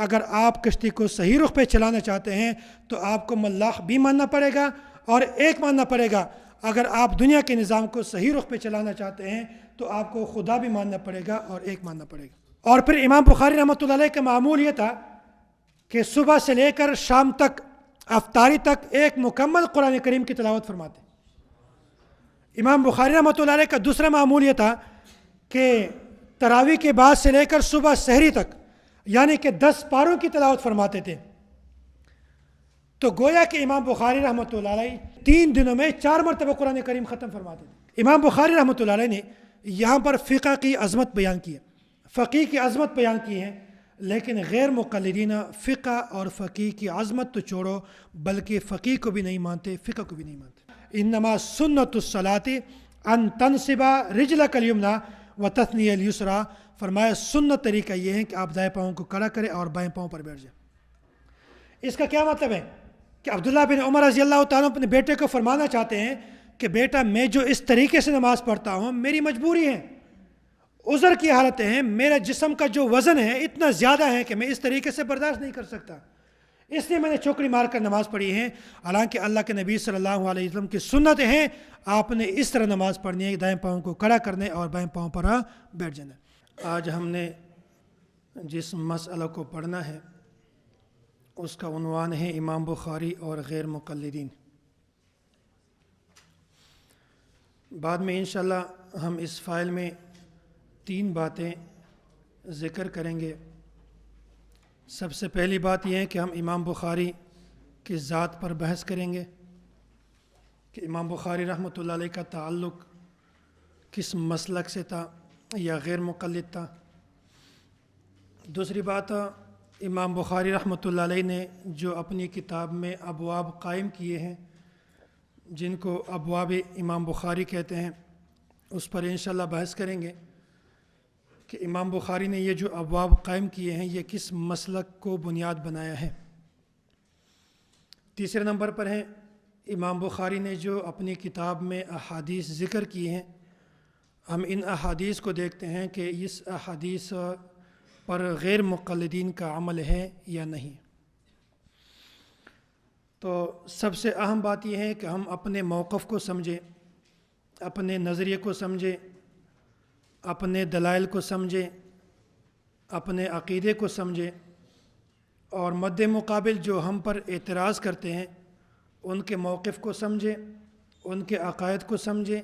اگر آپ کشتی کو صحیح رخ پہ چلانا چاہتے ہیں تو آپ کو ملاح بھی ماننا پڑے گا اور ایک ماننا پڑے گا. اگر آپ دنیا کے نظام کو صحیح رخ پہ چلانا چاہتے ہیں تو آپ کو خدا بھی ماننا پڑے گا اور ایک ماننا پڑے گا. اور پھر امام بخاری رحمۃ اللہ علیہ کا معمول یہ تھا کہ صبح سے لے کر شام تک افطاری تک ایک مکمل قرآن کریم کی تلاوت فرماتے. امام بخاری رحمۃ اللہ علیہ کا دوسرا معمول یہ تھا کہ تراویح کے بعد سے لے کر صبح سحری تک یعنی کہ 10 پاروں کی تلاوت فرماتے تھے. تو گویا کہ امام بخاری رحمۃ اللہ علیہ 3 دنوں میں 4 مرتبہ قرآن کریم ختم فرماتے تھے. امام بخاری رحمۃ اللہ علیہ نے یہاں پر فقہ کی عظمت بیان کی ہے, فقیہ کی عظمت بیان کی ہے, لیکن غیر مقلدین فقہ اور فقیہ کی عظمت تو چھوڑو بلکہ فقیہ کو بھی نہیں مانتے, فقہ کو بھی نہیں مانتے. انما سنت الصلاۃ ان تنصب رجلک الیمنی وتثنی الیسری, فرمایا سنت طریقہ یہ ہے کہ آپ دائیں پاؤں کو کھڑا کریں اور بائیں پاؤں پر بیٹھ جائیں. اس کا کیا مطلب ہے کہ عبداللہ بن عمر رضی اللہ تعالیٰ اپنے بیٹے کو فرمانا چاہتے ہیں کہ بیٹا میں جو اس طریقے سے نماز پڑھتا ہوں میری مجبوری ہے, عذر کی حالتیں ہیں, میرا جسم کا جو وزن ہے اتنا زیادہ ہے کہ میں اس طریقے سے برداشت نہیں کر سکتا, اس لیے میں نے چوکڑی مار کر نماز پڑھی ہے. حالانکہ اللہ کے نبی صلی اللہ علیہ وسلم کی سنت ہیں آپ نے اس طرح نماز پڑھنی ہے, دائیں پاؤں کو کھڑا کرنے اور بائیں پاؤں پر بیٹھ جانا. آج ہم نے جس مسئلہ کو پڑھنا ہے اس کا عنوان ہے امام بخاری اور غیر مقلدین. بعد میں انشاءاللہ ہم اس فائل میں 3 باتیں ذکر کریں گے. سب سے پہلی بات یہ ہے کہ ہم امام بخاری کی ذات پر بحث کریں گے کہ امام بخاری رحمۃ اللہ علیہ کا تعلق کس مسلک سے تھا یا غیر مقلد تھا. دوسری بات, امام بخاری رحمۃ اللہ علیہ نے جو اپنی کتاب میں ابواب قائم کیے ہیں جن کو ابواب امام بخاری کہتے ہیں, اس پر انشاءاللہ بحث کریں گے کہ امام بخاری نے یہ جو ابواب قائم کیے ہیں یہ کس مسلک کو بنیاد بنایا ہے. تیسرے نمبر پر ہے امام بخاری نے جو اپنی کتاب میں احادیث ذکر کی ہیں, ہم ان احادیث کو دیکھتے ہیں کہ اس احادیث پر غیر مقلدین کا عمل ہے یا نہیں. تو سب سے اہم بات یہ ہے کہ ہم اپنے موقف کو سمجھیں, اپنے نظریے کو سمجھیں, اپنے دلائل کو سمجھیں, اپنے عقیدے کو سمجھیں, اور مد مقابل جو ہم پر اعتراض کرتے ہیں ان کے موقف کو سمجھیں, ان کے عقائد کو سمجھیں,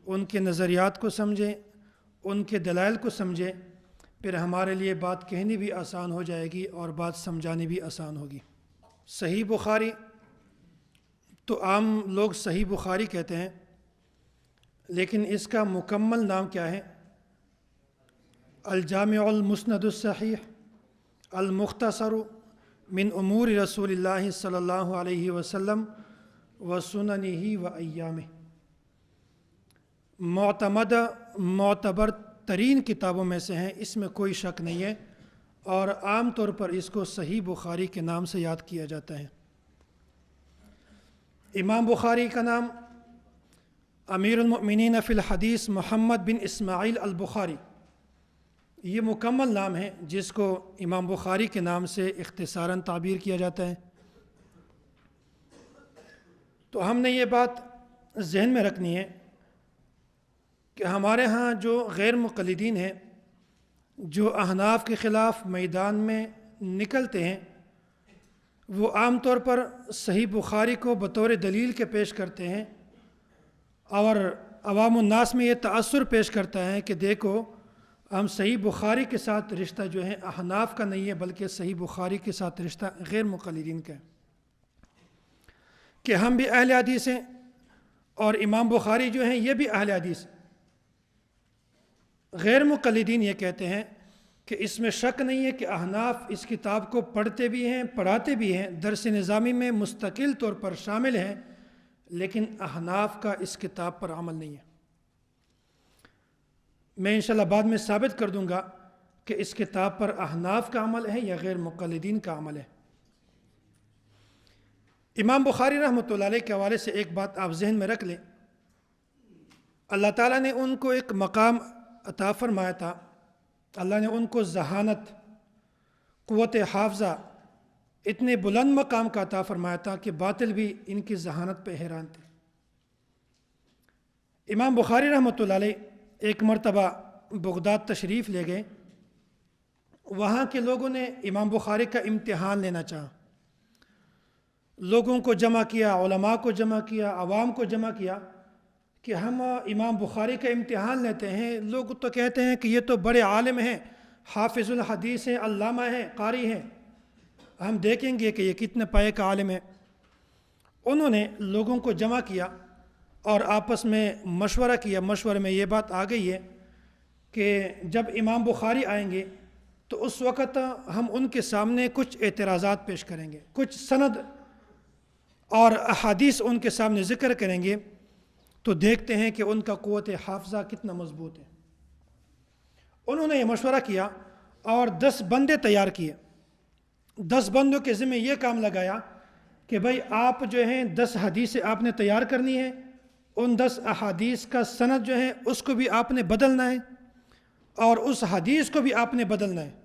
ان کے نظریات کو سمجھیں, ان کے دلائل کو سمجھیں. پھر ہمارے لیے بات کہنی بھی آسان ہو جائے گی اور بات سمجھانی بھی آسان ہوگی. صحیح بخاری تو عام لوگ صحیح بخاری کہتے ہیں, لیکن اس کا مکمل نام کیا ہے؟ الجامع المسند الصحیح المختصر من امور رسول اللہ صلی اللہ علیہ وسلم و سننہ و ایامہ. معتبر ترین کتابوں میں سے ہیں, اس میں کوئی شک نہیں ہے, اور عام طور پر اس کو صحیح بخاری کے نام سے یاد کیا جاتا ہے. امام بخاری کا نام امیر المؤمنین فی الحدیث محمد بن اسماعیل البخاری, یہ مکمل نام ہے جس کو امام بخاری کے نام سے اختصاراً تعبیر کیا جاتا ہے. تو ہم نے یہ بات ذہن میں رکھنی ہے کہ ہمارے ہاں جو غیر مقلدین ہیں جو احناف کے خلاف میدان میں نکلتے ہیں وہ عام طور پر صحیح بخاری کو بطور دلیل کے پیش کرتے ہیں, اور عوام الناس میں یہ تأثر پیش کرتا ہے کہ دیکھو ہم صحیح بخاری کے ساتھ رشتہ جو ہے احناف کا نہیں ہے بلکہ صحیح بخاری کے ساتھ رشتہ غیر مقلدین کا ہے, کہ ہم بھی اہل حدیث ہیں اور امام بخاری جو ہیں یہ بھی اہل حدیث. غیر مقلدین یہ کہتے ہیں کہ اس میں شک نہیں ہے کہ احناف اس کتاب کو پڑھتے بھی ہیں, پڑھاتے بھی ہیں, درس نظامی میں مستقل طور پر شامل ہیں, لیکن احناف کا اس کتاب پر عمل نہیں ہے. میں انشاءاللہ بعد میں ثابت کر دوں گا کہ اس کتاب پر احناف کا عمل ہے یا غیر مقلدین کا عمل ہے. امام بخاری رحمۃ اللہ علیہ کے حوالے سے ایک بات آپ ذہن میں رکھ لیں, اللہ تعالیٰ نے ان کو ایک مقام عطا فرمایا تھا, اللہ نے ان کو ذہانت, قوت حافظہ اتنے بلند مقام کا عطا فرمایا تھا کہ باطل بھی ان کی ذہانت پہ حیران تھے۔ امام بخاری رحمۃ اللہ علیہ ایک مرتبہ بغداد تشریف لے گئے۔ وہاں کے لوگوں نے امام بخاری کا امتحان لینا چاہا، لوگوں کو جمع کیا، علماء کو جمع کیا، عوام کو جمع کیا کہ ہم امام بخاری کا امتحان لیتے ہیں۔ لوگ تو کہتے ہیں کہ یہ تو بڑے عالم ہیں، حافظ الحدیث ہیں، علامہ ہیں، قاری ہیں، ہم دیکھیں گے کہ یہ کتنے پائے کا عالم ہے۔ انہوں نے لوگوں کو جمع کیا اور آپس میں مشورہ کیا۔ مشورے میں یہ بات آ گئی ہے کہ جب امام بخاری آئیں گے تو اس وقت ہم ان کے سامنے کچھ اعتراضات پیش کریں گے، کچھ سند اور احادیث ان کے سامنے ذکر کریں گے، تو دیکھتے ہیں کہ ان کا قوت حافظہ کتنا مضبوط ہے۔ انہوں نے یہ مشورہ کیا اور 10 بندے تیار کیے۔ 10 بندوں کے ذمہ یہ کام لگایا کہ بھائی آپ جو ہیں 10 حدیثیں آپ نے تیار کرنی ہے، ان 10 احادیث کا سند جو ہے اس کو بھی آپ نے بدلنا ہے اور اس حدیث کو بھی آپ نے بدلنا ہے۔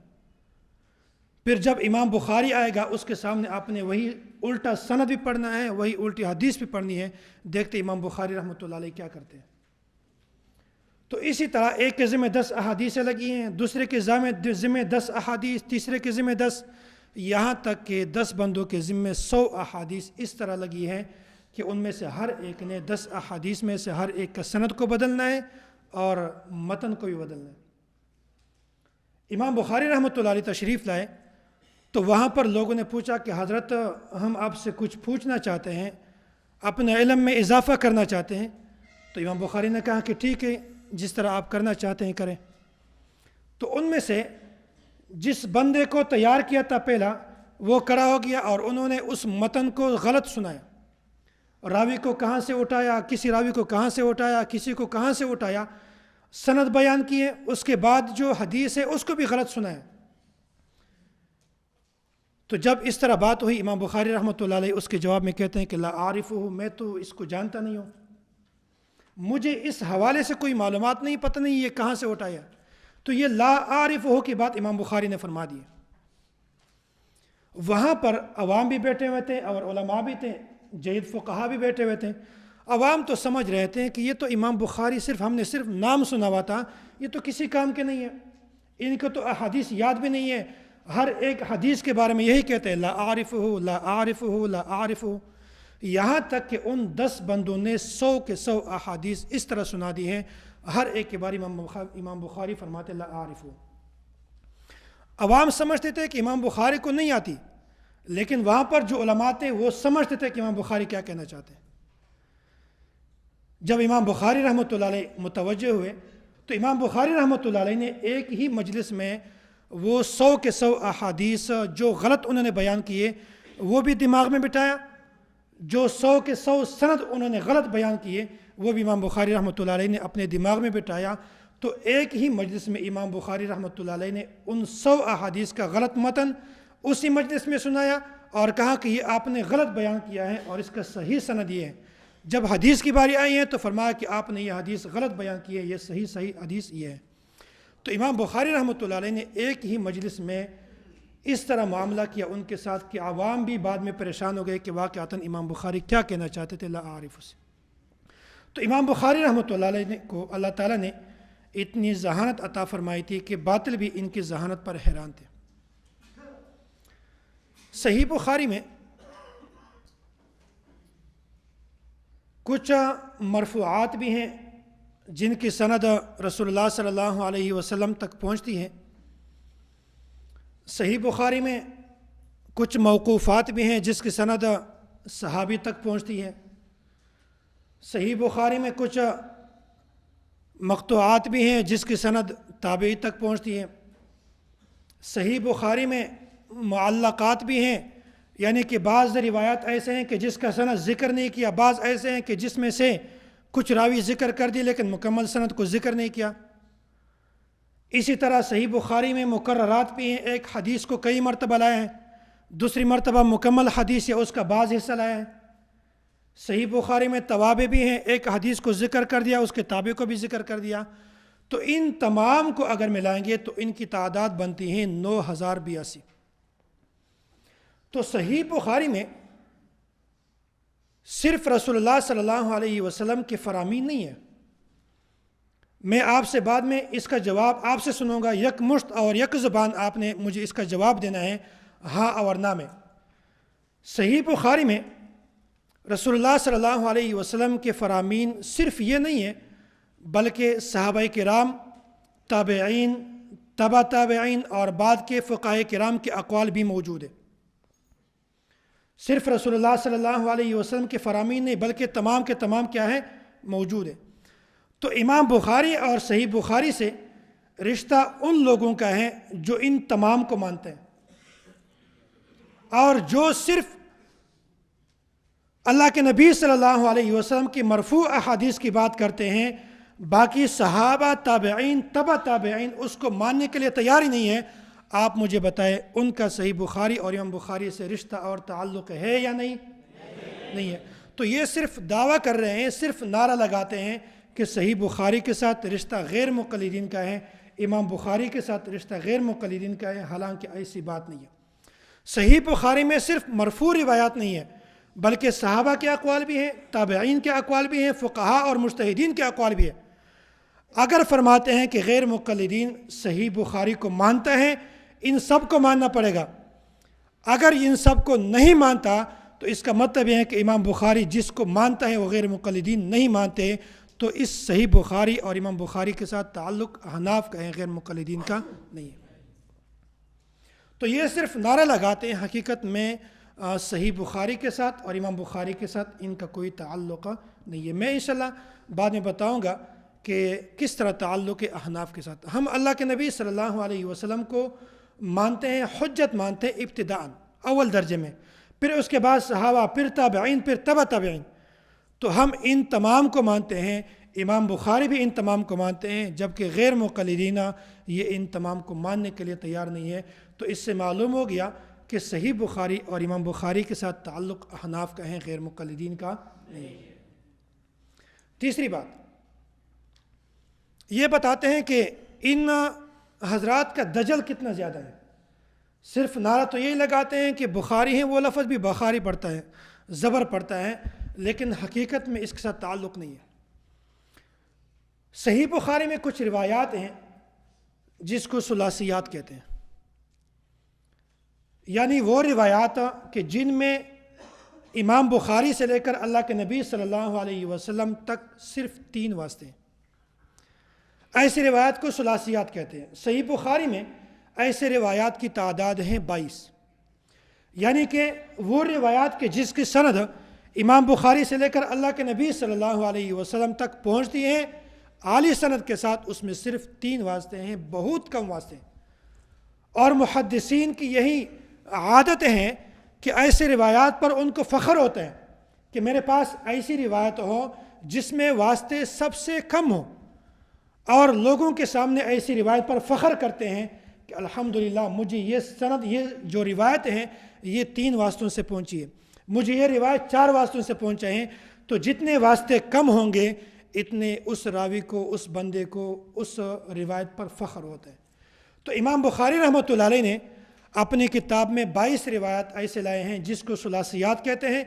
پھر جب امام بخاری آئے گا اس کے سامنے آپ نے وہی الٹا سند بھی پڑھنا ہے، وہی الٹی حدیث بھی پڑھنی ہے۔ دیکھتے امام بخاری رحمۃ اللہ علیہ کیا کرتے ہیں۔ تو اسی طرح ایک کے ذمہ 10 احادیثیں لگی ہیں، دوسرے کے ذمہ 10 احادیث، تیسرے کے ذمہ 10، یہاں تک کہ 10 بندوں کے ذمہ 100 احادیث اس طرح لگی ہیں کہ ان میں سے ہر ایک نے 10 احادیث میں سے ہر ایک کا سند کو بدلنا ہے اور متن کو بھی بدلنا ہے۔ امام بخاری رحمۃ اللہ علیہ تشریف لائے تو وہاں پر لوگوں نے پوچھا کہ حضرت ہم آپ سے کچھ پوچھنا چاہتے ہیں، اپنے علم میں اضافہ کرنا چاہتے ہیں۔ تو امام بخاری نے کہا کہ ٹھیک ہے، جس طرح آپ کرنا چاہتے ہیں کریں۔ تو ان میں سے جس بندے کو تیار کیا تھا پہلا، وہ کھڑا ہو گیا اور انہوں نے اس متن کو غلط سنایا، راوی کو کہاں سے اٹھایا، کسی راوی کو کہاں سے اٹھایا، کسی کو کہاں سے اٹھایا، سند بیان کیے، اس کے بعد جو حدیث ہے اس کو بھی غلط سنایا۔ تو جب اس طرح بات ہوئی، امام بخاری رحمۃ اللہ علیہ اس کے جواب میں کہتے ہیں کہ لا عارفہ، میں تو اس کو جانتا نہیں ہوں، مجھے اس حوالے سے کوئی معلومات نہیں، پتہ نہیں یہ کہاں سے اٹھایا۔ تو یہ لا عارفہ کی بات امام بخاری نے فرما دی۔ وہاں پر عوام بھی بیٹھے ہوئے تھے اور علماء بھی تھے، جید فقہا بھی بیٹھے ہوئے تھے۔ عوام تو سمجھ رہے تھے کہ یہ تو امام بخاری ہم نے صرف نام سنا ہوا تھا، یہ تو کسی کام کے نہیں ہے، ان کو تو احادیث یاد بھی نہیں ہے، ہر ایک حدیث کے بارے میں یہی کہتے ہیں لا عارفہ لا عارفہ لا عارفہ۔ یہاں تک کہ ان 10 بندوں نے 100 کے 100 احادیث اس طرح سنا دی ہیں، ہر ایک کے بارے امام بخاری فرماتے لا عارفہ۔ عوام سمجھتے تھے کہ امام بخاری کو نہیں آتی، لیکن وہاں پر جو علماء تھے وہ سمجھتے تھے کہ امام بخاری کیا کہنا چاہتے ہیں۔ جب امام بخاری رحمۃ اللہ علیہ متوجہ ہوئے تو امام بخاری رحمۃ اللہ علیہ نے ایک ہی مجلس میں وہ 100 کے 100 احادیث جو غلط انہوں نے بیان کیے وہ بھی دماغ میں بٹھایا، جو 100 کے 100 سند انہوں نے غلط بیان کیے وہ بھی امام بخاری رحمۃ اللہ علیہ نے اپنے دماغ میں بٹھایا۔ تو ایک ہی مجلس میں امام بخاری رحمۃ اللہ علیہ نے ان 100 احادیث کا غلط متن اسی مجلس میں سنایا اور کہا کہ یہ آپ نے غلط بیان کیا ہے اور اس کا صحیح سند یہ ہے۔ جب حدیث کی باری آئی ہے تو فرمایا کہ آپ نے یہ حدیث غلط بیان کی ہے، یہ صحیح حدیث یہ ہے۔ تو امام بخاری رحمۃ اللہ علیہ نے ایک ہی مجلس میں اس طرح معاملہ کیا ان کے ساتھ کہ عوام بھی بعد میں پریشان ہو گئے کہ واقعتاً امام بخاری کیا کہنا چاہتے تھے لا عارف سے۔ تو امام بخاری رحمۃ اللہ علیہ کو اللہ تعالیٰ نے اتنی ذہانت عطا فرمائی تھی کہ باطل بھی ان کی ذہانت پر حیران تھے۔ صحیح بخاری میں کچھ مرفوعات بھی ہیں جن کی سند رسول اللہ صلی اللہ علیہ وسلم تک پہنچتی ہے۔ صحیح بخاری میں کچھ موقوفات بھی ہیں جس کی سند صحابی تک پہنچتی ہے۔ صحیح بخاری میں کچھ مقطوعات بھی ہیں جس کی سند تابعی تک پہنچتی ہے۔ صحیح بخاری میں معلقات بھی ہیں، یعنی کہ بعض روایات ایسے ہیں کہ جس کا سند ذکر نہیں کیا، بعض ایسے ہیں کہ جس میں سے کچھ راوی ذکر کر دی لیکن مکمل سند کو ذکر نہیں کیا۔ اسی طرح صحیح بخاری میں مکررات بھی ہیں، ایک حدیث کو کئی مرتبہ لائے ہیں، دوسری مرتبہ مکمل حدیث یا اس کا بعض حصہ لائے ہیں۔ صحیح بخاری میں توابع بھی ہیں، ایک حدیث کو ذکر کر دیا، اس کے تابع کو بھی ذکر کر دیا۔ تو ان تمام کو اگر ملائیں گے تو ان کی تعداد بنتی ہیں 9082۔ تو صحیح بخاری میں صرف رسول اللہ صلی اللہ علیہ وسلم کے فرامین نہیں ہے. میں آپ سے بعد میں اس کا جواب آپ سے سنوں گا، یک مشت اور یک زبان آپ نے مجھے اس کا جواب دینا ہے ہاں اور نہ میں. صحیح بخاری میں رسول اللہ صلی اللہ علیہ وسلم کے فرامین صرف یہ نہیں ہے، بلکہ صحابہ کرام، تابعین، تبع تابعین اور بعد کے فقہاء کرام کے اقوال بھی موجود ہیں. صرف رسول اللہ صلی اللہ علیہ وسلم کے فرامین نہیں بلکہ تمام کے تمام کیا ہے، موجود ہے. تو امام بخاری اور صحیح بخاری سے رشتہ ان لوگوں کا ہے جو ان تمام کو مانتے ہیں، اور جو صرف اللہ کے نبی صلی اللہ علیہ وسلم کی مرفوع احادیث کی بات کرتے ہیں، باقی صحابہ، تابعین، تبع تابعین اس کو ماننے کے لیے تیار ہی نہیں ہے. آپ مجھے بتائیں ان کا صحیح بخاری اور امام بخاری سے رشتہ اور تعلق ہے یا نہیں؟ نہیں ہے. تو یہ صرف دعویٰ کر رہے ہیں، صرف نعرہ لگاتے ہیں کہ صحیح بخاری کے ساتھ رشتہ غیر مقلدین کا ہے، امام بخاری کے ساتھ رشتہ غیر مقلدین کا ہے، حالانکہ ایسی بات نہیں ہے. صحیح بخاری میں صرف مرفوع روایات نہیں ہے بلکہ صحابہ کے اقوال بھی ہیں، تابعین کے اقوال بھی ہیں، فقہاء اور مجتہدین کے اقوال بھی ہیں. اگر فرماتے ہیں کہ غیر مقلدین صحیح بخاری کو مانتا ہے، ان سب کو ماننا پڑے گا. اگر ان سب کو نہیں مانتا تو اس کا مطلب یہ ہے کہ امام بخاری جس کو مانتا ہے وہ غیر مقلدین نہیں مانتے، تو اس صحیح بخاری اور امام بخاری کے ساتھ تعلق احناف کا ہے، غیر مقلدین کا نہیں ہے. تو یہ صرف نعرہ لگاتے ہیں، حقیقت میں صحیح بخاری کے ساتھ اور امام بخاری کے ساتھ ان کا کوئی تعلق نہیں ہے. میں انشاءاللہ بعد میں بتاؤں گا کہ کس طرح تعلق ہے احناف کے ساتھ. ہم اللہ کے نبی صلی اللہ علیہ وسلم کو مانتے ہیں، حجت مانتے ہیں ابتداءً اول درجے میں، پھر اس کے بعد صحابہ، پھر تابعین، پھر تبع تابعین. تو ہم ان تمام کو مانتے ہیں، امام بخاری بھی ان تمام کو مانتے ہیں، جبکہ غیر مقلدین یہ ان تمام کو ماننے کے لیے تیار نہیں ہے. تو اس سے معلوم ہو گیا کہ صحیح بخاری اور امام بخاری کے ساتھ تعلق احناف کا ہے، غیر مقلدین کا نہیں ہے. تیسری بات یہ بتاتے ہیں کہ ان حضرات کا دجل کتنا زیادہ ہے. صرف نعرہ تو یہی لگاتے ہیں کہ بخاری ہیں، وہ لفظ بھی بخاری پڑھتا ہے، زبر پڑھتا ہے، لیکن حقیقت میں اس کے ساتھ تعلق نہیں ہے. صحیح بخاری میں کچھ روایات ہیں جس کو ثلاثیات کہتے ہیں، یعنی وہ روایات کہ جن میں امام بخاری سے لے کر اللہ کے نبی صلی اللہ علیہ وسلم تک صرف 3 واسطے ہیں. ایسی روایات کو ثلاثیات کہتے ہیں. صحیح بخاری میں ایسے روایات کی تعداد ہیں 22، یعنی کہ وہ روایات کے جس کی سند امام بخاری سے لے کر اللہ کے نبی صلی اللہ علیہ وسلم تک پہنچتی ہیں عالی سند کے ساتھ، اس میں صرف 3 واسطے ہیں، بہت کم واسطے ہیں. اور محدثین کی یہی عادتیں ہیں کہ ایسے روایات پر ان کو فخر ہوتا ہے کہ میرے پاس ایسی روایت ہو جس میں واسطے سب سے کم ہوں، اور لوگوں کے سامنے ایسی روایت پر فخر کرتے ہیں کہ الحمدللہ مجھے یہ سند، یہ جو روایت ہیں یہ 3 واسطوں سے پہنچی ہے، مجھے یہ روایت 4 واسطوں سے پہنچے ہیں. تو جتنے واسطے کم ہوں گے اتنے اس راوی کو، اس بندے کو اس روایت پر فخر ہوتا ہے. تو امام بخاری رحمۃ اللہ علیہ نے اپنی کتاب میں 22 روایات ایسے لائے ہیں جس کو ثلاثیات کہتے ہیں،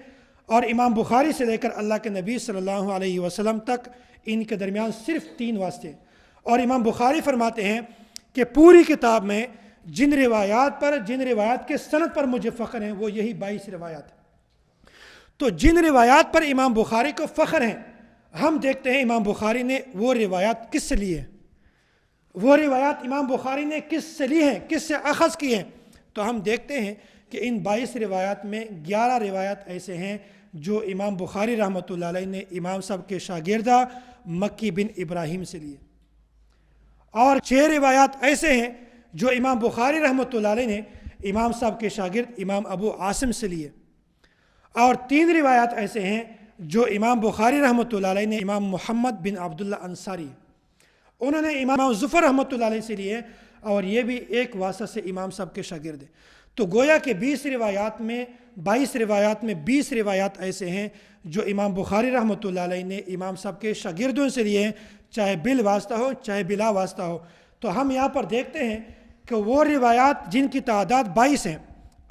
اور امام بخاری سے لے کر اللہ کے نبی صلی اللہ علیہ وسلم تک ان کے درمیان صرف 3 واسطے. اور امام بخاری فرماتے ہیں کہ پوری کتاب میں جن روایات کے سند پر مجھے فخر ہیں وہ یہی 22 روایات ہیں. تو جن روایات پر امام بخاری کو فخر ہیں، ہم دیکھتے ہیں امام بخاری نے وہ روایات کس سے لی ہیں، وہ روایات امام بخاری نے کس سے لی ہیں، کس سے اخذ کی ہیں. تو ہم دیکھتے ہیں کہ ان 22 روایات میں 11 روایات ایسے ہیں جو امام بخاری رحمۃ اللہ علیہ نے امام صاحب کے شاگردہ مکی بن ابراہیم سے لیے، اور 6 روایات ایسے ہیں جو امام بخاری رحمۃ اللہ علیہ نے امام صاحب کے شاگرد امام ابو عاصم سے لیے، اور 3 روایات ایسے ہیں جو امام بخاری رحمۃ اللہ علیہ نے امام محمد بن عبداللہ انصاری، انہوں نے امام ظفر رحمۃ اللہ علیہ سے لیے، اور یہ بھی ایک واسطہ سے امام صاحب کے شاگرد ہیں. تو گویا کہ 22 روایات میں 20 روایات ایسے ہیں جو امام بخاری رحمۃ اللہ علیہ نے امام صاحب کے شاگردوں سے لیے ہیں، چاہے بال واسطہ ہو چاہے بلا واسطہ ہو. تو ہم یہاں پر دیکھتے ہیں کہ وہ روایات جن کی تعداد 22 ہیں،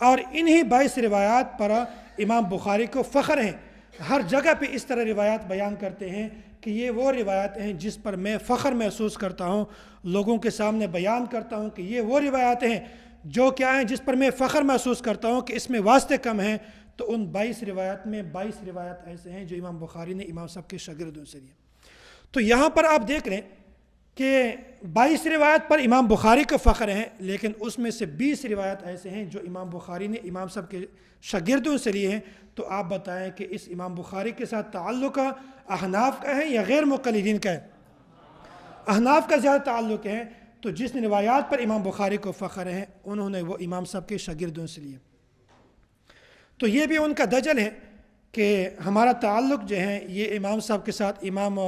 اور انہی 22 روایات پر امام بخاری کو فخر ہیں. ہر جگہ پہ اس طرح روایات بیان کرتے ہیں کہ یہ وہ روایات ہیں جس پر میں فخر محسوس کرتا ہوں, لوگوں کے سامنے بیان کرتا ہوں کہ یہ وہ روایات ہیں جو کیا ہیں, جس پر میں فخر محسوس کرتا ہوں کہ اس میں واسطے کم ہیں. تو ان 22 روایات میں 22 روایات ایسے ہیں جو امام بخاری نے امام صاحب کے شاگردوں سے لیے. تو یہاں پر آپ دیکھ لیں کہ 22 روایت پر امام بخاری کا فخر ہے, لیکن اس میں سے 20 روایت ایسے ہیں جو امام بخاری نے امام صاحب کے شاگردوں سے لیے ہیں. تو آپ بتائیں کہ اس امام بخاری کے ساتھ تعلق احناف کا ہے یا غیر مقلدین کا ہے؟ احناف کا زیادہ تعلق ہے. تو جس روایات پر امام بخاری کو فخر ہے انہوں نے وہ امام صاحب کے شاگردوں سے لیے. تو یہ بھی ان کا دجل ہے کہ ہمارا تعلق جو ہے یہ امام صاحب کے ساتھ, امام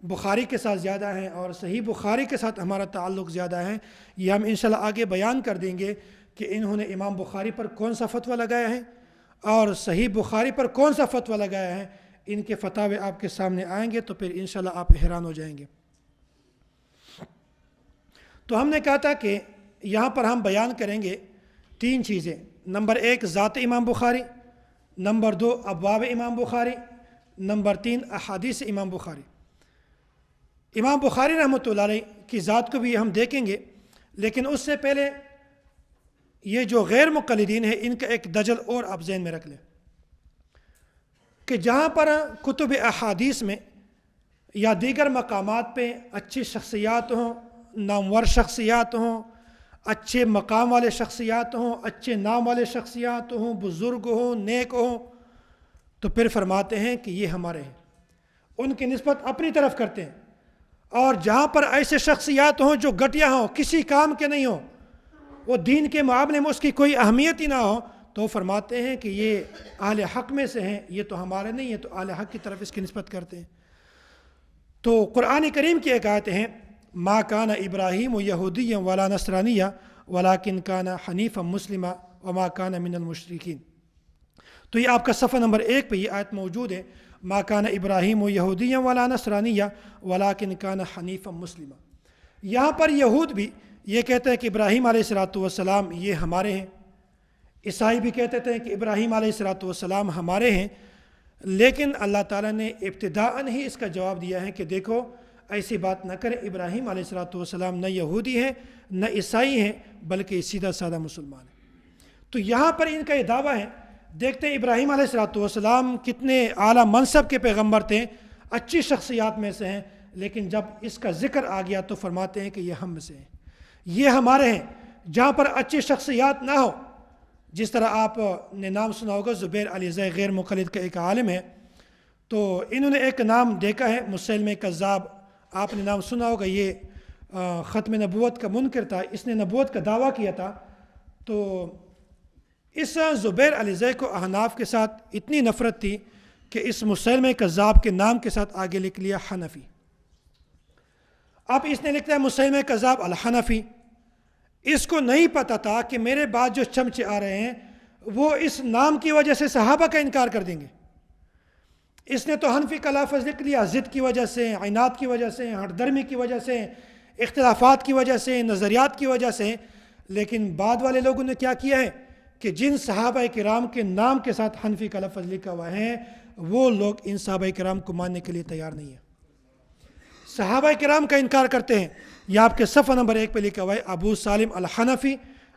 بخاری کے ساتھ زیادہ ہیں اور صحیح بخاری کے ساتھ ہمارا تعلق زیادہ ہے. یہ ہم انشاءاللہ آگے بیان کر دیں گے کہ انہوں نے امام بخاری پر کون سا فتویٰ لگایا ہے اور صحیح بخاری پر کون سا فتویٰ لگایا ہے. ان کے فتاوے آپ کے سامنے آئیں گے تو پھر انشاءاللہ آپ حیران ہو جائیں گے. تو ہم نے کہا تھا کہ یہاں پر ہم بیان کریں گے 3 چیزیں. نمبر 1 ذات امام بخاری, نمبر 2 ابواب امام بخاری, نمبر 3 احادیث امام بخاری. امام بخاری رحمۃ اللہ علیہ کی ذات کو بھی ہم دیکھیں گے, لیکن اس سے پہلے یہ جو غیر مقلدین ہیں ان کا ایک دجل اور آپ ذہن میں رکھ لیں کہ جہاں پر کتب احادیث میں یا دیگر مقامات پہ اچھی شخصیات ہوں, نامور شخصیات ہوں, اچھے مقام والے شخصیات ہوں, اچھے نام والے شخصیات ہوں, بزرگ ہوں, نیک ہوں, تو پھر فرماتے ہیں کہ یہ ہمارے ہیں, ان کی نسبت اپنی طرف کرتے ہیں. اور جہاں پر ایسے شخصیات ہوں جو گھٹیا ہوں, کسی کام کے نہیں ہوں, وہ دین کے معاملے میں اس کی کوئی اہمیت ہی نہ ہو, تو فرماتے ہیں کہ یہ اہل حق میں سے ہیں, یہ تو ہمارے نہیں ہیں, تو اہل حق کی طرف اس کی نسبت کرتے ہیں. تو قرآن کریم کی ایک آیت ہیں ما کان ابراہیم یہودیا ولا نصرانیا ولکن کان حنیفا مسلما وما کان من المشرکین. تو یہ آپ کا صفحہ نمبر 1 پہ یہ آیت موجود ہے, ما کان ابراہیم یہودیا ولا نصرانیا ولکن کان حنیفا مسلما. یہاں پر یہود بھی یہ کہتے ہیں کہ ابراہیم علیہ السلام یہ ہمارے ہیں, عیسائی بھی کہتے تھے کہ ابراہیم علیہ السلام ہمارے ہیں, لیکن اللہ تعالیٰ نے ابتداءً ہی اس کا جواب دیا ہے کہ دیکھو ایسی بات نہ کریں, ابراہیم علیہ السلام نہ یہودی ہیں نہ عیسائی ہیں بلکہ سیدھا سادہ مسلمان ہیں. تو یہاں پر ان کا یہ دعویٰ ہے. دیکھتے ہیں ابراہیم علیہ السلام کتنے اعلیٰ منصب کے پیغمبر تھے, اچھی شخصیات میں سے ہیں, لیکن جب اس کا ذکر آ گیا تو فرماتے ہیں کہ یہ ہم میں سے ہیں, یہ ہمارے ہیں. جہاں پر اچھی شخصیات نہ ہو, جس طرح آپ نے نام سنا ہوگا زبیر علیزئی غیر مقلد کا ایک عالم ہے, تو انہوں نے ایک نام دیکھا ہے مسیلمہ کذاب, آپ نے نام سنا ہوگا, یہ ختم نبوت کا منکر تھا, اس نے نبوت کا دعویٰ کیا تھا. تو اس زبیر علیزئی کو احناف کے ساتھ اتنی نفرت تھی کہ اس مسیلمہ کذاب کے نام کے ساتھ آگے لکھ لیا حنفی. اب اس نے لکھا ہے مسیلمہ کذاب الحنفی. اس کو نہیں پتا تھا کہ میرے بعد جو چمچے آ رہے ہیں وہ اس نام کی وجہ سے صحابہ کا انکار کر دیں گے. اس نے تو حنفی کا لفظ لکھ لیا ضد کی وجہ سے, عناد کی وجہ سے, ہٹ درمی کی وجہ سے, اختلافات کی وجہ سے, نظریات کی وجہ سے. لیکن بعد والے لوگوں نے کیا کیا ہے کہ جن صحابہ کرام کے نام کے ساتھ حنفی کا لفظ لکھا ہوا ہے وہ لوگ ان صحابہ کرام کو ماننے کے لیے تیار نہیں ہیں, صحابہ کرام کا انکار کرتے ہیں. یہ آپ کے صفحہ نمبر 1 پہ لکھا ہوا ہے ابو سالم الحنفی,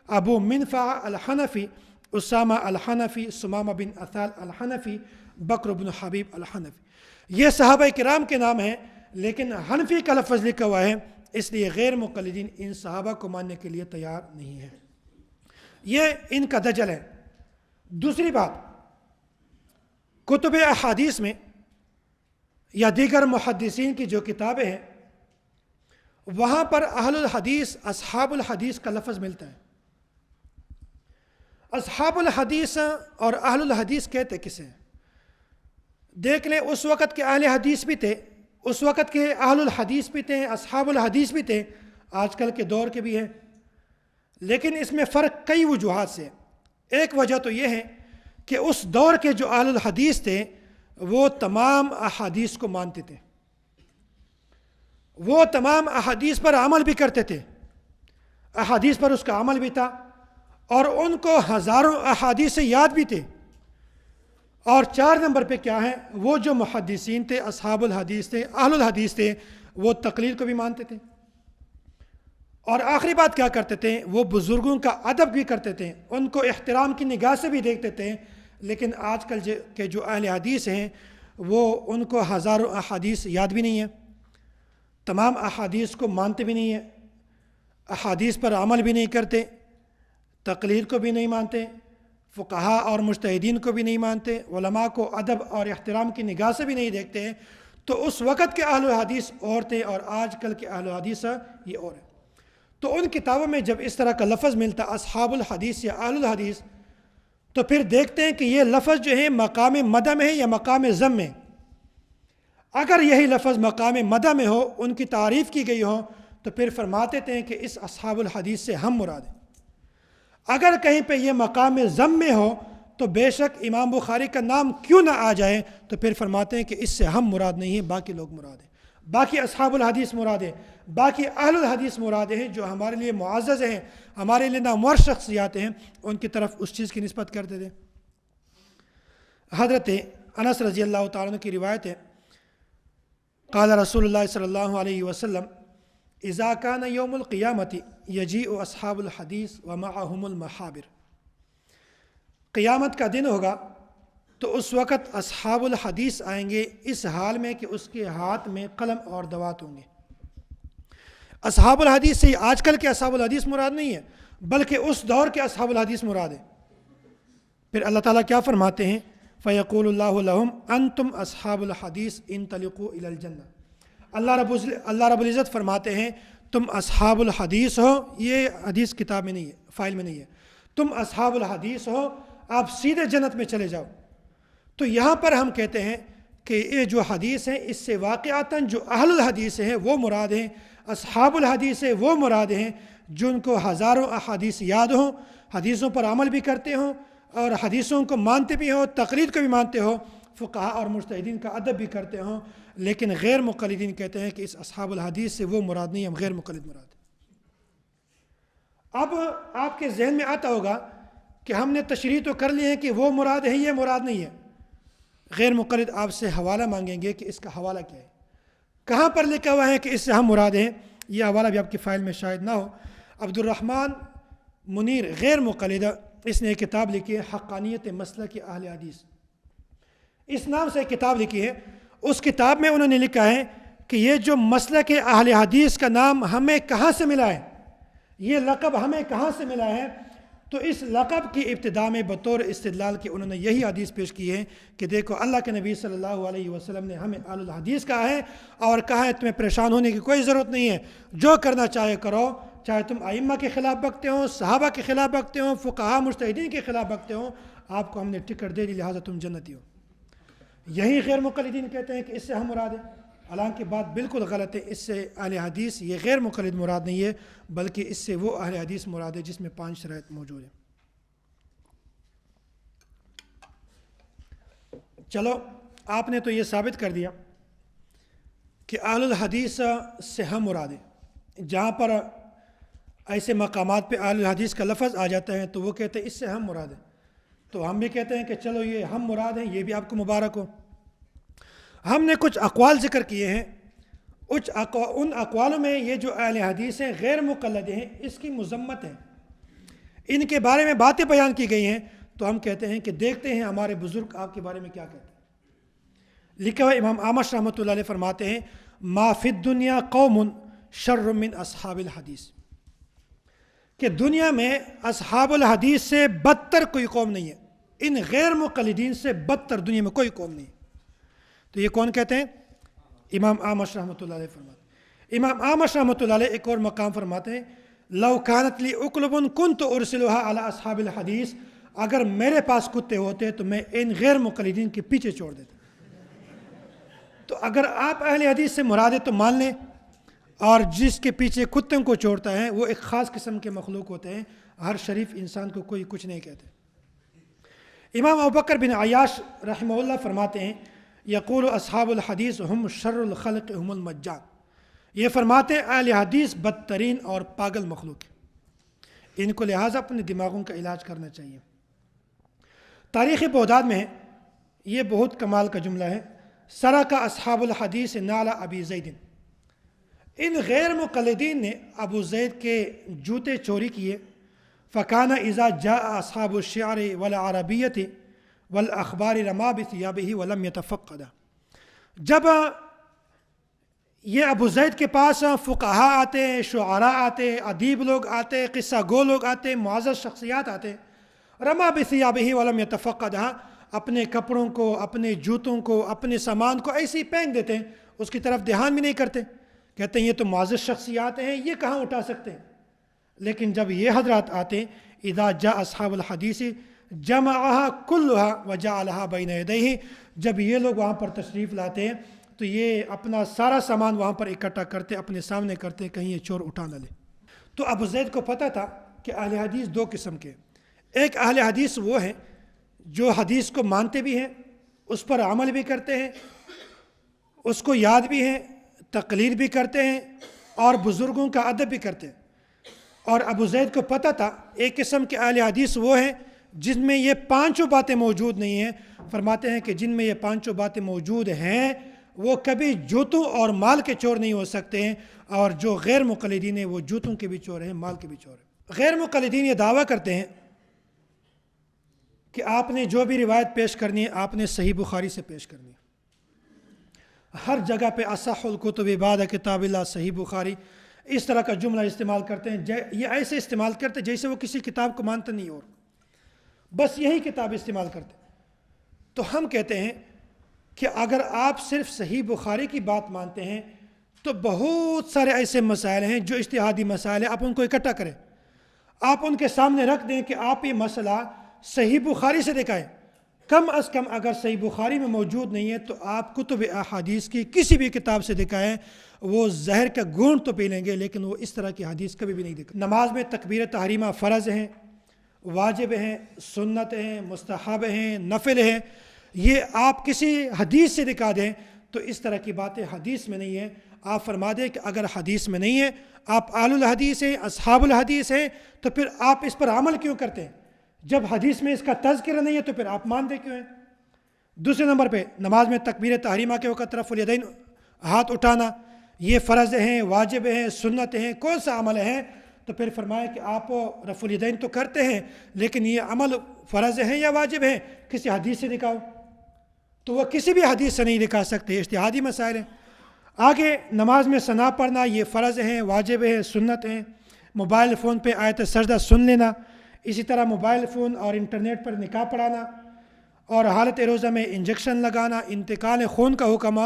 ابو منفع الحنفی, اسامہ الحنفی, سمامہ بن اثال الحنفی, بکر بن حبیب الحنفی. یہ صحابہ کرام کے نام ہیں, لیکن حنفی کا لفظ لکھا ہوا ہے, اس لیے غیر مقلدین ان صحابہ کو ماننے کے لیے تیار نہیں ہیں. یہ ان کا دجل ہے. دوسری بات, کتب احادیث میں یا دیگر محدثین کی جو کتابیں ہیں وہاں پر اہل الحدیث اصحاب الحدیث کا لفظ ملتا ہے. اصحاب الحدیث اور اہل الحدیث کہتے کسے ہیں؟ دیکھ لیں, اس وقت کے اہل حدیث بھی تھے, اس وقت کے اہل الحدیث بھی تھے, اصحاب الحدیث بھی تھے, آج کل کے دور کے بھی ہیں. لیکن اس میں فرق کئی وجوہات سے. ایک وجہ تو یہ ہے کہ اس دور کے جو اہل الحدیث تھے وہ تمام احادیث کو مانتے تھے, وہ تمام احادیث پر عمل بھی کرتے تھے, احادیث پر اس کا عمل بھی تھا, اور ان کو ہزاروں احادیث یاد بھی تھے۔ اور 4 نمبر پہ کیا ہے، وہ جو محدثین تھے، اصحاب الحدیث تھے، اہل الحدیث تھے، وہ تقلید کو بھی مانتے تھے۔ اور آخری بات کیا کرتے تھے، وہ بزرگوں کا ادب بھی کرتے تھے، ان کو احترام کی نگاہ سے بھی دیکھتے تھے۔ لیکن آج کل کے جو اہل حدیث ہیں وہ ان کو ہزاروں احادیث یاد بھی نہیں ہے، تمام احادیث کو مانتے بھی نہیں ہیں، احادیث پر عمل بھی نہیں کرتے، تقلید کو بھی نہیں مانتے، فقہا اور مجتہدین کو بھی نہیں مانتے، علماء کو ادب اور احترام کی نگاہ سے بھی نہیں دیکھتے ہیں۔ تو اس وقت کے اہل الحدیث اور تھے اور آج کل کے اہل الحدیث یہ اور ہے۔ تو ان کتابوں میں جب اس طرح کا لفظ ملتا اصحاب الحدیث یا اہل الحدیث، تو پھر دیکھتے ہیں کہ یہ لفظ جو ہے مقام مدح میں ہے یا مقام ذم میں۔ اگر یہی لفظ مقام مدح میں ہو، ان کی تعریف کی گئی ہو، تو پھر فرماتے تھے کہ اس اصحاب الحدیث سے ہم مراد ہیں۔ اگر کہیں پہ یہ مقام ذم میں ہو تو بے شک امام بخاری کا نام کیوں نہ آ جائے، تو پھر فرماتے ہیں کہ اس سے ہم مراد نہیں ہیں، باقی لوگ مراد ہیں، باقی اصحاب الحدیث مراد ہیں، باقی اہل الحدیث مراد ہیں جو ہمارے لیے معزز ہیں، ہمارے لیے نامور شخصیات ہیں، ان کی طرف اس چیز کی نسبت کرتے تھے۔ حضرت انس رضی اللہ تعالیٰ عنہ کی روایت ہے، قال رسول اللہ صلی اللہ علیہ وسلم اذا کان یوم القیامت یجیء اصحاب الحدیث ومعهم المحابر۔ قیامت کا دن ہوگا تو اس وقت اصحاب الحدیث آئیں گے اس حال میں کہ اس کے ہاتھ میں قلم اور دوات ہوں گے۔ اصحاب الحدیث سے آج کل کے اصحاب الحدیث مراد نہیں ہے، بلکہ اس دور کے اصحاب الحدیث مراد ہے۔ پھر اللہ تعالیٰ کیا فرماتے ہیں، فیقول اللہ لہم انتم اصحاب الحدیث انطلقوا الی الجنہ۔ اللہ رب العزت فرماتے ہیں تم اصحاب الحدیث ہو، یہ حدیث کتاب میں نہیں ہے، فائل میں نہیں ہے، تم اصحاب الحدیث ہو، آپ سیدھے جنت میں چلے جاؤ۔ تو یہاں پر ہم کہتے ہیں کہ یہ جو حدیث ہیں اس سے واقعتاً جو اہل الحدیث ہیں وہ مراد ہیں، اصحاب الحدیث ہیں وہ مراد ہیں جن کو ہزاروں احادیث یاد ہوں، حدیثوں پر عمل بھی کرتے ہوں اور حدیثوں کو مانتے بھی ہوں، تقلید کو بھی مانتے ہوں، فقہا اور مجتہدین کا ادب بھی کرتے ہوں۔ لیکن غیر مقلدین کہتے ہیں کہ اس اصحاب الحدیث سے وہ مراد نہیں، ہم غیر مقلد مراد ہیں۔ اب آپ کے ذہن میں آتا ہوگا کہ ہم نے تشریح تو کر لی ہے کہ وہ مراد ہے، یہ مراد نہیں ہے۔ غیر مقلد آپ سے حوالہ مانگیں گے کہ اس کا حوالہ کیا ہے، کہاں پر لکھا ہوا ہے کہ اس سے ہم مراد ہیں۔ یہ حوالہ بھی آپ کی فائل میں شاید نہ ہو۔ عبدالرحمن منیر غیر مقلد، اس نے ایک کتاب لکھی ہے حقانیت مسلک اہل حدیث، اس نام سے ایک کتاب لکھی ہے۔ اس کتاب میں انہوں نے لکھا ہے کہ یہ جو مسلک اہل حدیث کا نام ہمیں کہاں سے ملا ہے، یہ لقب ہمیں کہاں سے ملا ہے، تو اس لقب کی ابتدا میں بطور استدلال کے انہوں نے یہی حدیث پیش کی ہے کہ دیکھو اللہ کے نبی صلی اللہ علیہ وسلم نے ہمیں اہل الحدیث کہا ہے اور کہا ہے تمہیں پریشان ہونے کی کوئی ضرورت نہیں ہے، جو کرنا چاہے کرو، چاہے تم ائمہ کے خلاف بکتے ہو، صحابہ کے خلاف بکتے ہو، فقہا مجتہدین کے خلاف بکتے ہو، آپ کو ہم نے ٹکٹ دے دی لہٰذا تم جنتی ہو۔ یہی غیر مقلدین کہتے ہیں کہ اس سے ہم مراد ہیں، حالانکہ بات بالکل غلط ہے۔ اس سے اہل حدیث یہ غیر مقلد مراد نہیں ہے، بلکہ اس سے وہ اہل حدیث مراد ہے جس میں 5 شرائط موجود ہیں۔ چلو آپ نے تو یہ ثابت کر دیا کہ اہل الحدیث سے ہم مراد ہیں۔ جہاں پر ایسے مقامات پہ اہل الحدیث کا لفظ آ جاتا ہے تو وہ کہتے ہیں اس سے ہم مراد ہیں، تو ہم بھی کہتے ہیں کہ چلو یہ ہم مراد ہیں، یہ بھی آپ کو مبارک ہو۔ ہم نے کچھ اقوال ذکر کیے ہیں، ان اقوالوں میں یہ جو اہل حدیث ہیں غیر مقلد ہیں، اس کی مذمت ہے، ان کے بارے میں باتیں بیان کی گئی ہیں، تو ہم کہتے ہیں کہ دیکھتے ہیں ہمارے بزرگ آپ کے بارے میں کیا کہتے ہیں۔ لکھا ہوا امام اعمش رحمۃ اللہ علیہ فرماتے ہیں ما فی الدنیا قوم شر من اصحاب الحدیث، کہ دنیا میں اصحاب الحدیث سے بدتر کوئی قوم نہیں ہے، ان غیر مقلدین سے بدتر دنیا میں کوئی قوم نہیں ہے۔ تو یہ کون کہتے ہیں؟ امام اعمش رحمۃ اللہ علیہ فرماتے ہیں۔ امام اعمش رحمۃ اللہ علیہ ایک اور مقام فرماتے ہیں لو کانت لی اقلب کنت ارسلها علی اصحاب الحدیث، اگر میرے پاس کتے ہوتے تو میں ان غیر مقلدین کے پیچھے چھوڑ دیتا۔ تو اگر آپ اہل حدیث سے مراد ہے تو مان لیں، اور جس کے پیچھے کتوں کو چھوڑتا ہے وہ ایک خاص قسم کے مخلوق ہوتے ہیں، ہر شریف انسان کو کوئی کچھ نہیں کہتے۔ امام ابوبکر بن عیاش رحمہ اللہ فرماتے ہیں یقول اصحاب الحدیث ہم شر الخلق ہم المجان، یہ فرماتے ہیں اہل حدیث بدترین اور پاگل مخلوق ہے۔ ان کو لہٰذا اپنے دماغوں کا علاج کرنا چاہیے۔ تاریخ بغداد میں یہ بہت کمال کا جملہ ہے، سرق اصحاب الحدیث نعل ابی زید، ان غیر مقلدین نے ابو زید کے جوتے چوری کیے۔ فکان اذا جاء اصحاب الشعر والعربیت والاخبار رما بثیابہ ولم یتفقد، جب یہ ابو زید کے پاس فقہاء آتے، شعراء آتے، ادیب لوگ آتے، قصہ گو لوگ آتے، معزز شخصیات آتے، رما بثیابہ ولم یتفقدھا، اپنے کپڑوں کو، اپنے جوتوں کو، اپنے سامان کو ایسے ہی پھینک دیتے ہیں، اس کی طرف دھیان بھی نہیں کرتے، کہتے ہیں یہ تو معزز شخصیات ہیں، یہ کہاں اٹھا سکتے ہیں۔ لیکن جب یہ حضرات آتے، اذا جاء اصحاب الحدیث جمعها كلها وجعلها بین یدیہ، جب یہ لوگ وہاں پر تشریف لاتے ہیں تو یہ اپنا سارا سامان وہاں پر اکٹھا کرتے، اپنے سامنے کرتے، کہیں یہ چور اٹھا نہ لے۔ تو ابو زید کو پتہ تھا کہ اہل حدیث دو قسم کے، ایک اہل حدیث وہ ہیں جو حدیث کو مانتے بھی ہیں، اس پر عمل بھی کرتے ہیں، اس کو یاد بھی ہیں، تقلید بھی کرتے ہیں، اور بزرگوں کا ادب بھی کرتے ہیں۔ اور ابو زید کو پتہ تھا ایک قسم کے اہل حدیث وہ ہیں جن میں یہ پانچوں باتیں موجود نہیں ہیں۔ فرماتے ہیں کہ جن میں یہ پانچوں باتیں موجود ہیں وہ کبھی جوتوں اور مال کے چور نہیں ہو سکتے ہیں، اور جو غیر مقلدین ہیں وہ جوتوں کے بھی چور ہیں، مال کے بھی چور ہیں۔ غیر مقلدین یہ دعویٰ کرتے ہیں کہ آپ نے جو بھی روایت پیش کرنی ہے آپ نے صحیح بخاری سے پیش کرنی ہے، ہر جگہ پہ اصح الکتب بعد کتاب اللہ صحیح بخاری، اس طرح کا جملہ استعمال کرتے ہیں۔ یہ ایسے استعمال کرتے جیسے وہ کسی کتاب کو مانتے نہیں، اور بس یہی کتاب استعمال کرتے۔ تو ہم کہتے ہیں کہ اگر آپ صرف صحیح بخاری کی بات مانتے ہیں تو بہت سارے ایسے مسائل ہیں جو اجتہادی مسائل ہیں، آپ ان کو اکٹھا کریں، آپ ان کے سامنے رکھ دیں کہ آپ یہ مسئلہ صحیح بخاری سے دکھائیں۔ کم از کم اگر صحیح بخاری میں موجود نہیں ہے تو آپ کتب احادیث کی کسی بھی کتاب سے دکھائیں، وہ زہر کا گھونٹ تو پی لیں گے لیکن وہ اس طرح کی حدیث کبھی بھی نہیں دکھائیں۔ نماز میں تکبیر تحریمہ فرض ہیں، واجب ہیں، سنت ہیں، مستحب ہیں، نفل ہیں، یہ آپ کسی حدیث سے دکھا دیں تو اس طرح کی باتیں حدیث میں نہیں ہیں۔ آپ فرما دیں کہ اگر حدیث میں نہیں ہے، آپ اہل الحدیث ہیں، اصحاب الحدیث ہیں، تو پھر آپ اس پر عمل کیوں کرتے ہیں؟ جب حدیث میں اس کا تذکرہ نہیں ہے تو پھر آپ مانتے کیوں ہیں؟ دوسرے نمبر پہ نماز میں تکبیر تحریمہ کے وقت رفع الیدین، ہاتھ اٹھانا، یہ فرض ہیں، واجب ہیں، سنت ہیں، کون سا عمل ہے؟ تو پھر فرمایا کہ آپ رفع الیدین تو کرتے ہیں لیکن یہ عمل فرض ہیں یا واجب ہیں، کسی حدیث سے دکھاؤ۔ تو وہ کسی بھی حدیث سے نہیں دکھا سکتے، اجتہادی مسائل ہیں۔ آگے نماز میں ثنا پڑھنا، یہ فرض ہیں، واجب ہیں، سنت ہیں۔ موبائل فون پہ آیت سجدہ سن لینا، اسی طرح موبائل فون اور انٹرنیٹ پر نکاح پڑھانا، اور حالت روزہ میں انجیکشن لگانا، انتقال خون کا حکم،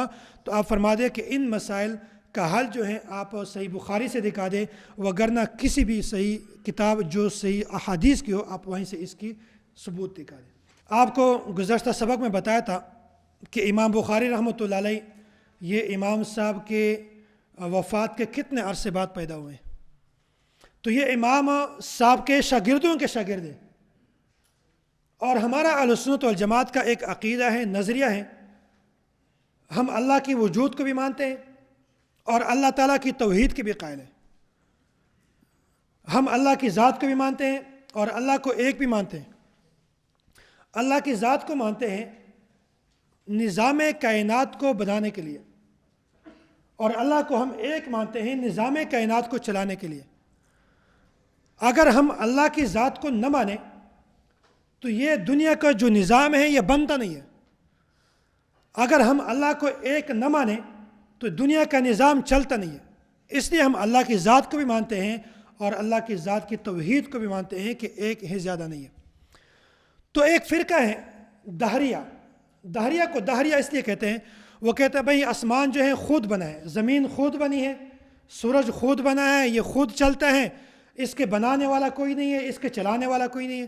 تو آپ فرما دیں کہ ان مسائل کا حل جو ہے آپ صحیح بخاری سے دکھا دیں، وگرنہ کسی بھی صحیح کتاب جو صحیح احادیث کی ہو آپ وہیں سے اس کی ثبوت دکھا دیں۔ آپ کو گزشتہ سبق میں بتایا تھا کہ امام بخاری رحمۃ اللہ علیہ یہ امام صاحب کے وفات کے کتنے عرصے بعد پیدا ہوئے ہیں۔ تو یہ امام صاحب کے شاگردوں کے شاگرد ہیں، اور ہمارا اہل سنت والجماعت کا ایک عقیدہ ہے، نظریہ ہے، ہم اللہ کی وجود کو بھی مانتے ہیں اور اللہ تعالیٰ کی توحید کے بھی قائل ہیں۔ ہم اللہ کی ذات کو بھی مانتے ہیں اور اللہ کو ایک بھی مانتے ہیں۔ اللہ کی ذات کو مانتے ہیں نظام کائنات کو بنانے کے لیے، اور اللہ کو ہم ایک مانتے ہیں نظام کائنات کو چلانے کے لیے۔ اگر ہم اللہ کی ذات کو نہ مانیں تو یہ دنیا کا جو نظام ہے یہ بنتا نہیں ہے۔ اگر ہم اللہ کو ایک نہ مانیں تو دنیا کا نظام چلتا نہیں ہے۔ اس لیے ہم اللہ کی ذات کو بھی مانتے ہیں اور اللہ کی ذات کی توحید کو بھی مانتے ہیں کہ ایک ہے، زیادہ نہیں ہے۔ تو ایک فرقہ ہے دہریہ۔ دہریہ کو دہریہ اس لیے کہتے ہیں، وہ کہتے ہیں بھئی آسمان جو ہے خود بنا ہے، زمین خود بنی ہے، سورج خود بنا ہے، یہ خود چلتا ہے، اس کے بنانے والا کوئی نہیں ہے، اس کے چلانے والا کوئی نہیں ہے۔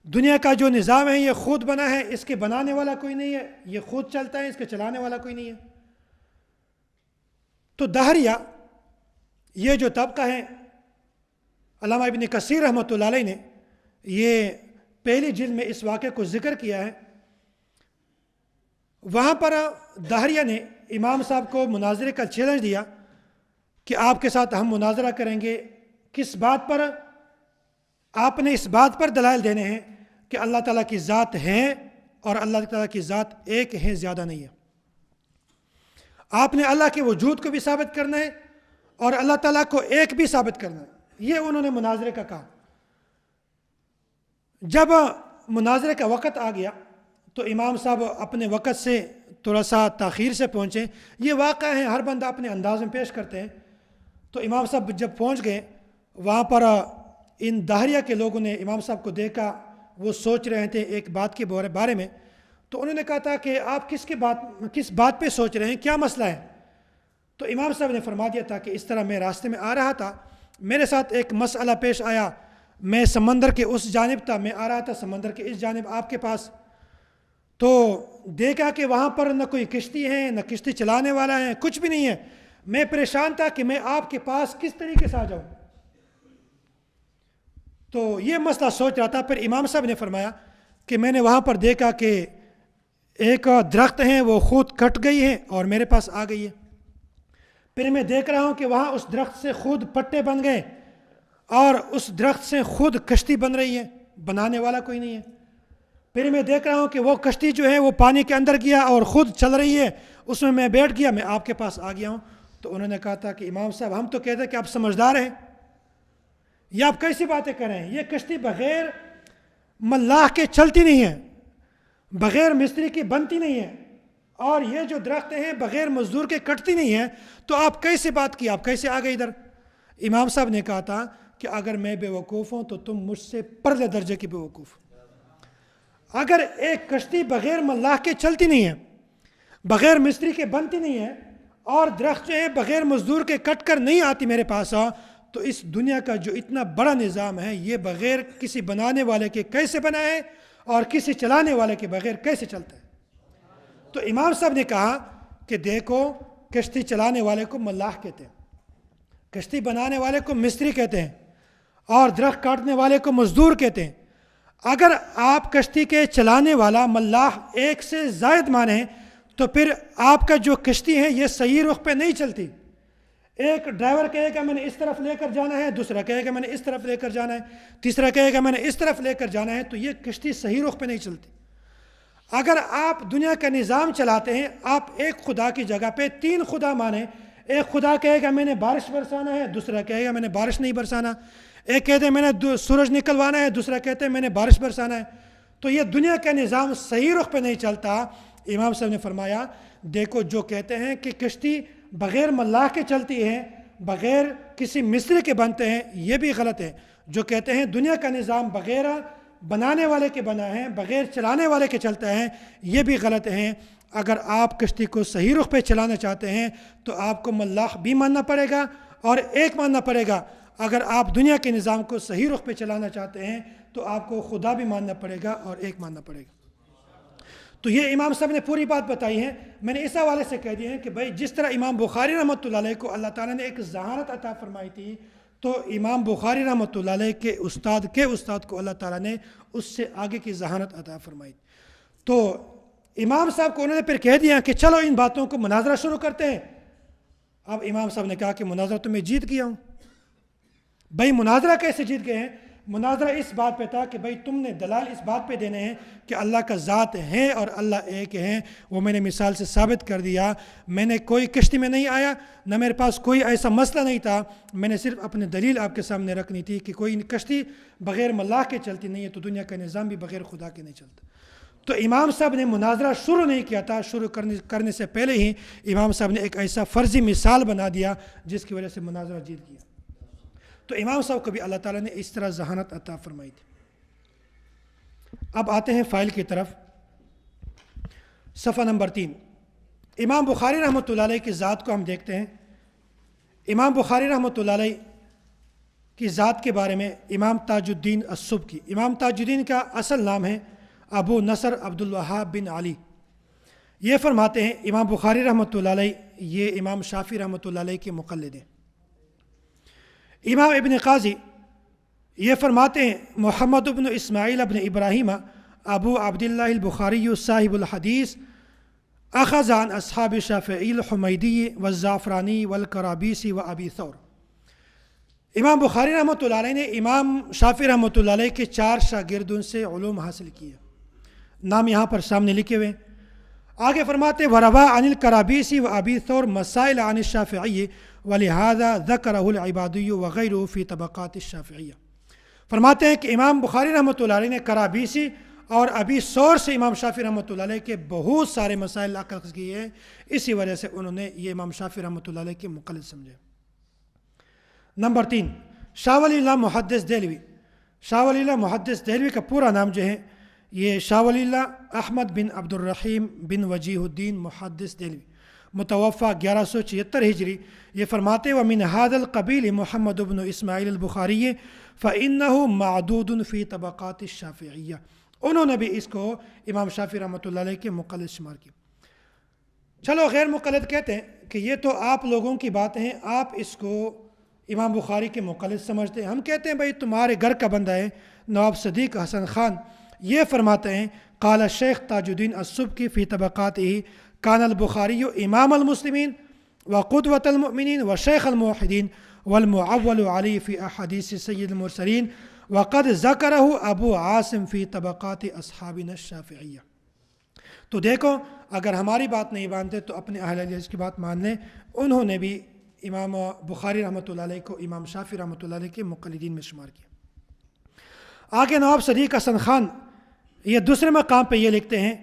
دنیا کا جو نظام ہے یہ خود بنا ہے، اس کے بنانے والا کوئی نہیں ہے، یہ خود چلتا ہے، اس کے چلانے والا کوئی نہیں ہے۔ تو دہریہ یہ جو طبقہ ہے، علامہ ابن کثیر رحمۃ اللہ علیہ نے یہ پہلی جلد میں اس واقعے کو ذکر کیا ہے۔ وہاں پر دہریہ نے امام صاحب کو مناظرے کا چیلنج دیا کہ آپ کے ساتھ ہم مناظرہ کریں گے، کس بات پر؟ آپ نے اس بات پر دلائل دینے ہیں کہ اللہ تعالیٰ کی ذات ہے اور اللہ تعالیٰ کی ذات ایک ہے، زیادہ نہیں ہے۔ آپ نے اللہ کے وجود کو بھی ثابت کرنا ہے اور اللہ تعالیٰ کو ایک بھی ثابت کرنا ہے۔ یہ انہوں نے مناظرے کا کہا۔ جب مناظرے کا وقت آ گیا تو امام صاحب اپنے وقت سے تھوڑا سا تاخیر سے پہنچے۔ یہ واقعہ ہے، ہر بندہ اپنے انداز میں پیش کرتے ہیں۔ تو امام صاحب جب پہنچ گئے وہاں پر ان داہریہ کے لوگوں نے امام صاحب کو دیکھا، وہ سوچ رہے تھے ایک بات کے بارے میں۔ تو انہوں نے کہا تھا کہ آپ کس بات پہ سوچ رہے ہیں، کیا مسئلہ ہے؟ تو امام صاحب نے فرما دیا تھا کہ اس طرح میں راستے میں آ رہا تھا، میرے ساتھ ایک مسئلہ پیش آیا، میں سمندر کے اس جانب تھا، میں آ رہا تھا سمندر کے اس جانب آپ کے پاس، تو دیکھا کہ وہاں پر نہ کوئی کشتی ہے، نہ کشتی چلانے والا ہے، کچھ بھی نہیں ہے۔ میں پریشان تھا کہ میں آپ کے پاس کس طریقے سے آ جاؤں۔ تو یہ مسئلہ سوچ رہا تھا۔ پھر امام صاحب نے فرمایا کہ میں نے وہاں پر دیکھا کہ ایک درخت ہے، وہ خود کٹ گئی ہے اور میرے پاس آ گئی ہے۔ پھر میں دیکھ رہا ہوں کہ وہاں اس درخت سے خود پٹے بن گئے اور اس درخت سے خود کشتی بن رہی ہے، بنانے والا کوئی نہیں ہے۔ پھر میں دیکھ رہا ہوں کہ وہ کشتی جو ہے وہ پانی کے اندر گیا اور خود چل رہی ہے، اس میں بیٹھ گیا، میں آپ کے پاس آ گیا ہوں۔ تو انہوں نے کہا تھا کہ امام صاحب ہم تو کہتے ہیں کہ آپ سمجھدار ہیں، یہ آپ کیسی باتیں کر رہے ہیں؟ یہ کشتی بغیر ملاح کے چلتی نہیں ہے، بغیر مستری کی بنتی نہیں ہے، اور یہ جو درخت ہیں بغیر مزدور کے کٹتی نہیں ہے، تو آپ کیسے بات کی، آپ کیسے آ گئے ادھر؟ امام صاحب نے کہا تھا کہ اگر میں بے وقوف ہوں تو تم مجھ سے پرلے درجے کی بے وقوف۔ اگر ایک کشتی بغیر ملاح کے چلتی نہیں ہے، بغیر مستری کے بنتی نہیں ہے، اور درخت جو ہے بغیر مزدور کے کٹ کر نہیں آتی میرے پاس، تو اس دنیا کا جو اتنا بڑا نظام ہے یہ بغیر کسی بنانے والے کے کیسے بنا ہے اور کسی چلانے والے کے بغیر کیسے چلتا ہے؟ تو امام صاحب نے کہا کہ دیکھو، کشتی چلانے والے کو ملاح کہتے ہیں، کشتی بنانے والے کو مستری کہتے ہیں، اور درخت کاٹنے والے کو مزدور کہتے ہیں۔ اگر آپ کشتی کے چلانے والا ملاح ایک سے زائد مانیں تو پھر آپ کا جو کشتی ہے یہ صحیح رخ پہ نہیں چلتی۔ ایک ڈرائیور کہے گا میں نے اس طرف لے کر جانا ہے، دوسرا کہے گا میں نے اس طرف لے کر جانا ہے، تیسرا کہے گا میں نے اس طرف لے کر جانا ہے، تو یہ کشتی صحیح رخ پہ نہیں چلتی۔ اگر آپ دنیا کا نظام چلاتے ہیں، آپ ایک خدا کی جگہ پہ تین خدا مانیں، ایک خدا کہے گا میں نے بارش برسانا ہے، دوسرا کہے گا میں نے بارش نہیں برسانا، ایک کہتے ہیں میں نے سورج نکلوانا ہے، دوسرا کہتے ہیں میں نے بارش برسانا ہے، تو یہ دنیا کا نظام صحیح رخ پہ نہیں چلتا۔ امام صاحب نے فرمایا دیکھو، جو کہتے ہیں کہ کشتی بغیر ملاح کے چلتی ہے، بغیر کسی مستری کے بنتے ہیں، یہ بھی غلط ہے۔ جو کہتے ہیں دنیا کا نظام بغیر بنانے والے کے بنا ہے، بغیر چلانے والے کے چلتا ہے، یہ بھی غلط ہیں۔ اگر آپ کشتی کو صحیح رخ پہ چلانا چاہتے ہیں تو آپ کو ملاح بھی ماننا پڑے گا اور ایک ماننا پڑے گا۔ اگر آپ دنیا کے نظام کو صحیح رخ پہ چلانا چاہتے ہیں تو آپ کو خدا بھی ماننا پڑے گا اور ایک ماننا پڑے گا۔ تو یہ امام صاحب نے پوری بات بتائی ہے۔ میں نے اس حوالے سے کہہ دیا ہے کہ بھائی جس طرح امام بخاری رحمۃ اللہ علیہ کو اللہ تعالیٰ نے ایک ذہانت عطا فرمائی تھی، تو امام بخاری رحمۃ اللہ علیہ کے استاد کو اللہ تعالیٰ نے اس سے آگے کی ذہانت عطا فرمائی۔ تو امام صاحب کو انہوں نے پھر کہہ دیا کہ چلو ان باتوں کو مناظرہ شروع کرتے ہیں۔ اب امام صاحب نے کہا کہ مناظرہ تو میں جیت گیا ہوں۔ بھائی مناظرہ کیسے جیت گئے ہیں؟ مناظرہ اس بات پہ تھا کہ بھائی تم نے دلائل اس بات پہ دینے ہیں کہ اللہ کا ذات ہے اور اللہ ایک ہے، وہ میں نے مثال سے ثابت کر دیا۔ میں نے کوئی کشتی میں نہیں آیا، نہ میرے پاس کوئی ایسا مسئلہ نہیں تھا، میں نے صرف اپنی دلیل آپ کے سامنے رکھنی تھی کہ کوئی کشتی بغیر ملاح کے چلتی نہیں ہے، تو دنیا کا نظام بھی بغیر خدا کے نہیں چلتا۔ تو امام صاحب نے مناظرہ شروع نہیں کیا تھا، شروع کرنے سے پہلے ہی امام صاحب نے ایک ایسا فرضی مثال بنا دیا جس کی وجہ سے مناظرہ جیت گیا۔ تو امام صاحب کو بھی اللہ تعالیٰ نے اس طرح ذہانت عطا فرمائی تھی۔ اب آتے ہیں فائل کی طرف، صفحہ نمبر 3۔ امام بخاری رحمۃ اللہ علیہ کی ذات کو ہم دیکھتے ہیں۔ امام بخاری رحمۃ اللہ علیہ کی ذات کے بارے میں امام تاج الدین السبکی، امام تاج الدین کا اصل نام ہے ابو نصر عبد الوہاب بن علی، یہ فرماتے ہیں امام بخاری رحمۃ اللہ علیہ یہ امام شافعی رحمۃ اللہ علیہ کے مقلد ہیں۔ امام ابن قاضی یہ فرماتے ہیں محمد ابن اسماعیل ابن ابراہیم ابو عبداللہ البخاری صاحب الحدیث اخذ عن اصحاب شافعی الحمیدی والزعفرانی والکرابیسی و ابی ثور۔ امام بخاری رحمۃ اللہ علیہ نے امام شافعی رحمۃ اللہ علیہ کے 4 شاگردوں سے علوم حاصل کیے، نام یہاں پر سامنے لکھے ہوئے۔ آگے فرماتے وروا عن الکرابیسی و ابی ثور مسائل عن الشافعی ولہذا ذکرہ العبادی وغیرہ فی طبقات الشافعیہ۔ فرماتے ہیں کہ امام بخاری رحمۃ اللہ علیہ نے کرابیسی اور ابی ثور سے امام شافعی رحمۃ اللہ علیہ کے بہت سارے مسائل اخذ کیے ہیں، اسی وجہ سے انہوں نے یہ امام شافعی رحمۃ اللہ علیہ کے مقلد سمجھے۔ نمبر 3، شاہ ولی اللہ محدث دہلوی۔ شاہ ولی اللہ محدث دہلوی کا پورا نام جو ہے یہ شاہ ولی اللہ احمد بن عبد الرحیم بن وجیہ الدین محدث دہلوی، متوفہ 1176 ہجری۔ یہ فرماتے ومن هذا القبیل محمد بن اسماعیل البخاری فإنه معدود فی طبقات الشافعیہ۔ انہوں نے بھی اس کو امام شافعی رحمۃ اللہ علیہ کے مقلد شمار کیا۔ چلو غیر مقلد کہتے ہیں کہ یہ تو آپ لوگوں کی باتیں ہیں، آپ اس کو امام بخاری کے مقلد سمجھتے ہیں۔ ہم کہتے ہیں بھائی تمہارے گھر کا بندہ ہے نواب صدیق حسن خان، یہ فرماتے ہیں قال الشیخ تاج الدین السبکی فی طبقاتہ کان البخاری امام المسلمین وقدوۃ المؤمنین وشیخ الموحدین والمعول علی فی احادیث سید المرسلین وقد ذکرہ ابو عاصم فی طبقات اصحابنا الشافعیہ۔ تو دیکھو اگر ہماری بات نہیں مانتے تو اپنے اہل حدیث کی بات مان لیں، انہوں نے بھی امام بخاری رحمۃ اللہ علیہ کو امام شافعی رحمۃ اللہ علیہ کے مقلدین میں شمار کیا۔ آگے نواب صدیق حسن خان یہ دوسرے مقام پہ یہ لکھتے ہیں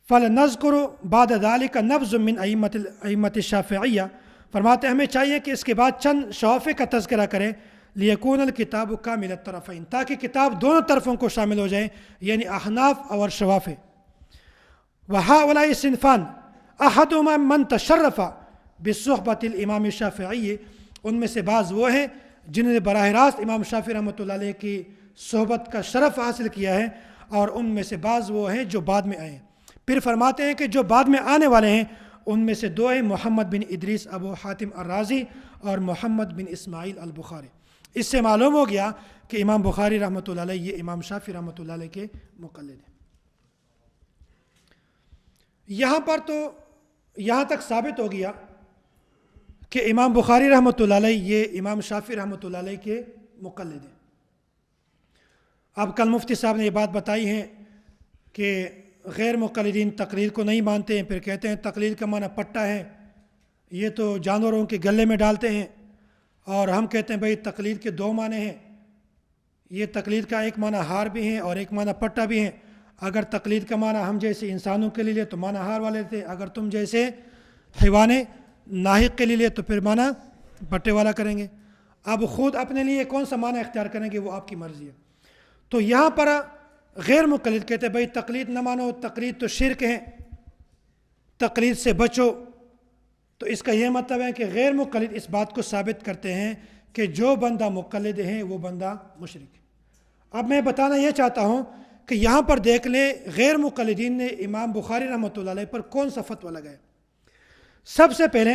فَلْنَذْكُرُ بَعْدَ ذَلِكَ نَبْذٌ مِّنْ أَئِمَّةِ الشَّافِعِيَّہ۔ فرماتے ہمیں چاہیے کہ اس کے بعد چند شوافع کا تذکرہ کریں لِيَكُونَ الْكِتَابُ كَامِلَ الطَّرَفَيْنِ، تاکہ کتاب دونوں طرفوں کو شامل ہو جائے، یعنی احناف اور شوافع۔ وَهَؤُلَاءِ صِنْفَانِ أَحَدُهُمَا مَنْ تَشَرَّفَ بِصُحْبَةِ الْإِمَامِ الشَّافِعِيِّ، ان میں سے بعض وہ ہیں جنہوں نے براہ راست امام شافعی رحمۃ اللہ علیہ کی صحبت کا شرف حاصل کیا ہے، اور ان میں سے بعض وہ ہیں جو بعد میں آئے ہیں۔ پھر فرماتے ہیں کہ جو بعد میں آنے والے ہیں ان میں سے 2 ہیں محمد بن ادریس ابو حاتم الرازی اور محمد بن اسماعیل البخاری۔ اس سے معلوم ہو گیا کہ امام بخاری رحمۃ اللہ علیہ یہ امام شافعی رحمۃ اللہ علیہ کے مقلد ہیں۔ یہاں پر تو یہاں تک ثابت ہو گیا کہ امام بخاری رحمۃ اللہ علیہ یہ امام شافعی رحمۃ اللہ علیہ کے مقلد ہیں۔ اب کل مفتی صاحب نے یہ بات بتائی ہے کہ غیر مقلدین تقلید کو نہیں مانتے ہیں، پھر کہتے ہیں تقلید کا معنی پٹا ہے، یہ تو جانوروں کے گلے میں ڈالتے ہیں، اور ہم کہتے ہیں بھائی تقلید کے 2 معنی ہیں، یہ تقلید کا ایک معنی ہار بھی ہے اور ایک معنی پٹا بھی ہے۔ اگر تقلید کا معنی ہم جیسے انسانوں کے لیے تو معنی ہار والے تھے، اگر تم جیسے حیوان ناحق کے لیے تو پھر معنی پٹے والا کریں گے۔ اب خود اپنے لیے کون سا معنی اختیار کریں گے وہ آپ کی مرضی ہے۔ تو یہاں پر غیر مقلد کہتے ہیں بھائی تقلید نہ مانو، تقلید تو شرک ہے، تقلید سے بچو۔ تو اس کا یہ مطلب ہے کہ غیر مقلد اس بات کو ثابت کرتے ہیں کہ جو بندہ مقلد ہے وہ بندہ مشرک ہے۔ اب میں بتانا یہ چاہتا ہوں کہ یہاں پر دیکھ لیں غیر مقلدین نے امام بخاری رحمۃ اللہ علیہ پر کون سا فتویٰ لگایا۔ سب سے پہلے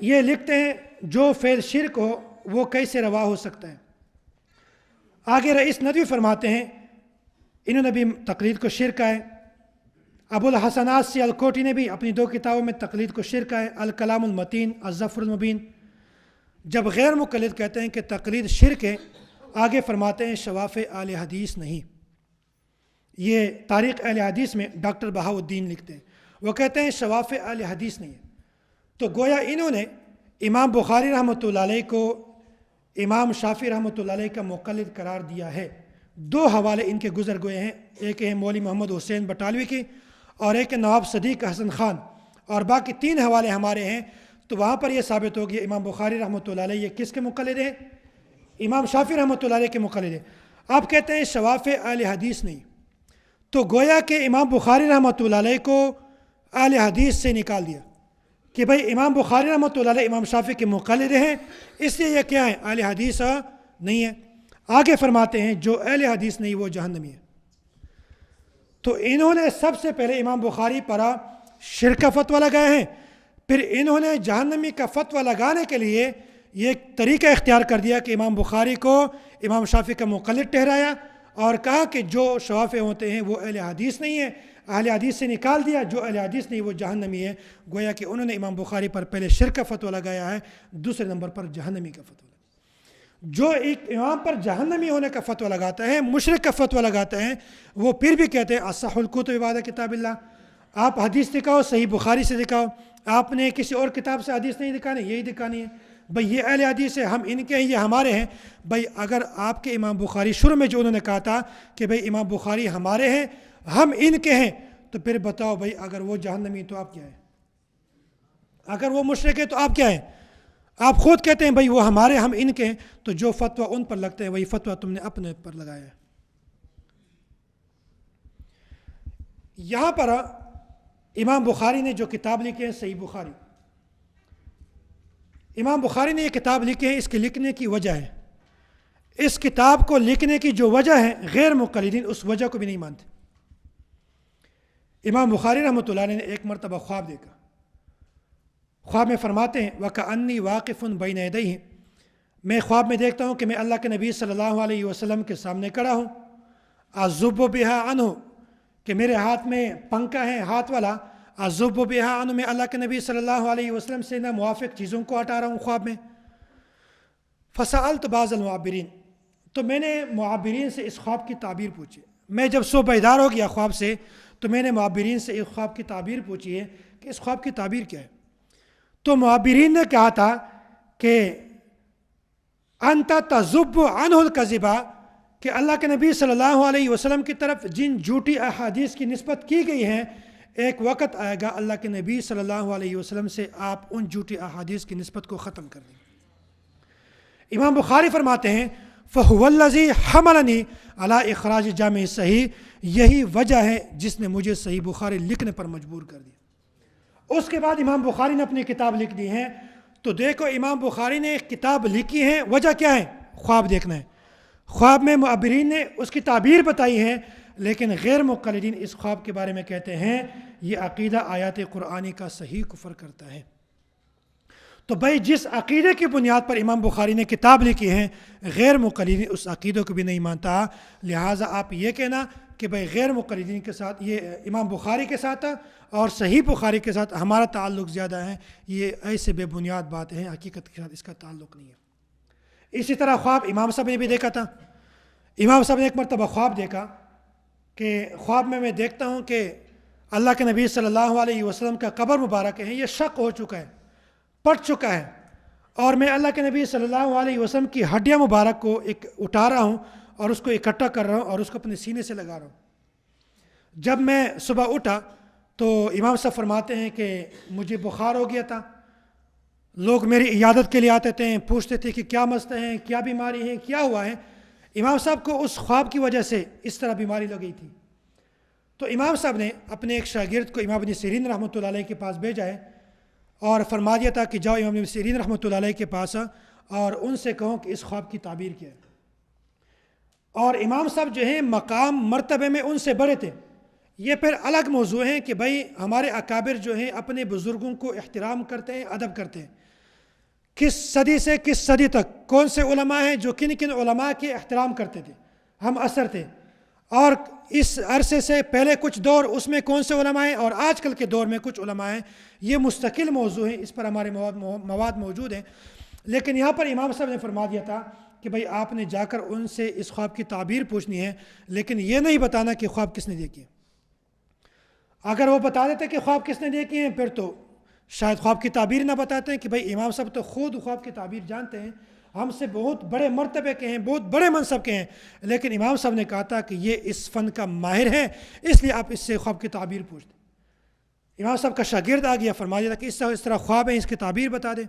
یہ لکھتے ہیں جو فعل شرک ہو وہ کیسے روا ہو سکتا ہے۔ آگے رئیس ندوی فرماتے ہیں انہوں نے بھی تقلید کو شرک ہے۔ ابو الحسن آسی الکوٹی نے بھی اپنی 2 کتابوں میں تقلید کو شرک ہے، الکلام المتین، الظفر المبین۔ جب غیر مقلد کہتے ہیں کہ تقلید شرک ہے، آگے فرماتے ہیں شوافع اہل حدیث نہیں۔ یہ تاریخ اہل حدیث میں ڈاکٹر بہاء الدین لکھتے ہیں، وہ کہتے ہیں شوافع اہل حدیث نہیں ہے۔ تو گویا انہوں نے امام بخاری رحمۃ اللہ علیہ کو امام شافعی رحمۃ اللہ علیہ کا مقلد قرار دیا ہے۔ 2 حوالے ان کے گزر گئے ہیں، ایک ہے مولوی محمد حسین بٹالوی کی اور ایک ہے نواب صدیق حسن خان، اور باقی 3 حوالے ہمارے ہیں۔ تو وہاں پر یہ ثابت ہو گیا امام بخاری رحمۃ اللہ علیہ یہ کس کے مقلد ہیں؟ امام شافعی رحمۃ اللہ علیہ کے مقلد ہیں۔ آپ کہتے ہیں شوافع اہل حدیث نہیں، تو گویا کہ امام بخاری رحمۃ اللہ علیہ کو اہل حدیث سے نکال دیا کہ بھائی امام بخاری رحمۃ اللہ علیہ امام شافعی کے مقلد ہیں، اس لیے یہ کیا ہے؟ اہل حدیث نہیں ہے۔ آگے فرماتے ہیں جو اہل حدیث نہیں وہ جہنمی ہے۔ تو انہوں نے سب سے پہلے امام بخاری پر شرک کا فتویٰ لگائے ہیں، پھر انہوں نے جہنمی کا فتویٰ لگانے کے لیے یہ طریقہ اختیار کر دیا کہ امام بخاری کو امام شافعی کا مقلد ٹھہرایا اور کہا کہ جو شوافع ہوتے ہیں وہ اہل حدیث نہیں ہے، اہل حدیث سے نکال دیا، جو اہل حدیث نہیں وہ جہنمی ہے۔ گویا کہ انہوں نے امام بخاری پر پہلے شرک کا فتویٰ لگایا ہے، دوسرے نمبر پر جہنمی کا فتویٰ لگایا۔ جو ایک امام پر جہنمی ہونے کا فتویٰ لگاتا ہے، مشرک کا فتویٰ لگاتا ہے، وہ پھر بھی کہتے ہیں اصح الکتب بعد کتاب اللہ. آپ حدیث دکھاؤ، صحیح بخاری سے دکھاؤ، آپ نے کسی اور کتاب سے حدیث نہیں دکھانی، یہی دکھانی ہے. بھئی یہ اہل حدیث ہے، ہم ان کے ہیں، یہ ہمارے ہیں. بھئی اگر آپ کے امام بخاری شروع میں جو انہوں نے کہا تھا کہ بھئی امام بخاری ہمارے ہیں، ہم ان کے ہیں، تو پھر بتاؤ بھئی اگر وہ جہنمی تو آپ کیا ہیں؟ اگر وہ مشرک ہے تو آپ کیا ہیں؟ آپ خود کہتے ہیں بھئی وہ ہمارے، ہم ان کے ہیں، تو جو فتویٰ ان پر لگتے ہیں وہی فتویٰ تم نے اپنے پر لگایا ہے. یہاں پر امام بخاری نے جو کتاب لکھی ہے صحیح بخاری، امام بخاری نے یہ کتاب لکھی ہے، اس کے لکھنے کی وجہ ہے، اس کتاب کو لکھنے کی جو وجہ ہے غیر مقلدین اس وجہ کو بھی نہیں مانتے. امام بخاری رحمۃ اللہ علیہ نے ایک مرتبہ خواب دیکھا. خواب میں فرماتے ہیں وَكَأَنِّي وَاقِفٌ بَيْنَ يَدَيْهِ، میں خواب میں دیکھتا ہوں کہ میں اللہ کے نبی صلی اللہ علیہ وسلم کے سامنے کھڑا ہوں. أَذُبُّ بِهَا عَنْهُ، کہ میرے ہاتھ میں پنکھا ہے ہاتھ والا. أَذُبُّ بِهَا عَنْهُ، میں اللہ کے نبی صلی اللہ علیہ وسلم سے نہ موافق چیزوں کو ہٹا رہا ہوں خواب میں. فَسَأَلْتُ بَعْضَ الْمُعَبِّرِينَ، تو میں نے معبرین سے اس خواب کی تعبیر پوچھی. میں جب صبح بیدار ہو گیا خواب سے تو میں نے معبرین سے اس خواب کی تعبیر پوچھی ہے کہ اس خواب کی تعبیر کیا ہے. تو معبرین نے کہا تھا کہ انت تذب عنہ الکذبہ، کہ اللہ کے نبی صلی اللہ علیہ وسلم کی طرف جن جھوٹی احادیث کی نسبت کی گئی ہیں، ایک وقت آئے گا اللہ کے نبی صلی اللہ علیہ وسلم سے آپ ان جھوٹی احادیث کی نسبت کو ختم کر دیں. امام بخاری فرماتے ہیں فَهُوَ الَّذِي حَمَلَنِي عَلَىٰ اخراج جامع صحیح، یہی وجہ ہے جس نے مجھے صحیح بخاری لکھنے پر مجبور کر دیا. اس کے بعد امام بخاری نے اپنی کتاب لکھ دی ہے. تو دیکھو امام بخاری نے ایک کتاب لکھی ہے، وجہ کیا ہے؟ خواب دیکھنا ہے. خواب میں معبرین نے اس کی تعبیر بتائی ہے، لیکن غیر مقلدین اس خواب کے بارے میں کہتے ہیں یہ عقیدہ آیات قرآنی کا صحیح کفر کرتا ہے. تو بھائی جس عقیدے کی بنیاد پر امام بخاری نے کتاب لکھی ہے غیر مقلدین اس عقیدے کو بھی نہیں مانتا. لہٰذا آپ یہ کہنا کہ بھائی غیر مقلدین کے ساتھ، یہ امام بخاری کے ساتھ اور صحیح بخاری کے ساتھ ہمارا تعلق زیادہ ہے، یہ ایسے بے بنیاد بات ہیں، حقیقت کے ساتھ اس کا تعلق نہیں ہے. اسی طرح خواب امام صاحب نے بھی دیکھا تھا. امام صاحب نے ایک مرتبہ خواب دیکھا کہ خواب میں دیکھتا ہوں کہ اللہ کے نبی صلی اللہ علیہ وسلم کا قبر مبارک ہے، یہ شق ہو چکا ہے، پٹ چکا ہے، اور میں اللہ کے نبی صلی اللہ علیہ وسلم کی ہڈیاں مبارک کو ایک اٹھا رہا ہوں اور اس کو اکٹھا کر رہا ہوں اور اس کو اپنے سینے سے لگا رہا ہوں. جب میں صبح اٹھا تو امام صاحب فرماتے ہیں کہ مجھے بخار ہو گیا تھا. لوگ میری عیادت کے لیے آتے تھے، پوچھتے تھے کہ کیا مسئلہ ہے، کیا بیماری ہے، کیا ہوا ہے. امام صاحب کو اس خواب کی وجہ سے اس طرح بیماری لگ گئی تھی. تو امام صاحب نے اپنے ایک شاگرد کو امام ابن سیرین رحمۃ اللہ علیہ کے پاس بھیجا ہے اور فرما دیا تھا کہ جاؤ امام ابن سیرین رحمۃ اللہ علیہ کے پاس اور ان سے کہو کہ اس خواب کی تعبیر کیا ہے. اور امام صاحب جو ہیں مقام مرتبے میں ان سے بڑے تھے. یہ پھر الگ موضوع ہیں کہ بھائی ہمارے اکابر جو ہیں اپنے بزرگوں کو احترام کرتے ہیں، ادب کرتے ہیں. کس صدی سے کس صدی تک کون سے علماء ہیں جو کن کن علماء کے احترام کرتے تھے، ہم اثر تھے. اور اس عرصے سے پہلے کچھ دور اس میں کون سے علماء ہیں اور آج کل کے دور میں کچھ علماء ہیں. یہ مستقل موضوع ہیں، اس پر ہمارے مواد موجود ہیں. لیکن یہاں پر امام صاحب نے فرما دیا تھا کہ بھائی آپ نے جا کر ان سے اس خواب کی تعبیر پوچھنی ہے، لیکن یہ نہیں بتانا کہ خواب کس نے دیکھی ہے. اگر وہ بتا دیتے کہ خواب کس نے دیکھی ہیں پھر تو شاید خواب کی تعبیر نہ بتاتے ہیں کہ بھائی امام صاحب تو خود خواب کی تعبیر جانتے ہیں، ہم سے بہت بڑے مرتبے کے ہیں، بہت بڑے منصب کے ہیں. لیکن امام صاحب نے کہا تھا کہ یہ اس فن کا ماہر ہے، اس لیے آپ اس سے خواب کی تعبیر پوچھ دیں. امام صاحب کا شاگرد آ گیا، فرما دیا تھا کہ اس طرح خواب ہے، اس کی تعبیر بتا دیں.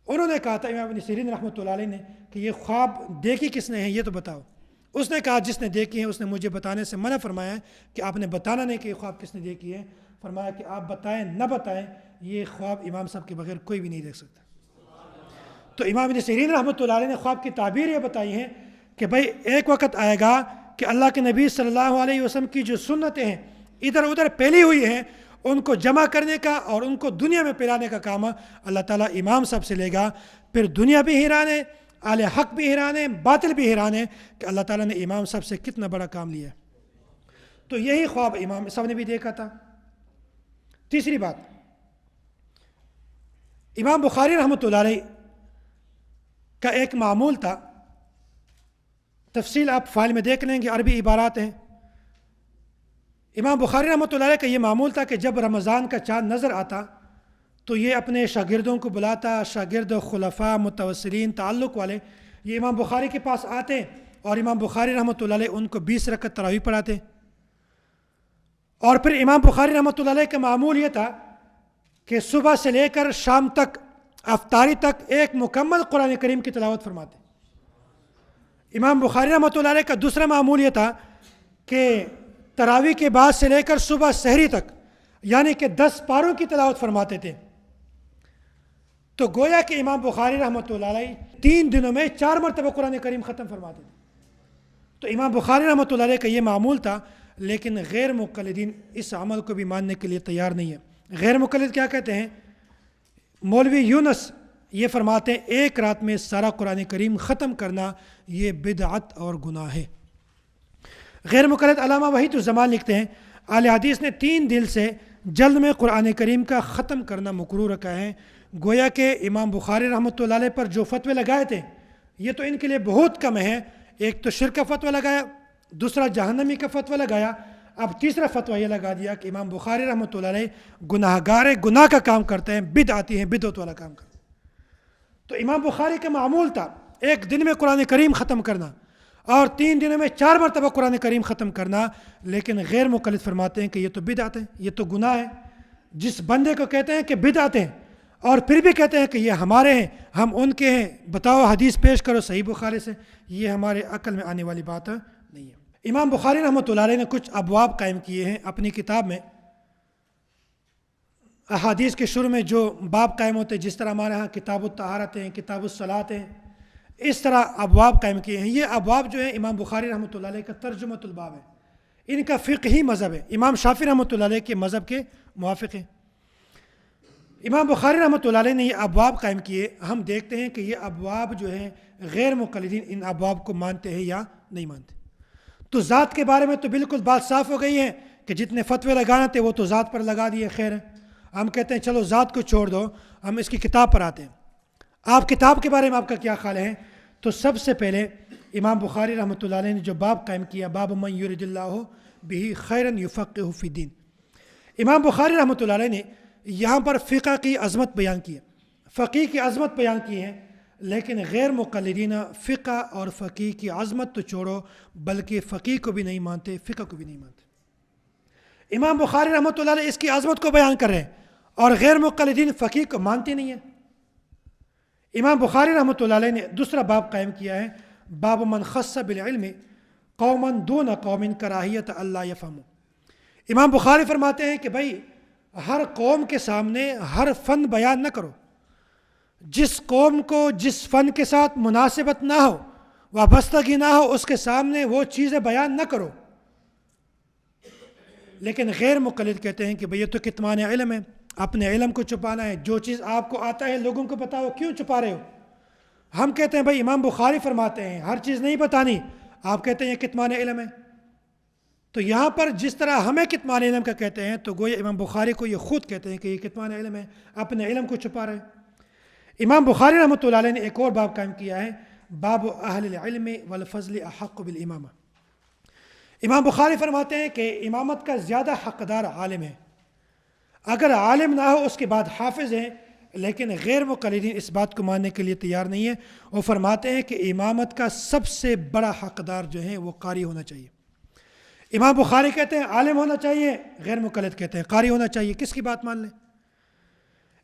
انہوں نے کہا تھا امام ابن سیرین رحمۃ اللہ علیہ نے کہ یہ خواب دیکھی کس نے ہے یہ تو بتاؤ. اس نے کہا جس نے دیکھی ہے اس نے مجھے بتانے سے منع فرمایا ہے کہ آپ نے بتانا نہیں کہ یہ خواب کس نے دیکھی ہے. فرمایا کہ آپ بتائیں نہ بتائیں، یہ خواب امام صاحب کے بغیر کوئی بھی نہیں دیکھ سکتا. تو امام ابن سیرین رحمۃ اللہ علیہ نے خواب کی تعبیر یہ بتائی ہے کہ بھائی ایک وقت آئے گا کہ اللہ کے نبی صلی اللہ علیہ وسلم کی جو سنتیں ہیں ادھر ادھر پھیلی ہوئی ہیں، ان کو جمع کرنے کا اور ان کو دنیا میں پھیلانے کا کام اللہ تعالیٰ امام صاحب سے لے گا. پھر دنیا بھی حیران ہے، اہل حق بھی حیران ہے، باطل بھی حیران ہے کہ اللہ تعالیٰ نے امام صاحب سے کتنا بڑا کام لیا. تو یہی خواب امام صاحب نے بھی دیکھا تھا. تیسری بات، امام بخاری رحمۃ اللہ علیہ کا ایک معمول تھا، تفصیل آپ فائل میں دیکھ لیں گے، عربی عبارات ہیں۔ امام بخاری رحمۃ اللہ علیہ کا یہ معمول تھا کہ جب رمضان کا چاند نظر آتا تو یہ اپنے شاگردوں کو بلاتا، شاگرد و خلفاء متوسلین تعلق والے یہ امام بخاری کے پاس آتے اور امام بخاری رحمۃ اللہ علیہ ان کو 20 رکعت تراویح پڑھاتے۔ اور پھر امام بخاری رحمۃ اللہ علیہ کا معمول یہ تھا کہ صبح سے لے کر شام تک، افطاری تک ایک مکمل قرآن کریم کی تلاوت فرماتے۔ امام بخاری رحمۃ اللہ علیہ کا دوسرا معمول یہ تھا کہ تراویح کے بعد سے لے کر صبح سحری تک یعنی کہ 10 پاروں کی تلاوت فرماتے تھے۔ تو گویا کہ امام بخاری رحمۃ اللہ علیہ 3 دنوں میں 4 مرتبہ قرآن کریم ختم فرماتے تھے۔ تو امام بخاری رحمۃ اللہ علیہ کا یہ معمول تھا، لیکن غیر مقلدین اس عمل کو بھی ماننے کے لیے تیار نہیں ہے۔ غیر مقلد کیا کہتے ہیں؟ مولوی یونس یہ فرماتے ہیں ایک رات میں سارا قرآن کریم ختم کرنا یہ بدعت اور گناہ ہے۔ غیر مقلد علامہ وحید الزمان لکھتے ہیں اہل حدیث نے 3 دن سے جلد میں قرآن کریم کا ختم کرنا مکروہ رکھا ہے۔ گویا کہ امام بخاری رحمۃ اللہ علیہ پر جو فتوے لگائے تھے یہ تو ان کے لیے بہت کم ہے۔ ایک تو شرک کا فتویٰ لگایا، دوسرا جہنمی کا فتویٰ لگایا، اب تیسرا فتویٰ یہ لگا دیا کہ امام بخاری رحمۃ اللہ علیہ گناہ گار گناہ کا کام کرتے ہیں، بدعتی ہیں، بدعت والا کام کرتے ہیں۔ تو امام بخاری کا معمول تھا ایک دن میں قرآن کریم ختم کرنا اور 3 دنوں میں 4 مرتبہ قرآن کریم ختم کرنا، لیکن غیر مقلد فرماتے ہیں کہ یہ تو بدعت ہے، یہ تو گناہ ہے۔ جس بندے کو کہتے ہیں کہ بدعت ہیں اور پھر بھی کہتے ہیں کہ یہ ہمارے ہیں، ہم ان کے ہیں، بتاؤ حدیث پیش کرو صحیح بخاری سے، یہ ہمارے عقل میں آنے والی بات نہیں ہے۔ امام بخاری رحمۃ اللہ علیہ نے کچھ ابواب قائم کیے ہیں اپنی کتاب میں۔ احادیث کے شروع میں جو باب قائم ہوتے ہیں، جس طرح ہمارے ہاں کتاب الطہارت ہیں، کتاب الصلاۃ ہیں، اس طرح ابواب قائم کیے ہیں۔ یہ ابواب جو ہیں امام بخاری رحمۃ اللہ علیہ کا ترجمۃ الباب ہے، ان کا فقہی مذہب ہے، امام شافعی رحمۃ اللہ علیہ کے مذہب کے موافق ہیں۔ امام بخاری رحمۃ اللہ علیہ نے یہ ابواب قائم کیے۔ ہم دیکھتے ہیں کہ یہ ابواب جو ہیں غیر مقلدین ان ابواب کو مانتے ہیں یا نہیں مانتے۔ تو ذات کے بارے میں تو بالکل بات صاف ہو گئی ہے کہ جتنے فتوے لگانا تھے وہ تو ذات پر لگا دیے، خیر ہے۔ ہم کہتے ہیں چلو ذات کو چھوڑ دو، ہم اس کی کتاب پر آتے ہیں۔ آپ کتاب کے بارے میں آپ کا کیا خیال ہے؟ تو سب سے پہلے امام بخاری رحمۃ اللہ علیہ نے جو باب قائم کیا، باب من یرید اللہ بہ خیرا یفقہہ فی الدین۔ امام بخاری رحمۃ اللہ علیہ نے یہاں پر فقہ کی عظمت بیان کی ہے، فقیہ کی عظمت بیان کی ہے، لیکن غیر مقلدین فقہ اور فقیہ کی عظمت تو چھوڑو بلکہ فقیہ کو بھی نہیں مانتے، فقہ کو بھی نہیں مانتے۔ امام بخاری رحمۃ اللہ علیہ اس کی عظمت کو بیان کر رہے ہیں اور غیر مقلدین فقیہ کو مانتے نہیں ہیں۔ امام بخاری رحمۃ اللہ علیہ نے دوسرا باب قائم کیا ہے، باب من خص بالعلم قوما دون قوم کراہیت اللہ یفہموا۔ امام بخاری فرماتے ہیں کہ بھائی ہر قوم کے سامنے ہر فن بیان نہ کرو، جس قوم کو جس فن کے ساتھ مناسبت نہ ہو، وابستگی نہ ہو، اس کے سامنے وہ چیزیں بیان نہ کرو۔ لیکن غیر مقلد کہتے ہیں کہ بھئی یہ تو کتمان علم ہے، اپنے علم کو چھپانا ہے، جو چیز آپ کو آتا ہے لوگوں کو بتاؤ، کیوں چھپا رہے ہو؟ ہم کہتے ہیں بھئی امام بخاری فرماتے ہیں ہر چیز نہیں بتانی، آپ کہتے ہیں یہ کتمان علم ہے۔ تو یہاں پر جس طرح ہمیں کتمان علم کا کہتے ہیں تو گویا امام بخاری کو یہ خود کہتے ہیں کہ یہ کتمان علم ہے، اپنے علم کو چھپا رہے ہیں۔ امام بخاری رحمۃ اللہ علیہ نے ایک اور باب قائم کیا ہے، باب اہل العلم والفضل احق بالامامہ۔ امام بخاری فرماتے ہیں کہ امامت کا زیادہ حقدار عالم ہے، اگر عالم نہ ہو اس کے بعد حافظ ہیں، لیکن غیر مقلدین اس بات کو ماننے کے لیے تیار نہیں ہے۔ وہ فرماتے ہیں کہ امامت کا سب سے بڑا حقدار جو ہے وہ قاری ہونا چاہیے۔ امام بخاری کہتے ہیں عالم ہونا چاہیے، غیر مقلد کہتے ہیں قاری ہونا چاہیے، کس کی بات مان لیں؟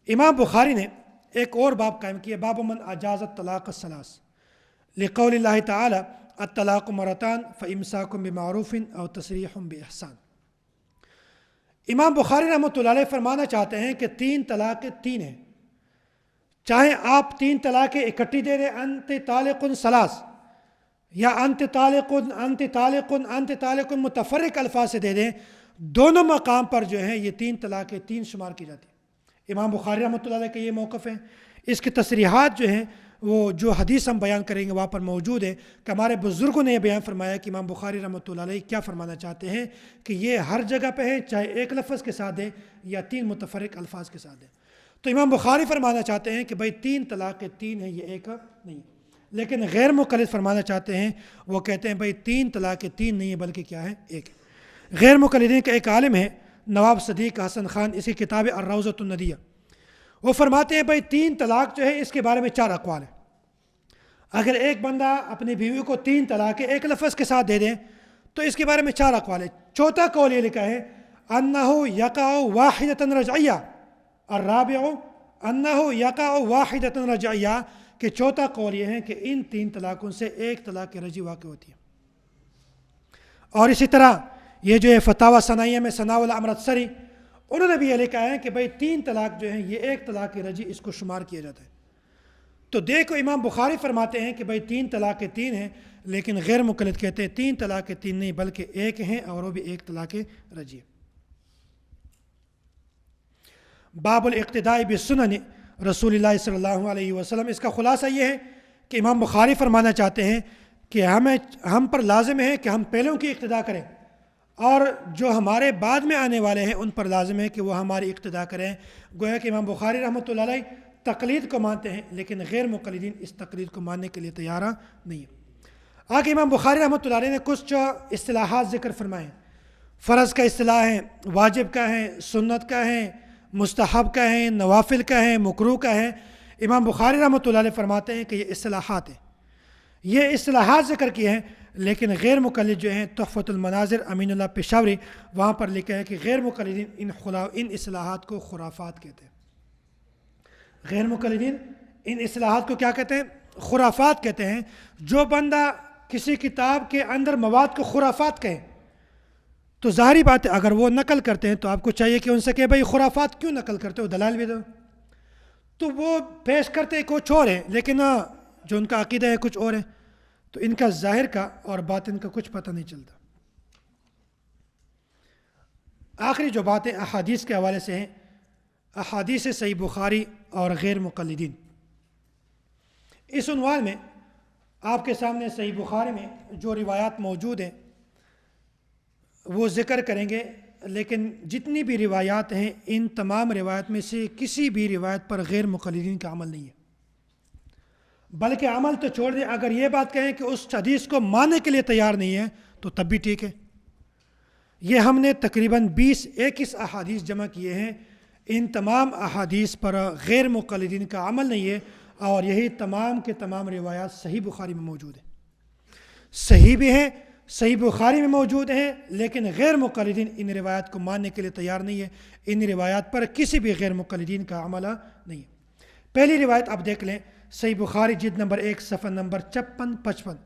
امام بخاری نے ایک اور باب قائم کیا، باب من اجاز الطلاق الثلاث لقول اللہ تعالی الطلاق مرتان فامساک بمعروف او تسریح باحسان۔ امام بخاری رحمۃ اللہ علیہ فرمانا چاہتے ہیں کہ 3 طلاقیں 3 ہیں، چاہے آپ 3 طلاقیں اکٹھی دے دیں، انت طالق ثلاث، یا انت طالق انت طالق انت طالق متفرق الفاظ سے دے دیں، دونوں مقام پر جو ہیں یہ 3 طلاقیں 3 شمار کی جاتی ہیں۔ امام بخاری رحمۃ اللہ علیہ کا یہ موقف ہے۔ اس کی تصریحات جو ہیں وہ جو حدیث ہم بیان کریں گے وہاں پر موجود ہے کہ ہمارے بزرگوں نے یہ بیان فرمایا کہ امام بخاری رحمۃ اللہ علیہ کیا فرمانا چاہتے ہیں کہ یہ ہر جگہ پہ ہے، چاہے ایک لفظ کے ساتھ دیں یا 3 متفرق الفاظ کے ساتھ دیں۔ تو امام بخاری فرمانا چاہتے ہیں کہ بھائی 3 طلاقیں 3 ہیں، یہ ایک نہیں۔ لیکن غیر مقلد فرمانا چاہتے ہیں، وہ کہتے ہیں بھائی 3 طلاق 3 نہیں ہے بلکہ کیا ہے 1 ہے۔ غیر مقلدین کا ایک عالم ہے نواب صدیق حسن خان، اسی کتاب الروضۃ الندیہ، وہ فرماتے ہیں بھائی 3 طلاق جو ہے اس کے بارے میں 4 اقوال ہیں۔ اگر ایک بندہ اپنی بیوی کو 3 طلاق ایک لفظ کے ساتھ دے دیں تو اس کے بارے میں 4 اقوال ہیں۔ چوتھا قول یہ لکھا ہے انہ یقع واحدۃ رجعیہ، الرابع انہ یقع واحدۃ رجعیہ، کہ چوتھا قول یہ ہے کہ ان 3 طلاقوں سے ایک طلاق رجعی واقع ہوتی ہے۔ اور اسی طرح یہ جو ہے فتاوی ثنائیہ میں ثناء اللہ امرت سری، انہوں نے بھی یہ لکھا ہے کہ بھائی 3 طلاق جو ہیں یہ ایک طلاق رجعی اس کو شمار کیا جاتا ہے۔ تو دیکھو امام بخاری فرماتے ہیں کہ بھائی 3 طلاق 3 ہیں، لیکن غیر مقلد کہتے ہیں 3 طلاق 3 نہیں بلکہ 1 ہیں، اور وہ بھی 1 طلاق رجعی۔ باب الاقتداء بالسنن رسول اللہ صلی اللہ علیہ وسلم، اس کا خلاصہ یہ ہے کہ امام بخاری فرمانا چاہتے ہیں کہ ہم پر لازم ہے کہ ہم پہلوں کی اقتداء کریں، اور جو ہمارے بعد میں آنے والے ہیں ان پر لازم ہے کہ وہ ہماری اقتداء کریں۔ گویا کہ امام بخاری رحمۃ اللہ علیہ تقلید کو مانتے ہیں، لیکن غیر مقلدین اس تقلید کو ماننے کے لیے تیار نہیں ہے۔ آگے امام بخاری رحمۃ اللہ علیہ نے کچھ اصطلاحات ذکر فرمائے ہیں۔ فرض کا اصطلاح ہے، واجب کا ہے، سنت کا ہے، مستحب کا ہے، نوافل کا ہے، مکروہ کا ہے۔ امام بخاری رحمۃ اللہ علیہ فرماتے ہیں کہ یہ اصطلاحات ہیں، یہ اصطلاحات ذکر کیے ہیں، لیکن غیر مقلد جو ہیں تحفۃ المناظر امین اللہ پشاوری، وہاں پر لکھا ہے کہ غیر مقلدین ان اصطلاحات کو خرافات کہتے ہیں۔ غیر مقلدین ان اصطلاحات کو کیا کہتے ہیں؟ خرافات کہتے ہیں۔ جو بندہ کسی کتاب کے اندر مواد کو خرافات کہے تو ظاہری بات ہے اگر وہ نقل کرتے ہیں تو آپ کو چاہیے کہ ان سے کہ بھائی خرافات کیوں نقل کرتے ہو، دلائل بھی دو۔ تو وہ پیش کرتے کچھ اور ہے، لیکن جو ان کا عقیدہ ہے کچھ اور ہے، تو ان کا ظاہر کا اور باطن کا کچھ پتہ نہیں چلتا۔ آخری جو باتیں احادیث کے حوالے سے ہیں، احادیث صحیح بخاری اور غیر مقلدین، اس عنوان میں آپ کے سامنے صحیح بخاری میں جو روایات موجود ہیں وہ ذکر کریں گے، لیکن جتنی بھی روایات ہیں ان تمام روایات میں سے کسی بھی روایت پر غیر مقلدین کا عمل نہیں ہے، بلکہ عمل تو چھوڑ دیں، اگر یہ بات کہیں کہ اس حدیث کو ماننے کے لیے تیار نہیں ہے تو تب بھی ٹھیک ہے۔ یہ ہم نے تقریباً 21 احادیث جمع کیے ہیں، ان تمام احادیث پر غیر مقلدین کا عمل نہیں ہے، اور یہی تمام کے تمام روایات صحیح بخاری میں موجود ہیں، صحیح بھی ہیں، صحیح بخاری میں موجود ہیں، لیکن غیر مقلدین ان روایات کو ماننے کے لیے تیار نہیں ہے، ان روایات پر کسی بھی غیر مقلدین کا عمل نہیں ہے۔ پہلی روایت آپ دیکھ لیں، صحیح بخاری جلد نمبر 1 صفحہ نمبر 56-55،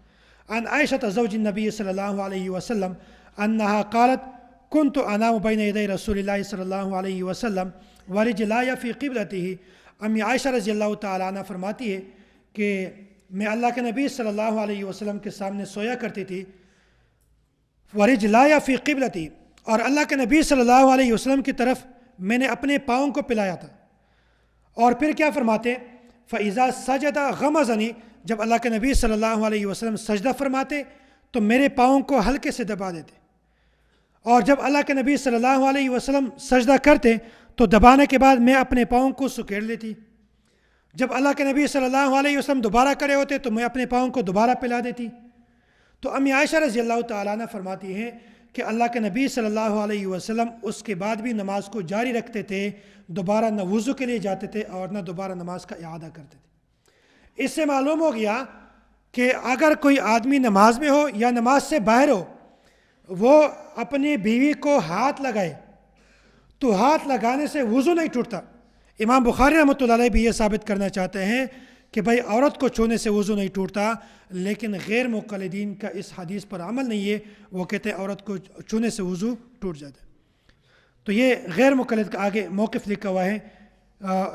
عن عائشہ زوج النبی صلی اللہ علیہ وسلم انہا قالت كنت انام بین یدی رسول اللہ صلی اللہ علیہ وسلم ورجلای فی قبلتہ۔ امی عائشہ رضی اللہ تعالیٰ عنہ فرماتی ہے کہ میں اللہ کے نبی صلی اللہ علیہ وسلم کے سامنے سویا کرتی تھی، ورجلای فی قبلتی، اور اللہ کے نبی صلی اللہ علیہ وسلم کی طرف میں نے اپنے پاؤں کو پلایا تھا۔ اور پھر کیا فرماتے؟ فَإِذَا سَجَدَ غَمَزَنِي، جب اللہ کے نبی صلی اللہ علیہ وسلم سجدہ فرماتے تو میرے پاؤں کو ہلکے سے دبا دیتے، اور جب اللہ کے نبی صلی اللہ علیہ وسلم سجدہ کرتے تو دبانے کے بعد میں اپنے پاؤں کو سکیڑ لیتی۔ جب اللہ کے نبی صلی اللہ علیہ وسلم دوبارہ کھڑے ہوتے تو میں اپنے پاؤں کو دوبارہ پلا دیتی۔ تو امی عائشہ رضی اللہ تعالیٰ عنہ فرماتی ہیں کہ اللہ کے نبی صلی اللہ علیہ وسلم اس کے بعد بھی نماز کو جاری رکھتے تھے، دوبارہ نہ وضو کے لیے جاتے تھے اور نہ دوبارہ نماز کا اعادہ کرتے تھے۔ اس سے معلوم ہو گیا کہ اگر کوئی آدمی نماز میں ہو یا نماز سے باہر ہو، وہ اپنی بیوی کو ہاتھ لگائے تو ہاتھ لگانے سے وضو نہیں ٹوٹتا۔ امام بخاری رحمۃ اللہ علیہ بھی یہ ثابت کرنا چاہتے ہیں کہ بھائی عورت کو چھونے سے وضو نہیں ٹوٹتا، لیکن غیر مقلدین کا اس حدیث پر عمل نہیں ہے، وہ کہتے ہیں عورت کو چھونے سے وضو ٹوٹ جاتا ہے۔ تو یہ غیر مقلد کا آگے موقف لکھا ہوا ہے۔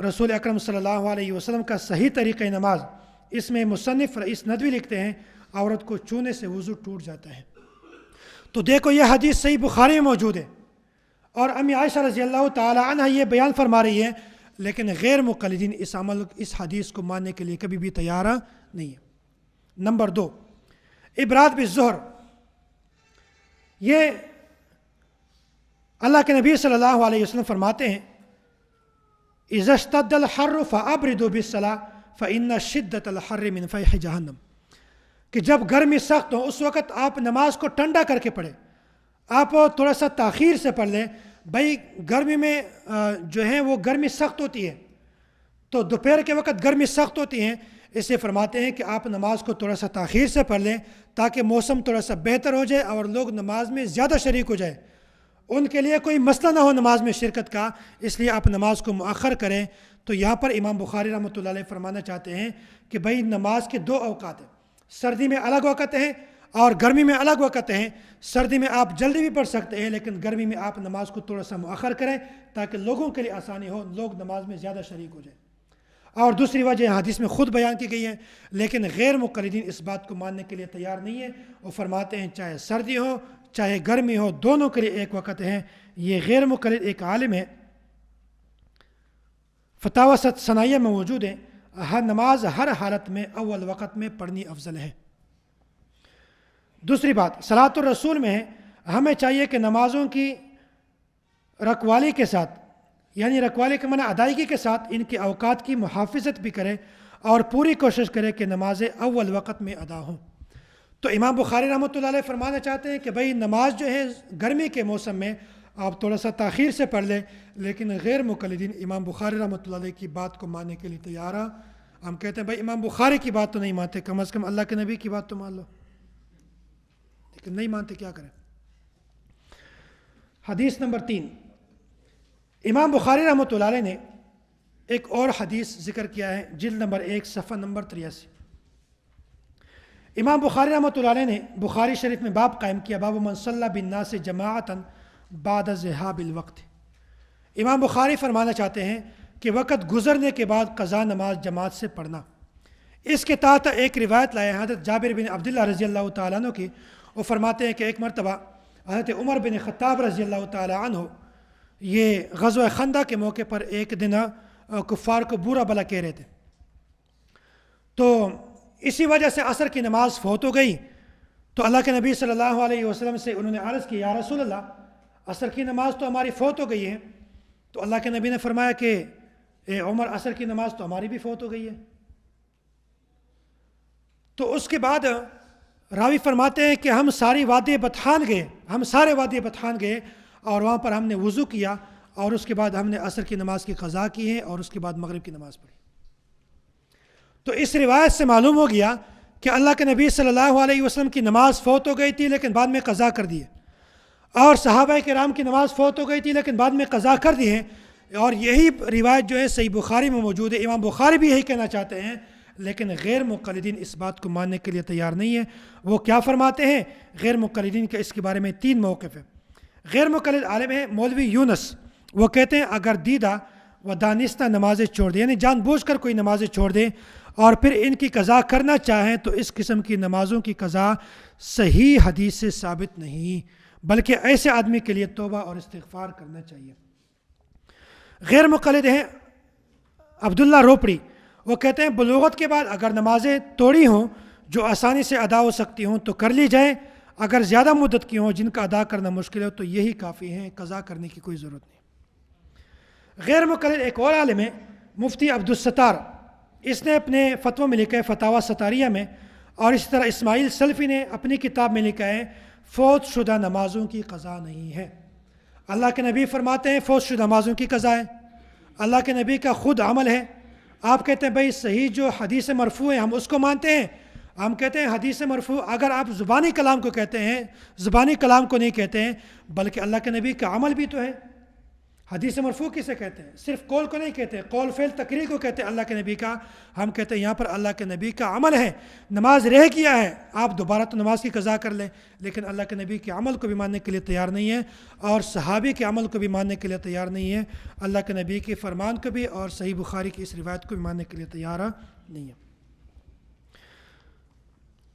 رسول اکرم صلی اللہ علیہ وسلم کا صحیح طریقہ نماز، اس میں مصنف رئیس ندوی لکھتے ہیں عورت کو چھونے سے وضو ٹوٹ جاتا ہے۔ تو دیکھو یہ حدیث صحیح بخاری میں موجود ہے، اور امی عائشہ رضی اللہ تعالی عنہ یہ بیان فرما رہی ہے، لیکن غیر مقلدین اس حدیث کو ماننے کے لیے کبھی بھی تیار نہیں ہے۔ نمبر 2، ابراد بالظہر، یہ اللہ کے نبی صلی اللہ علیہ وسلم فرماتے ہیں اذا اشتد الحر فابردوا بالصلاۃ فإن شدت الحر من فیح جہنم، کہ جب گرمی سخت ہو اس وقت آپ نماز کو ٹھنڈا کر کے پڑھیں، آپ تھوڑا سا تاخیر سے پڑھ لیں. بھائی گرمی میں جو ہے وہ گرمی سخت ہوتی ہے، تو دوپہر کے وقت گرمی سخت ہوتی ہیں، اس لیے فرماتے ہیں کہ آپ نماز کو تھوڑا سا تاخیر سے پڑھ لیں تاکہ موسم تھوڑا سا بہتر ہو جائے اور لوگ نماز میں زیادہ شریک ہو جائے، ان کے لیے کوئی مسئلہ نہ ہو نماز میں شرکت کا، اس لیے آپ نماز کو مؤخر کریں. تو یہاں پر امام بخاری رحمۃ اللہ علیہ فرمانا چاہتے ہیں کہ بھائی نماز کے دو اوقات ہیں، سردی میں الگ وقت ہیں اور گرمی میں الگ وقت ہیں. سردی میں آپ جلدی بھی پڑھ سکتے ہیں لیکن گرمی میں آپ نماز کو تھوڑا سا مؤخر کریں تاکہ لوگوں کے لیے آسانی ہو، لوگ نماز میں زیادہ شریک ہو جائیں. اور دوسری وجہ حدیث میں خود بیان کی گئی ہے، لیکن غیر مقلدین اس بات کو ماننے کے لیے تیار نہیں ہے. وہ فرماتے ہیں چاہے سردی ہو چاہے گرمی ہو دونوں کے لیے ایک وقت ہے. یہ غیر مقلد ایک عالم ہے، فتاوی ثنائیہ میں موجود ہے، ہر نماز ہر حالت میں اول وقت میں پڑھنی افضل ہے. دوسری بات صلاۃ الرسول میں ہے، ہمیں چاہیے کہ نمازوں کی رکھوالی کے ساتھ، یعنی رکھوالی کے معنی ادائیگی کے ساتھ ان کے اوقات کی محافظت بھی کرے اور پوری کوشش کرے کہ نمازیں اول وقت میں ادا ہوں. تو امام بخاری رحمۃ اللہ علیہ فرمانا چاہتے ہیں کہ بھئی نماز جو ہے گرمی کے موسم میں آپ تھوڑا سا تاخیر سے پڑھ لیں، لیکن غیر مقلدین امام بخاری رحمۃ اللہ علیہ کی بات کو ماننے کے لیے تیار ہیں. ہم کہتے ہیں بھئی امام بخاری کی بات تو نہیں مانتے، کم از کم اللہ کے نبی کی بات تو مان لو، لیکن نہیں مانتے، کیا کریں. حدیث نمبر 3، امام بخاری رحمۃ اللہ علیہ نے ایک اور حدیث ذکر کیا ہے، جلد نمبر 1 صفحہ نمبر 83. امام بخاری رحمۃ اللہ علیہ نے بخاری شریف میں باب قائم کیا، باب من صلی بالناس جماعتا بعد ذہاب الوقت. امام بخاری فرمانا چاہتے ہیں کہ وقت گزرنے کے بعد قضا نماز جماعت سے پڑھنا. اس کے تحت ایک روایت لائے حضرت جابر بن عبداللہ رضی اللہ تعالیٰ عنہ کی. وہ فرماتے ہیں کہ ایک مرتبہ حضرت عمر بن خطاب رضی اللہ تعالیٰ عنہ یہ غزوہ خندق کے موقع پر ایک دن کفار کو برا بھلا کہہ رہے تھے، تو اسی وجہ سے عصر کی نماز فوت ہو گئی. تو اللہ کے نبی صلی اللہ علیہ وسلم سے انہوں نے عرض کی، یا رسول اللہ عصر کی نماز تو ہماری فوت ہو گئی ہے. تو اللہ کے نبی نے فرمایا کہ اے عمر عصر کی نماز تو ہماری بھی فوت ہو گئی ہے. تو اس کے بعد راوی فرماتے ہیں کہ ہم سارے وادی بطحان گئے اور وہاں پر ہم نے وضو کیا اور اس کے بعد ہم نے عصر کی نماز کی قضا کی ہے اور اس کے بعد مغرب کی نماز پڑھی. تو اس روایت سے معلوم ہو گیا کہ اللہ کے نبی صلی اللہ علیہ وسلم کی نماز فوت ہو گئی تھی لیکن بعد میں قضا کر دی ہے، اور صحابہ کرام کی نماز فوت ہو گئی تھی لیکن بعد میں قضا کر دی ہے. اور یہی روایت جو ہے صحیح بخاری میں موجود ہے. امام بخاری بھی یہی کہنا چاہتے ہیں، لیکن غیر مقلدین اس بات کو ماننے کے لیے تیار نہیں ہے. وہ کیا فرماتے ہیں؟ غیر مقلدین کا اس کے بارے میں 3 موقف ہے. غیر مقلد عالم ہے مولوی یونس، وہ کہتے ہیں اگر دیدہ و دانستہ نمازیں چھوڑ دیں، یعنی جان بوجھ کر کوئی نمازیں چھوڑ دیں اور پھر ان کی قضا کرنا چاہیں تو اس قسم کی نمازوں کی قضا صحیح حدیث سے ثابت نہیں، بلکہ ایسے آدمی کے لیے توبہ اور استغفار کرنا چاہیے. غیر مقلد ہیں عبداللہ روپڑی، وہ کہتے ہیں بلوغت کے بعد اگر نمازیں توڑی ہوں جو آسانی سے ادا ہو سکتی ہوں تو کر لی جائیں، اگر زیادہ مدت کی ہوں جن کا ادا کرنا مشکل ہے تو یہی کافی ہیں، قضا کرنے کی کوئی ضرورت نہیں. غیر مقلد ایک اور عالم ہے مفتی عبدالستار، اس نے اپنے فتویٰ میں لکھا ہے فتاوی ستاریہ میں، اور اسی طرح اسماعیل سلفی نے اپنی کتاب میں لکھا ہے فوت شدہ نمازوں کی قضا نہیں ہے. اللہ کے نبی فرماتے ہیں فوت شدہ نمازوں کی قضا ہے، اللہ کے نبی کا خود عمل ہے. آپ کہتے ہیں بھائی صحیح جو حدیث مرفوع ہے ہم اس کو مانتے ہیں. ہم کہتے ہیں حدیث مرفوع اگر آپ زبانی کلام کو کہتے ہیں، زبانی کلام کو نہیں کہتے ہیں بلکہ اللہ کے نبی کا عمل بھی تو ہے. حدیث مرفوع کسے کہتے ہیں؟ صرف قول کو نہیں کہتے، قول فعل تقریر کو کہتے ہیں اللہ کے نبی کا. ہم کہتے ہیں یہاں پر اللہ کے نبی کا عمل ہے. نماز رہ گیا ہے، آپ دوبارہ تو نماز کی قضا کر لیں، لیکن اللہ کے نبی کے عمل کو بھی ماننے کے لیے تیار نہیں ہے اور صحابی کے عمل کو بھی ماننے کے لیے تیار نہیں ہے، اللہ کے نبی کے فرمان کو بھی اور صحیح بخاری کی اس روایت کو بھی ماننے کے لیے تیار نہیں ہے.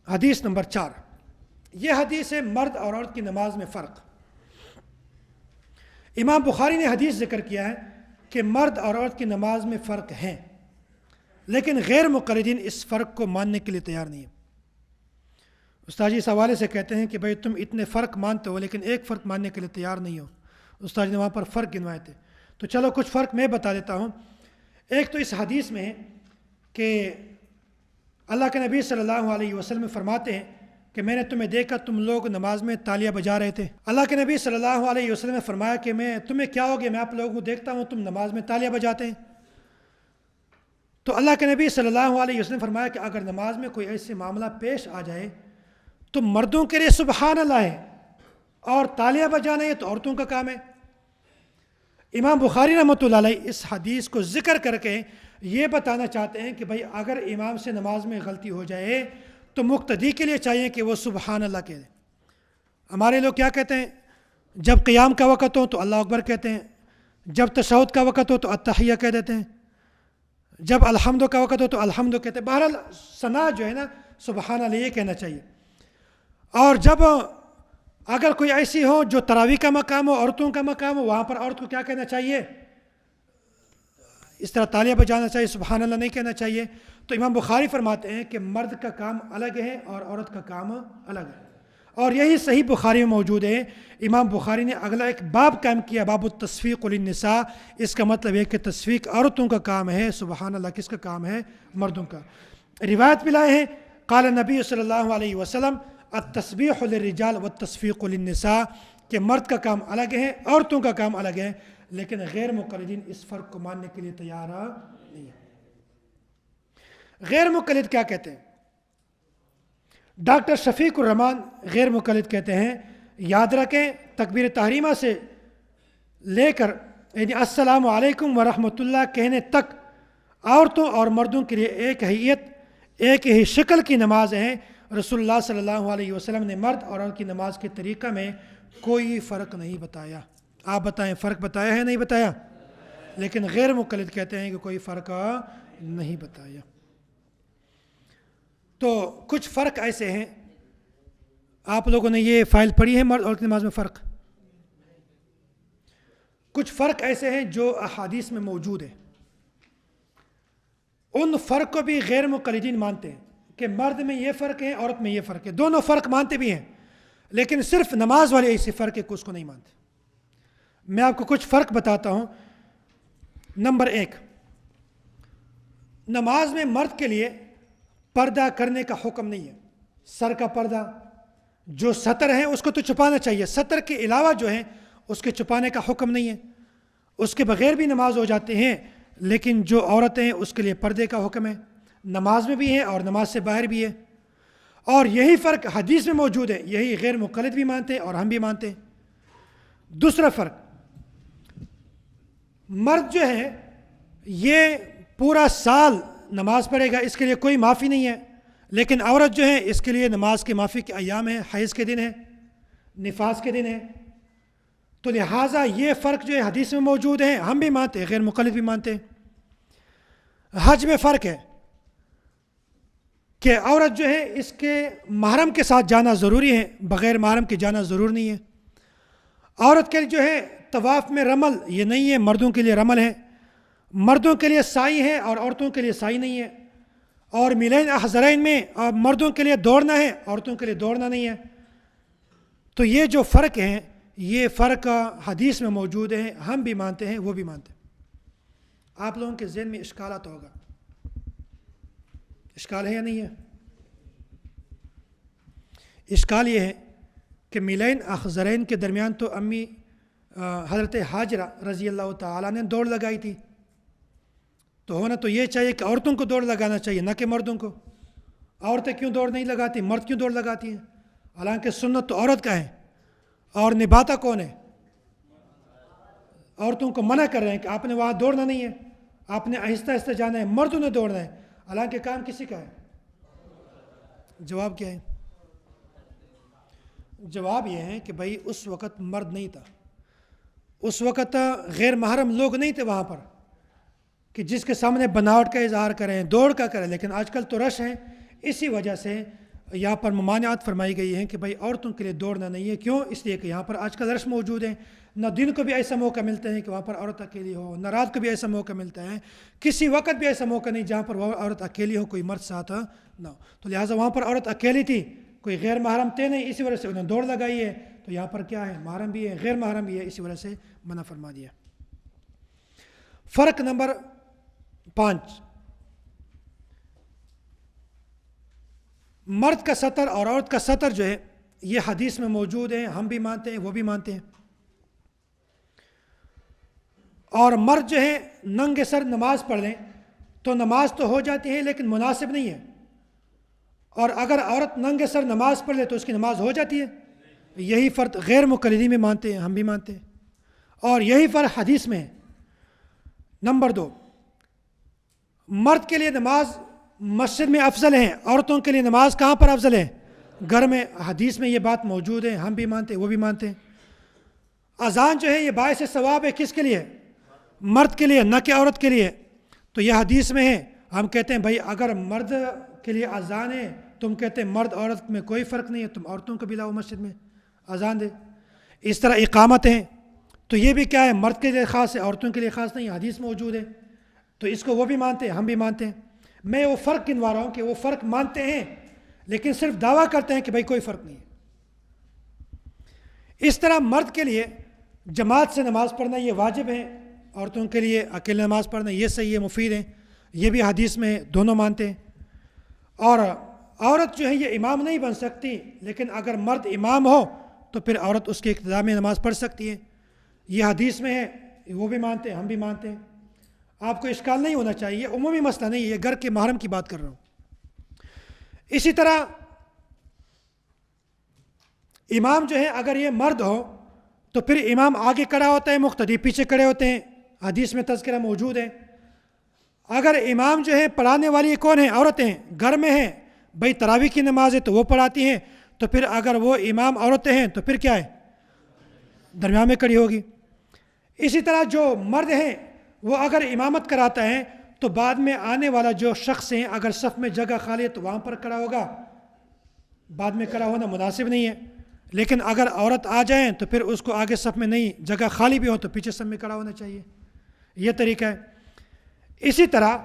حدیث نمبر 4، یہ حدیث ہے مرد اور عورت کی نماز میں فرق. امام بخاری نے حدیث ذکر کیا ہے کہ مرد اور عورت کی نماز میں فرق ہے، لیکن غیر مقلدین اس فرق کو ماننے کے لیے تیار نہیں ہے. استاد جی اس حوالے سے کہتے ہیں کہ بھئی تم اتنے فرق مانتے ہو لیکن ایک فرق ماننے کے لیے تیار نہیں ہو. استاد جی نے وہاں پر فرق گنوائے تھے، تو چلو کچھ فرق میں بتا دیتا ہوں. ایک تو اس حدیث میں ہے کہ اللہ کے نبی صلی اللہ علیہ وسلم فرماتے ہیں کہ میں نے تمہیں دیکھا تم لوگ نماز میں تالیاں بجا رہے تھے۔ اللہ کے نبی صلی اللہ علیہ وسلم نے فرمایا کہ تمہیں کیا ہو گیا، میں آپ لوگوں کو دیکھتا ہوں تم نماز میں تالیاں بجاتے ہیں۔ تو اللہ کے نبی صلی اللہ علیہ وسلم نے فرمایا کہ اگر نماز میں کوئی ایسے معاملہ پیش آ جائے تو مردوں کے لیے سبحان اللہ ہے اور تالیاں بجانا یہ تو عورتوں کا کام ہے۔ امام بخاری رحمۃ اللہ علیہ اس حدیث کو ذکر کر کے یہ بتانا چاہتے ہیں کہ بھائی اگر امام سے نماز میں غلطی ہو جائے تو مقتدی کے لیے چاہیے کہ وہ سبحان اللہ کہہ دیں۔ ہمارے لوگ کیا کہتے ہیں، جب قیام کا وقت ہو تو اللہ اکبر کہتے ہیں، جب تشہد کا وقت ہو تو التحیہ کہہ دیتے ہیں، جب الحمد کا وقت ہو تو الحمد کہتے ہیں۔ بہرحال ثنا جو ہے نا سبحان اللہ یہ کہنا چاہیے۔ اور جب اگر کوئی ایسی ہو جو تراویح کا مقام ہو، عورتوں کا مقام ہو، وہاں پر عورت کو کیا کہنا چاہیے، اس طرح تالیاں بجانا چاہیے، سبحان اللہ نہیں کہنا چاہیے۔ تو امام بخاری فرماتے ہیں کہ مرد کا کام الگ ہے اور عورت کا کام الگ ہے، اور یہی صحیح بخاری میں موجود ہے۔ امام بخاری نے اگلا ایک باب قائم کیا، باب التصفیق للنساء۔ اس کا مطلب ہے کہ تصفیق عورتوں کا کام ہے، سبحان اللہ کس کا کام ہے، مردوں کا۔ روایت بھی لائے ہیں، قال نبی صلی اللہ علیہ وسلم التسبیح للرجال والتصفیق للنساء، کہ مرد کا کام الگ ہے، عورتوں کا کام الگ ہے، لیکن غیر مقلدین اس فرق کو ماننے کے لیے تیار نہیں ہے۔ غیر مقلد کیا کہتے ہیں؟ ڈاکٹر شفیق الرحمان غیر مقلد کہتے ہیں، یاد رکھیں تکبیر تحریمہ سے لے کر یعنی السلام علیکم ورحمۃ اللہ کہنے تک عورتوں اور مردوں کے لیے ایک ہیئت، ایک ہی شکل کی نماز ہیں۔ رسول اللہ صلی اللہ علیہ وسلم نے مرد اور عورت کی نماز کے طریقہ میں کوئی فرق نہیں بتایا۔ آپ بتائیں فرق بتایا ہے نہیں بتایا؟ لیکن غیر مقلد کہتے ہیں کہ کوئی فرق نہیں بتایا۔ تو کچھ فرق ایسے ہیں، آپ لوگوں نے یہ فائل پڑھی ہے مرد عورت کی نماز میں فرق؟ کچھ فرق ایسے ہیں جو احادیث میں موجود ہیں، ان فرق کو بھی غیر مقلدین مانتے ہیں کہ مرد میں یہ فرق ہے، عورت میں یہ فرق ہے، دونوں فرق مانتے بھی ہیں، لیکن صرف نماز والے ایسے فرق ہے کہ اس کو نہیں مانتے۔ میں آپ کو کچھ فرق بتاتا ہوں۔ نمبر 1، نماز میں مرد کے لیے پردہ کرنے کا حکم نہیں ہے۔ سر کا پردہ جو ستر ہے اس کو تو چھپانا چاہیے، ستر کے علاوہ جو ہے اس کے چھپانے کا حکم نہیں ہے، اس کے بغیر بھی نماز ہو جاتے ہیں، لیکن جو عورتیں ہیں اس کے لیے پردے کا حکم ہے، نماز میں بھی ہے اور نماز سے باہر بھی ہے۔ اور یہی فرق حدیث میں موجود ہے، یہی غیر مقلد بھی مانتے ہیں اور ہم بھی مانتے ہیں۔ دوسرا فرق، مرد جو ہے یہ پورا سال نماز پڑھے گا، اس کے لیے کوئی معافی نہیں ہے، لیکن عورت جو ہے اس کے لیے نماز کے معافی کے ایام ہیں، حیض کے دن ہے، نفاس کے دن ہے۔ تو لہٰذا یہ فرق جو ہے حدیث میں موجود ہے، ہم بھی مانتے ہیں، غیر مقلد بھی مانتے ہیں۔ حج میں فرق ہے کہ عورت جو ہے اس کے محرم کے ساتھ جانا ضروری ہے، بغیر محرم کے جانا ضرور نہیں ہے۔ عورت کے لیے جو ہے طواف میں رمل یہ نہیں ہے، مردوں کے لیے رمل ہے، مردوں کے لیے سائی ہے اور عورتوں کے لیے سائی نہیں ہے۔ اور میلین حضرین میں مردوں کے لیے دوڑنا ہے، عورتوں کے لیے دوڑنا نہیں ہے۔ تو یہ جو فرق ہیں، یہ فرق حدیث میں موجود ہے، ہم بھی مانتے ہیں، وہ بھی مانتے ہیں۔ آپ لوگوں کے ذہن میں اشکالات ہوگا، اشکال ہے یا نہیں ہے؟ اشکال یہ ہے کہ میلین اخذرین کے درمیان تو امی حضرت حاجرہ رضی اللہ تعالیٰ نے دوڑ لگائی تھی، تو ہونا تو یہ چاہیے کہ عورتوں کو دوڑ لگانا چاہیے، نہ کہ مردوں کو۔ عورتیں کیوں دوڑ نہیں لگاتی، مرد کیوں دوڑ لگاتی ہیں؟ حالانکہ سنت تو عورت کا ہے، اور نبھاتا کون ہے؟ عورتوں کو منع کر رہے ہیں کہ آپ نے وہاں دوڑنا نہیں ہے، آپ نے آہستہ آہستہ جانا ہے، مردوں نے دوڑنا ہے، حالانکہ کام کسی کا ہے۔ جواب کیا ہے؟ جواب یہ ہے کہ بھائی اس وقت مرد نہیں تھا، اس وقت غیر محرم لوگ نہیں تھے وہاں پر کہ جس کے سامنے بناوٹ کا اظہار کریں، دوڑ کا کریں، لیکن آج کل تو رش ہے، اسی وجہ سے یہاں پر ممانعات فرمائی گئی ہیں کہ بھائی عورتوں کے لیے دوڑنا نہیں ہے۔ کیوں؟ اس لیے کہ یہاں پر آج کل رش موجود ہے، نہ دن کو بھی ایسا موقع ملتا ہے کہ وہاں پر عورت اکیلی ہو، نہ رات کو بھی ایسا موقع ملتا ہے، کسی وقت بھی ایسا موقع نہیں جہاں پر وہ عورت اکیلی ہو، کوئی مرد ساتھ نہ ہو۔ تو لہٰذا وہاں پر عورت اکیلی تھی، کوئی غیر محرم تھے نہیں، اسی وجہ سے انہوں نے دوڑ لگائی ہے۔ تو یہاں پر کیا ہے، محرم بھی ہے، غیر محرم بھی ہے، اسی وجہ سے منع فرما دیا۔ فرق نمبر 5، مرد کا سطر اور عورت کا سطر جو ہے یہ حدیث میں موجود ہے، ہم بھی مانتے ہیں، وہ بھی مانتے ہیں. اور مرد جو ہے ننگے سر نماز پڑھ لیں تو نماز تو ہو جاتی ہے لیکن مناسب نہیں ہے. اور اگر عورت ننگے سر نماز پڑھ لے تو اس کی نماز ہو جاتی ہے. یہی فرق غیر مقلدین میں مانتے ہیں، ہم بھی مانتے ہیں، اور یہی فرق حدیث میں ہے. نمبر 2، مرد کے لیے نماز مسجد میں افضل ہے، عورتوں کے لیے نماز کہاں پر افضل ہے؟ گھر میں. حدیث میں یہ بات موجود ہے، ہم بھی مانتے ہیں، وہ بھی مانتے ہیں. اذان جو ہے یہ باعث ثواب ہے، کس کے لیے؟ مرد کے لیے، نہ کہ عورت کے لیے. تو یہ حدیث میں ہے. ہم کہتے ہیں بھائی اگر مرد کے لیے اذان ہے، تم کہتے ہیں مرد عورت میں کوئی فرق نہیں ہے، تم عورتوں کو بھی لاؤ مسجد میں اذان دے. اس طرح اقامت ہیں تو یہ بھی کیا ہے؟ مرد کے لیے خاص ہے، عورتوں کے لیے خاص نہیں. حدیث موجود ہے تو اس کو وہ بھی مانتے ہیں، ہم بھی مانتے ہیں. میں وہ فرق گنوا رہا ہوں کہ وہ فرق مانتے ہیں لیکن صرف دعویٰ کرتے ہیں کہ بھائی کوئی فرق نہیں ہے. اس طرح مرد کے لیے جماعت سے نماز پڑھنا یہ واجب ہے، عورتوں کے لیے اکیلے نماز پڑھنا یہ صحیح ہے، مفید ہے. یہ بھی حدیث میں دونوں مانتے ہیں. اور عورت جو ہے یہ امام نہیں بن سکتی، لیکن اگر مرد امام ہو تو پھر عورت اس کے اقتداء میں نماز پڑھ سکتی ہے. یہ حدیث میں ہے، وہ بھی مانتے ہیں، ہم بھی مانتے ہیں. آپ کو اشکال نہیں ہونا چاہیے، یہ عمومی مسئلہ نہیں ہے، یہ گھر کے محرم کی بات کر رہا ہوں. اسی طرح امام جو ہے اگر یہ مرد ہو تو پھر امام آگے کھڑا ہوتا ہے، مقتدی پیچھے کھڑے ہوتے ہیں. حدیث میں تذکرہ موجود ہے. اگر امام جو ہے پڑھانے والی کون ہیں؟ عورتیں. گھر میں ہیں بھائی تراویح کی نماز ہے تو وہ پڑھاتی ہیں، تو پھر اگر وہ امام عورتیں ہیں تو پھر کیا ہے؟ درمیان میں کھڑی ہوگی. اسی طرح جو مرد ہیں وہ اگر امامت کراتا ہے تو بعد میں آنے والا جو شخص ہیں اگر صف میں جگہ خالی ہے تو وہاں پر کھڑا ہوگا. بعد میں کھڑا ہونا مناسب نہیں ہے. لیکن اگر عورت آ جائیں تو پھر اس کو آگے صف میں نہیں، جگہ خالی بھی ہو تو پیچھے صف میں کھڑا ہونا چاہیے. یہ طریقہ ہے. اسی طرح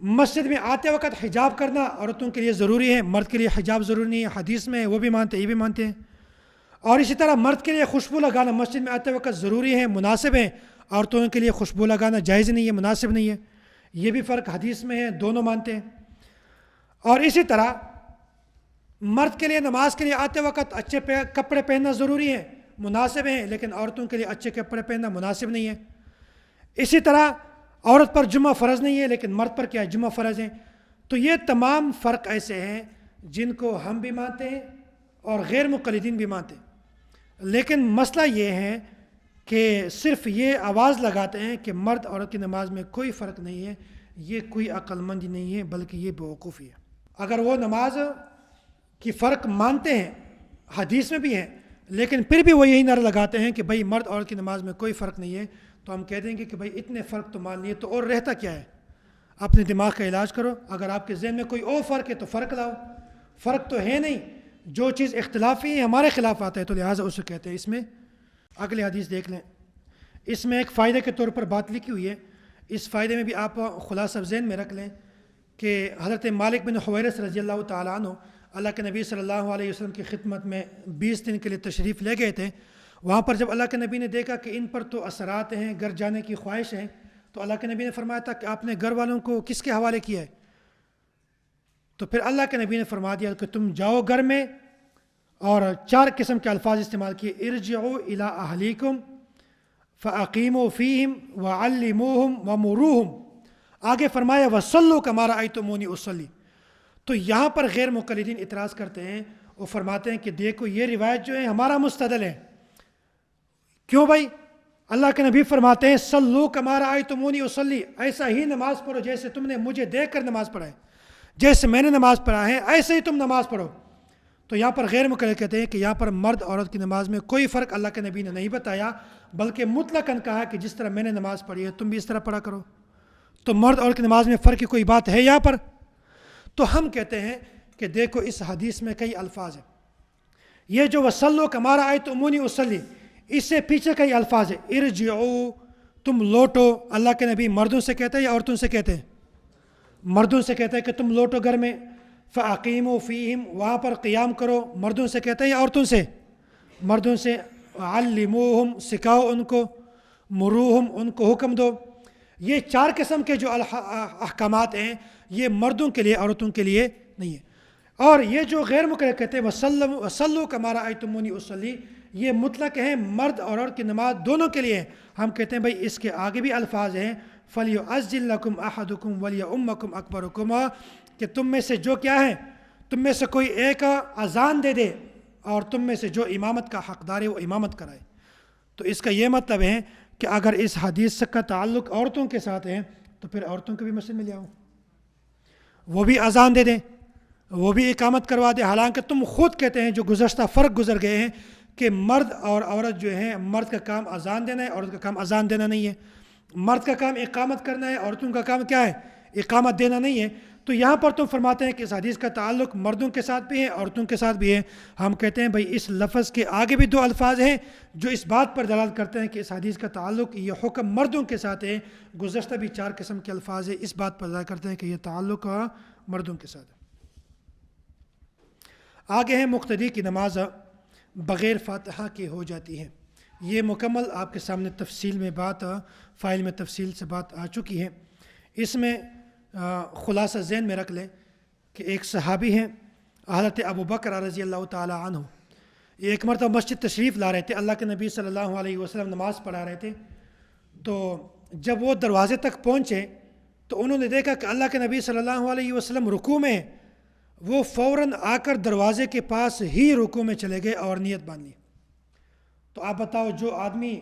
مسجد میں آتے وقت حجاب کرنا عورتوں کے لیے ضروری ہے، مرد کے لیے حجاب ضروری نہیں ہے. حدیث میں وہ بھی مانتے ہیں، یہ بھی مانتے ہیں. اور اسی طرح مرد کے لیے خوشبو لگانا مسجد میں آتے وقت ضروری ہے، مناسب ہے. عورتوں کے لیے خوشبو لگانا جائز نہیں ہے، مناسب نہیں ہے. یہ بھی فرق حدیث میں ہے، دونوں مانتے ہیں. اور اسی طرح مرد کے لیے نماز کے لیے آتے وقت اچھے کپڑے پہننا ضروری ہے، مناسب ہے، لیکن عورتوں کے لیے اچھے کپڑے پہننا مناسب نہیں ہے. اسی طرح عورت پر جمعہ فرض نہیں ہے لیکن مرد پر کیا ہے؟ جمعہ فرض ہے. تو یہ تمام فرق ایسے ہیں جن کو ہم بھی مانتے ہیں اور غیر مقلدین بھی مانتے ہیں. لیکن مسئلہ یہ ہے کہ صرف یہ آواز لگاتے ہیں کہ مرد عورت کی نماز میں کوئی فرق نہیں ہے. یہ کوئی عقل مندی نہیں ہے بلکہ یہ بیوقوفی ہے. اگر وہ نماز کی فرق مانتے ہیں، حدیث میں بھی ہیں، لیکن پھر بھی وہ یہی نعرہ لگاتے ہیں کہ بھائی مرد عورت کی نماز میں کوئی فرق نہیں ہے، تو ہم کہہ دیں گے کہ بھائی اتنے فرق تو مان لیے تو اور رہتا کیا ہے؟ اپنے دماغ کا علاج کرو. اگر آپ کے ذہن میں کوئی اور فرق ہے تو فرق لاؤ. فرق تو ہے نہیں. جو چیز اختلافی ہے ہمارے خلاف آتا ہے تو لہٰذا اسے کہتے ہیں. اس میں اگلی حدیث دیکھ لیں. اس میں ایک فائدے کے طور پر بات لکھی ہوئی ہے. اس فائدے میں بھی آپ خلاصہ ذہن میں رکھ لیں کہ حضرت مالک بن حویرث رضی اللہ تعالیٰ عنہ اللہ کے نبی صلی اللہ علیہ وسلم کی خدمت میں 20 دن کے لیے تشریف لے گئے تھے. وہاں پر جب اللہ کے نبی نے دیکھا کہ ان پر تو اثرات ہیں، گھر جانے کی خواہش ہیں، تو اللہ کے نبی نے فرمایا تھا کہ آپ نے گھر والوں کو کس کے حوالے کیا ہے؟ تو پھر اللہ کے نبی نے فرما دیا کہ تم جاؤ گھر میں، اور 4 قسم کے الفاظ استعمال کیے. ارجعوا الی اہلیکم فاقیموا فیہم وعلموہم ومروہم. آگے فرمایا وصلوا کما رأیتمونی اصلی. تو یہاں پر غیر مقلدین اعتراض کرتے ہیں، وہ فرماتے ہیں کہ دیکھو یہ روایت جو ہے ہمارا مستدل ہے. کیوں بھائی؟ اللہ کے نبی فرماتے ہیں صلو کما رأیتمونی اصلی، ایسا ہی نماز پڑھو جیسے تم نے مجھے دیکھ کر نماز پڑھا ہے، جیسے میں نے نماز پڑھا ہے ایسے ہی تم نماز پڑھو. تو یہاں پر غیر مقلد کہتے ہیں کہ یہاں پر مرد عورت کی نماز میں کوئی فرق اللہ کے نبی نے نہیں بتایا، بلکہ مطلقاً کہا کہ جس طرح میں نے نماز پڑھی ہے تم بھی اس طرح پڑھا کرو. تو مرد عورت کی نماز میں فرق کی کوئی بات ہے یہاں پر؟ تو ہم کہتے ہیں کہ دیکھو اس حدیث میں کئی الفاظ ہیں. یہ جو وصلوا کما رأیتمونی اصلی، اس سے پیچھے کئی الفاظ ہیں. ارجعوا، تم لوٹو. اللہ کے نبی مردوں سے کہتے ہیں یا عورتوں سے کہتے ہیں؟ مردوں سے کہتے ہیں کہ تم لوٹو گھر میں. فاقیموا فیہم، وہاں پر قیام کرو. مردوں سے کہتے ہیں یا عورتوں سے؟ مردوں سے. علموہم، سکھاؤ ان کو. مروہم، ان کو حکم دو. یہ 4 قسم کے جو احکامات ہیں یہ مردوں کے لیے عورتوں کے لیے نہیں ہے. اور یہ جو غیر مقید کہتے ہیں وصلو کما رأیتمونی اصلی، یہ مطلق ہیں، مرد اور عورت کی نماز دونوں کے لیے. ہم کہتے ہیں بھائی اس کے آگے بھی الفاظ ہیں فَلْيُعَزِّلْ لَكُمْ أَحَدُكُمْ وَلْيَؤُمَّكُمْ أَكْبَرُكُمْ، کہ تم میں سے جو کیا ہے، تم میں سے کوئی ایک اذان دے دے اور تم میں سے جو امامت کا حقدار ہے وہ امامت کرائے. تو اس کا یہ مطلب ہے کہ اگر اس حدیث کا تعلق عورتوں کے ساتھ ہے تو پھر عورتوں کو بھی مسجد میں لے آؤ، وہ بھی اذان دے دیں، وہ بھی اقامت کروا دے. حالانکہ تم خود کہتے ہیں جو گزشتہ فرق گزر گئے ہیں کہ مرد اور عورت جو ہیں، مرد کا کام اذان دینا ہے، عورت کا کام اذان دینا نہیں ہے. مرد کا کام اقامت کرنا ہے، عورتوں کا کام کیا ہے، اقامت دینا نہیں ہے. تو یہاں پر تم فرماتے ہیں کہ اس حدیث کا تعلق مردوں کے ساتھ بھی ہے، عورتوں کے ساتھ بھی ہے. ہم کہتے ہیں بھائی اس لفظ کے آگے بھی دو الفاظ ہیں جو اس بات پر دلالت کرتے ہیں کہ اس حدیث کا تعلق یہ حکم مردوں کے ساتھ ہے. گزشتہ بھی 4 قسم کے الفاظ ہیں، اس بات پر دلالت کرتے ہیں کہ یہ تعلق مردوں کے ساتھ ہے. آگے ہیں مقتدی کی نماز بغیر فاتحہ کے ہو جاتی ہے. یہ مکمل آپ کے سامنے تفصیل میں بات، فائل میں تفصیل سے بات آ چکی ہے. اس میں خلاصہ ذہن میں رکھ لیں کہ ایک صحابی ہیں حضرت ابو بکر رضی اللہ تعالی عنہ، یہ ایک مرتبہ مسجد تشریف لا رہے تھے، اللہ کے نبی صلی اللہ علیہ وسلم نماز پڑھا رہے تھے. تو جب وہ دروازے تک پہنچے تو انہوں نے دیکھا کہ اللہ کے نبی صلی اللہ علیہ وسلم رکوع میں ہیں. وہ فوراً آ کر دروازے کے پاس ہی رکوع میں چلے گئے اور نیت باندھ لی. تو آپ بتاؤ، جو آدمی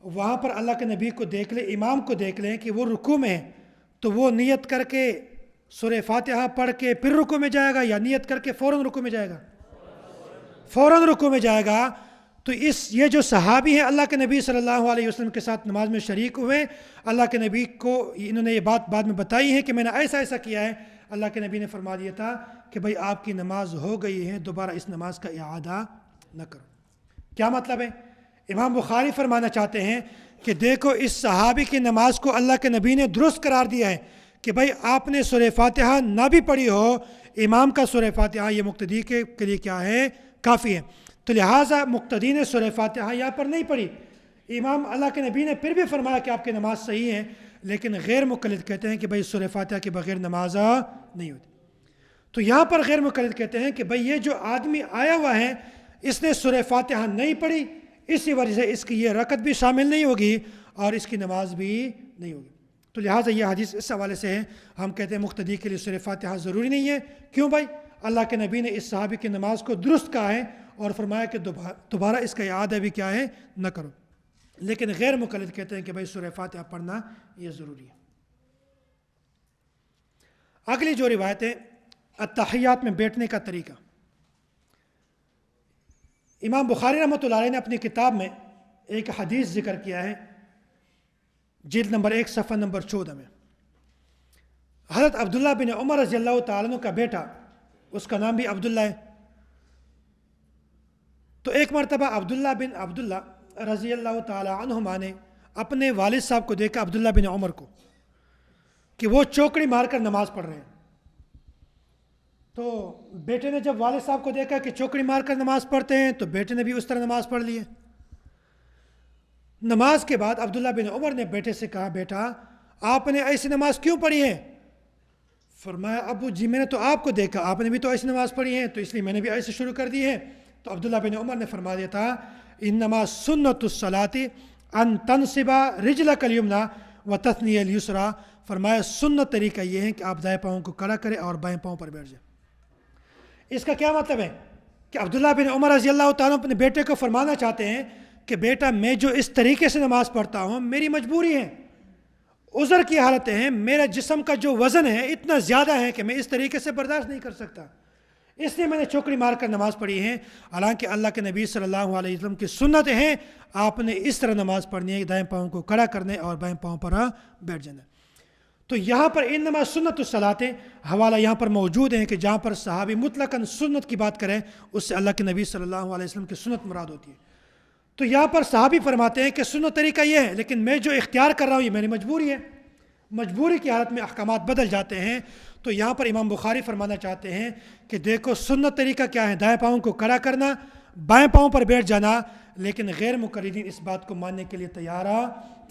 وہاں پر اللہ کے نبی کو دیکھ لے، امام کو دیکھ لیں کہ وہ رکوع میں ہے، تو وہ نیت کر کے سورہ فاتحہ پڑھ کے پھر رکوع میں جائے گا یا نیت کر کے فوراً رکوع میں جائے گا؟ فوراً رکوع میں جائے گا. تو یہ جو صحابی ہیں اللہ کے نبی صلی اللہ علیہ وسلم کے ساتھ نماز میں شریک ہوئے، اللہ کے نبی کو انہوں نے یہ بات بعد میں بتائی ہے کہ میں نے ایسا ایسا کیا ہے. اللہ کے نبی نے فرما دیا تھا کہ بھائی آپ کی نماز ہو گئی ہے، دوبارہ اس نماز کا اعادہ نہ کرو. کیا مطلب ہے؟ امام بخاری فرمانا چاہتے ہیں کہ دیکھو اس صحابی کی نماز کو اللہ کے نبی نے درست قرار دیا ہے کہ بھائی آپ نے سورہ فاتحہ نہ بھی پڑھی ہو، امام کا سورہ فاتحہ یہ مقتدی کے لیے کیا ہے، کافی ہے. تو لہٰذا مقتدی نے سورہ فاتحہ یہاں پر نہیں پڑھی. امام اللہ کے نبی نے پھر بھی فرمایا کہ آپ کی نماز صحیح ہے، لیکن غیر مقلد کہتے ہیں کہ بھائی سورہ فاتحہ کے بغیر نماز نہیں ہوتی. تو یہاں پر غیر مقلد کہتے ہیں کہ بھئی یہ جو آدمی آیا ہوا ہے اس نے سورہ فاتحہ نہیں پڑھی، اسی وجہ سے اس کی یہ رکعت بھی شامل نہیں ہوگی اور اس کی نماز بھی نہیں ہوگی. تو لہٰذا یہ حدیث اس حوالے سے ہے. ہم کہتے ہیں مقتدی کے لیے سورہ فاتحہ ضروری نہیں ہے. کیوں بھائی؟ اللہ کے نبی نے اس صحابی کی نماز کو درست کہا ہے اور فرمایا کہ دوبارہ اس کا اعادہ بھی کیا ہے، نہ کرو. لیکن غیر مقلد کہتے ہیں کہ بھئی سورہ فاتحہ پڑھنا یہ ضروری ہے. اگلی جو روایت ہے التحیات میں بیٹھنے کا طریقہ. امام بخاری رحمۃ اللہ علیہ نے اپنی کتاب میں ایک حدیث ذکر کیا ہے، جلد نمبر 1 صفحہ نمبر 14 میں. حضرت عبداللہ بن عمر رضی اللہ تعالیٰ عنہ کا بیٹا، اس کا نام بھی عبداللہ ہے. تو ایک مرتبہ عبداللہ بن عبداللہ رضی اللہ تعالیٰ عنہما نے اپنے والد صاحب کو دیکھا، عبداللہ بن عمر کو، کہ وہ چوکڑی مار کر نماز پڑھ رہے ہیں. تو بیٹے نے جب والد صاحب کو دیکھا کہ چوکڑی مار کر نماز پڑھتے ہیں تو بیٹے نے بھی اس طرح نماز پڑھ لی ہے. نماز کے بعد عبداللہ بن عمر نے بیٹے سے کہا، بیٹا آپ نے ایسی نماز کیوں پڑھی ہے؟ فرمایا، ابو جی میں نے تو آپ کو دیکھا، آپ نے بھی تو ایسی نماز پڑھی ہے تو اس لیے میں نے بھی ایسے شروع کر دی ہے. تو عبداللہ بن عمر نے فرما دیا تھا، انما سنت الصلاۃ ان تنصب رجلک الیمنی وتثنی الیسری. فرمایا سنت طریقہ یہ ہے کہ آپ دائیں پاؤں کو کھڑا کریں اور بائیں پاؤں پر بیٹھ جائیں. اس کا کیا مطلب ہے کہ عبداللہ بن عمر رضی اللہ تعالیٰ اپنے بیٹے کو فرمانا چاہتے ہیں کہ بیٹا میں جو اس طریقے سے نماز پڑھتا ہوں میری مجبوری ہے، عذر کی حالتیں ہیں، میرا جسم کا جو وزن ہے اتنا زیادہ ہے کہ میں اس طریقے سے برداشت نہیں کر سکتا، اس لیے میں نے چوکڑی مار کر نماز پڑھی ہے. حالانکہ اللہ کے نبی صلی اللہ علیہ وسلم کی سنت ہیں، آپ نے اس طرح نماز پڑھنی ہے، دائیں پاؤں کو کھڑا کرنے اور بائیں پاؤں پر بیٹھ جانا. تو یہاں پر انما سنت الصلاۃ حوالہ یہاں پر موجود ہیں کہ جہاں پر صحابی مطلقاً سنت کی بات کریں اس سے اللہ کے نبی صلی اللہ علیہ وسلم کی سنت مراد ہوتی ہے. تو یہاں پر صحابی فرماتے ہیں کہ سنت طریقہ یہ ہے، لیکن میں جو اختیار کر رہا ہوں یہ میری مجبوری ہے. مجبوری کی حالت میں احکامات بدل جاتے ہیں. تو یہاں پر امام بخاری فرمانا چاہتے ہیں کہ دیکھو سنت طریقہ کیا ہے، دائیں پاؤں کو کھڑا کرنا، بائیں پاؤں پر بیٹھ جانا، لیکن غیر مقلدین اس بات کو ماننے کے لیے تیار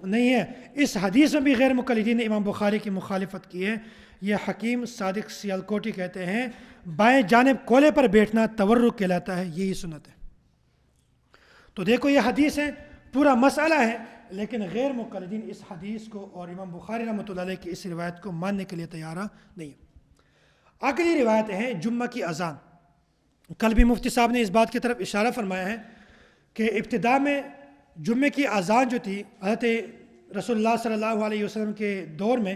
نہیں ہے۔ اس حدیث میں بھی غیر مقلدین نے امام بخاری کی مخالفت کی ہے۔ یہ حکیم صادق سیالکوٹی کہتے ہیں بائیں جانب کولے پر بیٹھنا تورک کہلاتا ہے، یہی سنت ہے۔ تو دیکھو یہ حدیث ہے، پورا مسئلہ ہے، لیکن غیر مقلدین اس حدیث کو اور امام بخاری رحمۃ اللہ علیہ کی اس روایت کو ماننے کے لیے تیار نہیں ہے۔ اگلی روایت ہے جمعہ کی اذان۔ کل بھی مفتی صاحب نے اس بات کی طرف اشارہ فرمایا ہے کہ ابتدا میں جمعے کی اذان جو تھی حضرت رسول اللہ صلی اللہ علیہ وسلم کے دور میں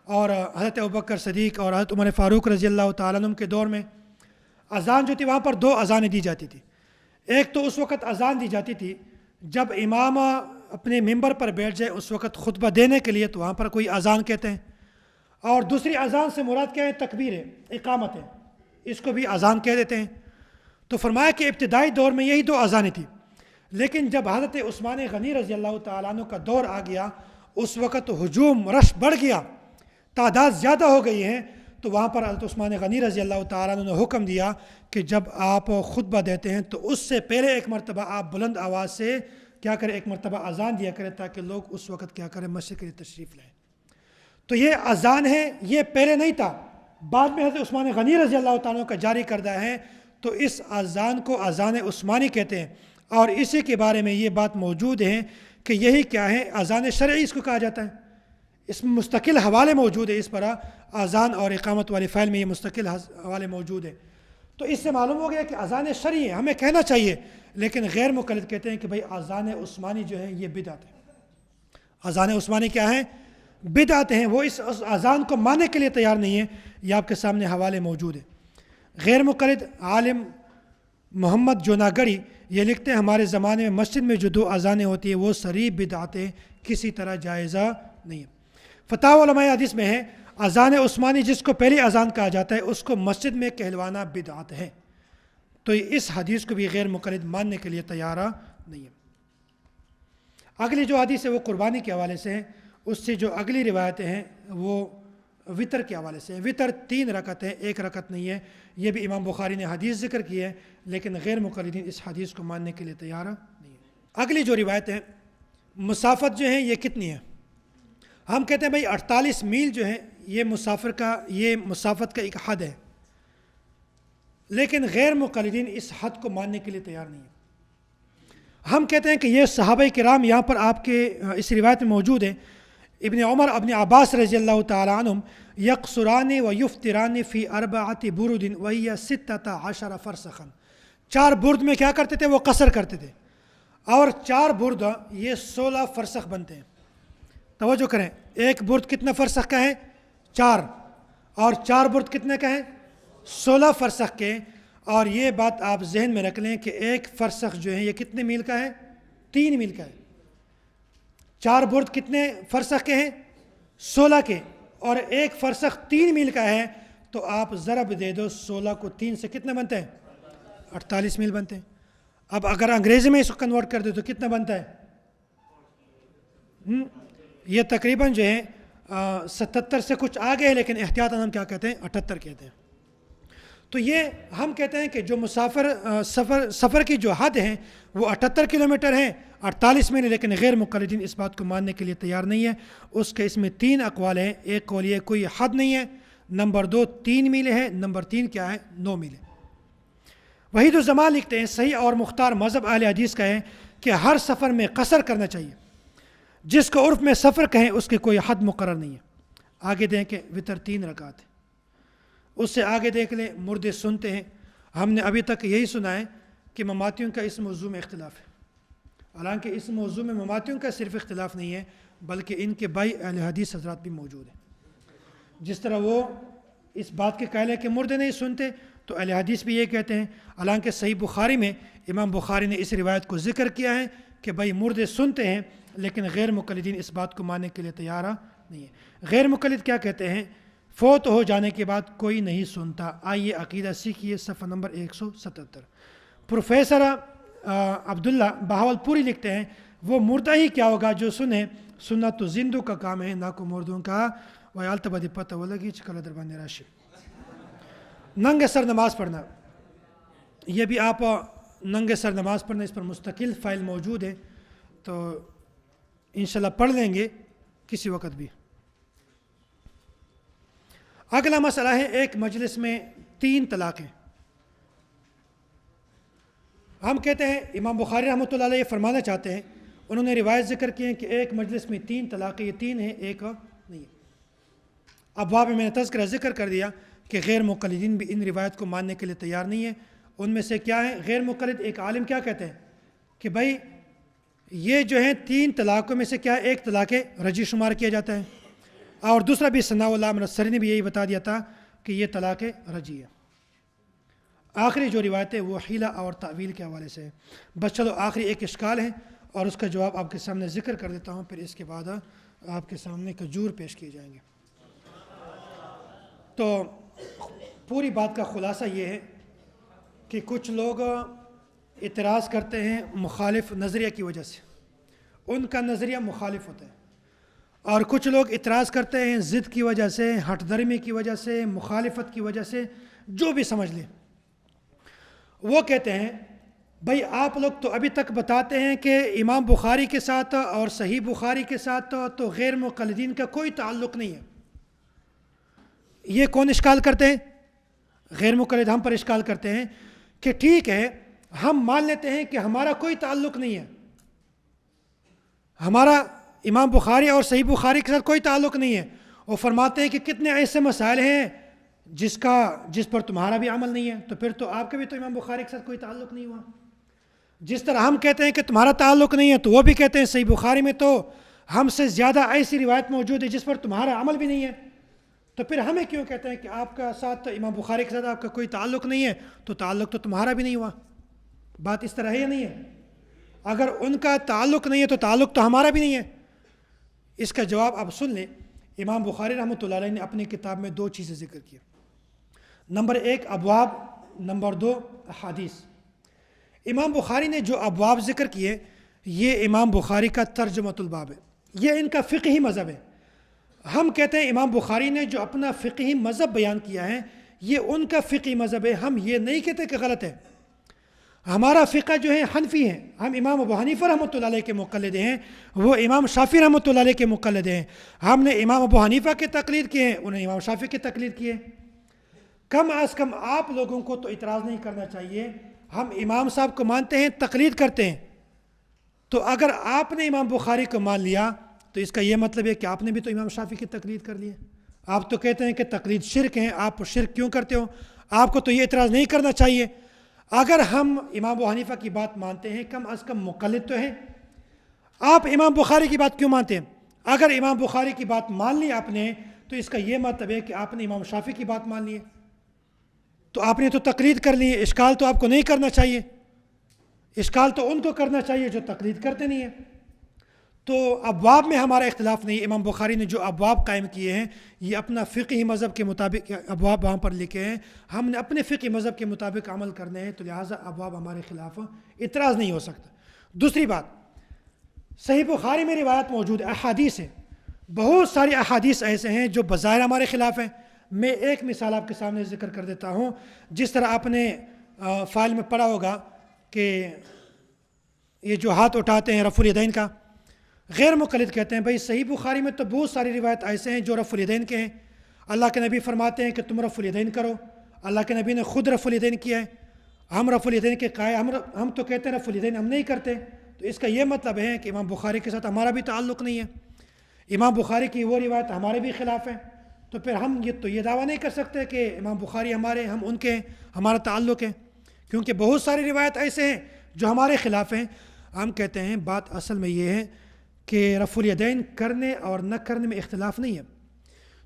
اور حضرت ابوبکر صدیق اور حضرت عمر فاروق رضی اللہ تعالیٰ عنہ کے دور میں اذان جو تھی وہاں پر 2 اذانیں دی جاتی تھی۔ ایک تو اس وقت اذان دی جاتی تھی جب امام اپنے ممبر پر بیٹھ جائے اس وقت خطبہ دینے کے لیے، تو وہاں پر کوئی اذان کہتے ہیں، اور دوسری اذان سے مراد کیا ہے؟ تکبیر ہے، اقامت ہے، اس کو بھی اذان کہہ دیتے ہیں۔ تو فرمایا کہ ابتدائی دور میں یہی 2 اذانیں تھیں، لیکن جب حضرت عثمان غنی رضی اللہ تعالیٰ عنہ کا دور آ گیا، اس وقت ہجوم رش بڑھ گیا، تعداد زیادہ ہو گئی ہیں، تو وہاں پر حضرت عثمان غنی رضی اللہ تعالیٰ عنہ نے حکم دیا کہ جب آپ خطبہ دیتے ہیں تو اس سے پہلے ایک مرتبہ آپ بلند آواز سے کیا کریں، ایک مرتبہ اذان دیا کریں تاکہ لوگ اس وقت کیا کریں، مسجد کے لیے تشریف لائیں۔ تو یہ اذان ہے، یہ پہلے نہیں تھا، بعد میں حضرت عثمان غنی رضی اللہ تعالیٰ عنہ کا جاری کردہ ہے، تو اس اذان کو اذان عثمانی کہتے ہیں، اور اسی کے بارے میں یہ بات موجود ہے کہ یہی کیا ہے، اذان شرعی اس کو کہا جاتا ہے۔ اس میں مستقل حوالے موجود ہے، اس پر اذان اور اقامت والے فعل میں یہ مستقل حوالے موجود ہے۔ تو اس سے معلوم ہو گیا کہ اذان شرعی ہے، ہمیں کہنا چاہیے، لیکن غیر مقلد کہتے ہیں کہ بھائی اذان عثمانی جو ہے یہ بدعت ہے۔ اذان عثمانی کیا ہے؟ بدعت ہیں، وہ اس اذان کو ماننے کے لیے تیار نہیں ہے۔ یہ آپ کے سامنے حوالے موجود ہے۔ غیر مقلد عالم محمد جوناگڑی یہ لکھتے ہیں ہمارے زمانے میں مسجد میں جو 2 اذانیں ہوتی ہیں وہ صریح بدعتیں، کسی طرح جائزہ نہیں ہے۔ فتاوی علماء حدیث میں ہے اذان عثمانی جس کو پہلی اذان کہا جاتا ہے اس کو مسجد میں کہلوانا بدعت ہے، تو اس حدیث کو بھی غیر مقلد ماننے کے لیے تیار نہیں ہے۔ اگلی جو حدیث ہے وہ قربانی کے حوالے سے ہے، اس سے جو اگلی روایتیں ہیں وہ وطر کے حوالے سے ہے۔ وطر 3 رکعت ہے، 1 رکعت نہیں ہے، یہ بھی امام بخاری نے حدیث ذکر کی ہے، لیکن غیر مقلدین اس حدیث کو ماننے کے لیے تیار نہیں ہے۔ اگلی جو روایت ہے، مسافت جو ہے یہ کتنی ہے؟ ہم کہتے ہیں بھائی 48 میل جو ہے یہ مسافت کا ایک حد ہے، لیکن غیر مقلدین اس حد کو ماننے کے لیے تیار نہیں ہے۔ ہم کہتے ہیں کہ یہ صحابہ کرام یہاں پر آپ کے اس روایت میں موجود ہے، ابن عمر ابن عباس رضی اللہ تعالیٰ عنہم یقصران و یفطران فی 4 برد وہی 16 فرسخا، 4 برد میں کیا کرتے تھے؟ وہ قصر کرتے تھے، اور 4 برد یہ 16 فرسخ بنتے ہیں۔ توجہ کریں، 1 برد کتنا فرسخ کا ہے؟ 4، اور 4 برد کتنے کا ہے؟ 16 فرسخ کے۔ اور یہ بات آپ ذہن میں رکھ لیں کہ 1 فرسخ جو ہے یہ کتنے میل کا ہے؟ 3 میل کا ہے۔ 4 برد کتنے فرسخ کے ہیں؟ 16 کے، اور 1 فرسخ 3 میل کا ہے، تو آپ ضرب دے دو 16 کو 3 سے، کتنے بنتے ہیں؟ 48 میل بنتے ہیں۔ اب اگر انگریزی میں اس کو کنورٹ کر دے تو کتنا بنتا ہے؟ یہ تقریباً جو ہے 77 سے کچھ آگے ہے، لیکن احتیاطاً ہم کیا کہتے ہیں؟ 78 کہتے ہیں۔ تو یہ ہم کہتے ہیں کہ جو سفر کی جو حد ہیں وہ 78 کلومیٹر ہیں، 48 میل، لیکن غیر مقلدین اس بات کو ماننے کے لیے تیار نہیں ہے۔ اس کے اس میں 3 اقوال ہیں، ایک قول یہ کوئی حد نہیں ہے، نمبر 2 3 میل ہے، نمبر 3 کیا ہے؟ 9 میل ہے۔ وحید الزمان لکھتے ہیں صحیح اور مختار مذہب اہل حدیث کا ہے کہ ہر سفر میں قصر کرنا چاہیے، جس کو عرف میں سفر کہیں اس کی کوئی حد مقرر نہیں ہے۔ آگے دیکھیں وطر 3 رکعت ہے، اس سے آگے دیکھ لیں مردے سنتے ہیں۔ ہم نے ابھی تک یہی سنا ہے کہ مماتیوں کا اس موضوع میں اختلاف ہے، حالانکہ اس موضوع میں مماتیوں کا صرف اختلاف نہیں ہے بلکہ ان کے بھائی اہل حدیث حضرات بھی موجود ہیں۔ جس طرح وہ اس بات کے قائل ہے کہ مردے نہیں سنتے، تو اہل حدیث بھی یہ کہتے ہیں، حالانکہ صحیح بخاری میں امام بخاری نے اس روایت کو ذکر کیا ہے کہ بھائی مردے سنتے ہیں، لیکن غیر مقلدین اس بات کو ماننے کے لیے تیار نہیں ہے۔ غیر مقلد کیا کہتے ہیں؟ فوت ہو جانے کے بعد کوئی نہیں سنتا۔ آئیے عقیدہ سیکھیے، صفحہ نمبر 177۔ پروفیسر عبداللہ بہاول پوری لکھتے ہیں وہ مردہ ہی کیا ہوگا جو سنے، سننا تو زندوں کا کام ہے نہ کو مردوں کا۔ ویالتبدی پتہ وہ لگی چکل دربان راشد۔ ننگے سر نماز پڑھنا، یہ بھی آپ ننگے سر نماز پڑھنا، اس پر مستقل فائل موجود ہے، تو انشاءاللہ پڑھ لیں گے کسی وقت بھی۔ اگلا مسئلہ ہے ایک مجلس میں 3 طلاقیں۔ ہم کہتے ہیں امام بخاری رحمۃ اللہ علیہ یہ فرمانا چاہتے ہیں، انہوں نے روایت ذکر کی ہے کہ ایک مجلس میں 3 طلاقیں، یہ 3 ہیں، ایک نہیں ہے۔ ابواب میں نے تذکرہ ذکر کر دیا کہ غیر مقلدین بھی ان روایت کو ماننے کے لیے تیار نہیں ہے۔ ان میں سے کیا ہے؟ غیر مقلد ایک عالم کیا کہتے ہیں کہ بھائی یہ جو ہیں 3 طلاقوں میں سے کیا ہے، ایک طلاق رجی شمار کیا جاتا ہے، اور دوسرا بھی ثناء اللہ منصری نے بھی یہی بتا دیا تھا کہ یہ طلاق رجی ہے۔ آخری جو روایت ہے وہ حیلہ اور تعویل کے حوالے سے ہے۔ بس چلو آخری ایک اشکال ہے اور اس کا جواب آپ کے سامنے ذکر کر دیتا ہوں، پھر اس کے بعد آپ کے سامنے کھجور پیش کیے جائیں گے۔ تو پوری بات کا خلاصہ یہ ہے کہ کچھ لوگ اعتراض کرتے ہیں مخالف نظریہ کی وجہ سے، ان کا نظریہ مخالف ہوتا ہے، اور کچھ لوگ اعتراض کرتے ہیں ضد کی وجہ سے، ہٹ درمی کی وجہ سے، مخالفت کی وجہ سے، جو بھی سمجھ لیں۔ وہ کہتے ہیں بھائی آپ لوگ تو ابھی تک بتاتے ہیں کہ امام بخاری کے ساتھ اور صحیح بخاری کے ساتھ تو غیر مقلدین کا کوئی تعلق نہیں ہے۔ یہ کون اشکال کرتے ہیں؟ غیر مقلد ہم پر اشکال کرتے ہیں کہ ٹھیک ہے ہم مان لیتے ہیں کہ ہمارا کوئی تعلق نہیں ہے، ہمارا امام بخاری اور صحیح بخاری کے ساتھ کوئی تعلق نہیں ہے۔ وہ فرماتے ہیں کہ کتنے ایسے مسائل ہیں جس پر تمہارا بھی عمل نہیں ہے، تو پھر تو آپ کا بھی تو امام بخاری کے ساتھ کوئی تعلق نہیں ہوا۔ جس طرح ہم کہتے ہیں کہ تمہارا تعلق نہیں ہے، تو وہ بھی کہتے ہیں صحیح بخاری میں تو ہم سے زیادہ ایسی روایت موجود ہے جس پر تمہارا عمل بھی نہیں ہے، تو پھر ہمیں کیوں کہتے ہیں کہ آپ کا ساتھ امام بخاری کے ساتھ آپ کا کوئی تعلق نہیں ہے، تو تعلق تو تمہارا بھی نہیں ہوا۔ بات اس طرح ہے یا نہیں ہے؟ اگر ان کا تعلق نہیں ہے تو تعلق تو ہمارا بھی نہیں ہے۔ اس کا جواب آپ سن لیں۔ امام بخاری رحمۃ اللہ علیہ نے اپنی کتاب میں 2 چیزیں ذکر کی، نمبر 1 ابواب، نمبر 2 احادیث۔ امام بخاری نے جو ابواب ذکر کیے یہ امام بخاری کا ترجمۃ الباب ہے، یہ ان کا فقہی مذہب ہے۔ ہم کہتے ہیں امام بخاری نے جو اپنا فقہی مذہب بیان کیا ہے یہ ان کا فقہی مذہب ہے، ہم یہ نہیں کہتے کہ غلط ہے۔ ہمارا فقہ جو ہے حنفی ہے، ہم امام ابو حنیفہ رحمۃ اللہ علیہ کے مقلد ہیں، وہ امام شافعی رحمۃ اللہ علیہ کے مقلد ہیں۔ ہم نے امام ابو حنیفہ کی تقلید کی ہے، انہیں امام شافعی کی تقلید کی ہے۔ کم از کم آپ لوگوں کو تو اعتراض نہیں کرنا چاہیے، ہم امام صاحب کو مانتے ہیں، تقلید کرتے ہیں، تو اگر آپ نے امام بخاری کو مان لیا تو اس کا یہ مطلب ہے کہ آپ نے بھی تو امام شافعی کی تقلید کر لی ہے۔ آپ تو کہتے ہیں کہ تقلید شرک ہے، آپ شرک کیوں کرتے ہو؟ آپ کو تو یہ اعتراض نہیں کرنا چاہیے۔ اگر ہم امام ابو حنیفہ کی بات مانتے ہیں، کم از کم مقلد تو ہیں، آپ امام بخاری کی بات کیوں مانتے ہیں؟ اگر امام بخاری کی بات مان لی آپ نے تو اس کا یہ مطلب ہے کہ آپ نے امام شافعی کی بات مان لی ہے، تو آپ نے تو تقلید کر لی ہے۔ اشکال تو آپ کو نہیں کرنا چاہیے، اشکال تو ان کو کرنا چاہیے جو تقلید کرتے نہیں ہیں۔ تو ابواب میں ہمارا اختلاف نہیں، امام بخاری نے جو ابواب قائم کیے ہیں یہ اپنا فقہی مذہب کے مطابق ابواب وہاں پر لکھے ہیں، ہم نے اپنے فقہی مذہب کے مطابق عمل کرنے ہیں، تو لہٰذا ابواب ہمارے خلاف اعتراض نہیں ہو سکتا۔ دوسری بات، صحیح بخاری میں روایت موجود ہے، احادیث ہے، بہت ساری احادیث ایسے ہیں جو بظاہر ہمارے خلاف ہیں۔ میں ایک مثال آپ کے سامنے ذکر کر دیتا ہوں۔ جس طرح آپ نے فائل میں پڑھا ہوگا کہ یہ جو ہاتھ اٹھاتے ہیں رفع الیدین کا، غیر مقلد کہتے ہیں بھائی صحیح بخاری میں تو بہت ساری روایت ایسے ہیں جو رفع الیدین کے ہیں، اللہ کے نبی فرماتے ہیں کہ تم رفع الیدین کرو، اللہ کے نبی نے خود رفع الیدین کیا ہے، ہم رفع الیدین کے قائل، ہم تو کہتے ہیں رفع الیدین ہم نہیں کرتے، تو اس کا یہ مطلب ہے کہ امام بخاری کے ساتھ ہمارا بھی تعلق نہیں ہے، امام بخاری کی وہ روایت ہمارے بھی خلاف ہے، تو پھر ہم یہ دعویٰ نہیں کر سکتے کہ امام بخاری ہمارے، ہم ان کے، ہمارا تعلق ہے، کیونکہ بہت ساری روایت ایسے ہیں جو ہمارے خلاف ہیں۔ ہم کہتے ہیں بات اصل میں یہ ہے کہ رفع الیدین کرنے اور نہ کرنے میں اختلاف نہیں ہے،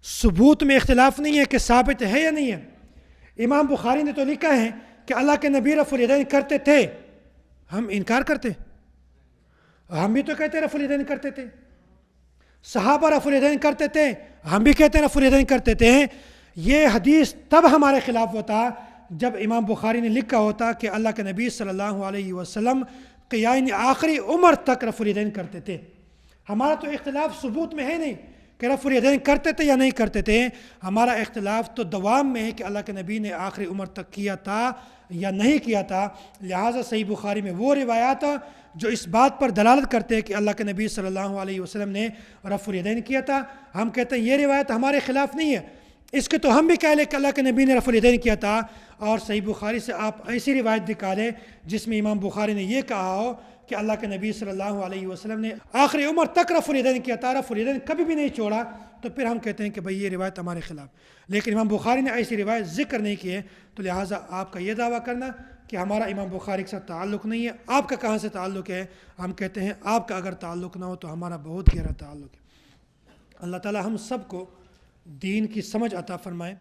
ثبوت میں اختلاف نہیں ہے کہ ثابت ہے یا نہیں ہے۔ امام بخاری نے تو لکھا ہے کہ اللہ کے نبی رفع الیدین کرتے تھے، ہم انکار کرتے؟ ہم بھی تو کہتے رفع الیدین کرتے تھے، صحابہ رفع الیدین کرتے تھے، ہم بھی کہتے ہیں رفع الیدین کرتے تھے۔ یہ حدیث تب ہمارے خلاف ہوتا جب امام بخاری نے لکھا ہوتا کہ اللہ کے نبی صلی اللہ علیہ وسلم قیام آخری عمر تک رفع الیدین کرتے تھے۔ ہمارا تو اختلاف ثبوت میں ہے نہیں کہ رفع الیدین کرتے تھے یا نہیں کرتے تھے، ہمارا اختلاف تو دوام میں ہے کہ اللہ کے نبی نے آخری عمر تک کیا تھا یا نہیں کیا تھا۔ لہٰذا صحیح بخاری میں وہ روایات جو اس بات پر دلالت کرتے ہیں کہ اللہ کے نبی صلی اللہ علیہ وسلم نے رفع الیدین کیا تھا، ہم کہتے ہیں یہ روایت ہمارے خلاف نہیں ہے، اس کے تو ہم بھی کہہ لیں کہ اللہ کے نبی نے رفع الیدین کیا تھا، اور صحیح بخاری سے آپ ایسی روایت دکھا دیں جس میں امام بخاری نے یہ کہا ہو کہ اللہ کے نبی صلی اللہ علیہ وسلم نے آخری عمر تک رفع الیدین کیا تھا، رفع الیدین کبھی بھی نہیں چھوڑا، تو پھر ہم کہتے ہیں کہ بھئی یہ روایت ہمارے خلاف۔ لیکن امام بخاری نے ایسی روایت ذکر نہیں کی ہے، تو لہٰذا آپ کا یہ دعویٰ کرنا کہ ہمارا امام بخاری کے ساتھ تعلق نہیں ہے، آپ کا کہاں سے تعلق ہے؟ ہم کہتے ہیں آپ کا اگر تعلق نہ ہو تو ہمارا بہت گہرا تعلق ہے۔ اللہ تعالی ہم سب کو دین کی سمجھ عطا فرمائے۔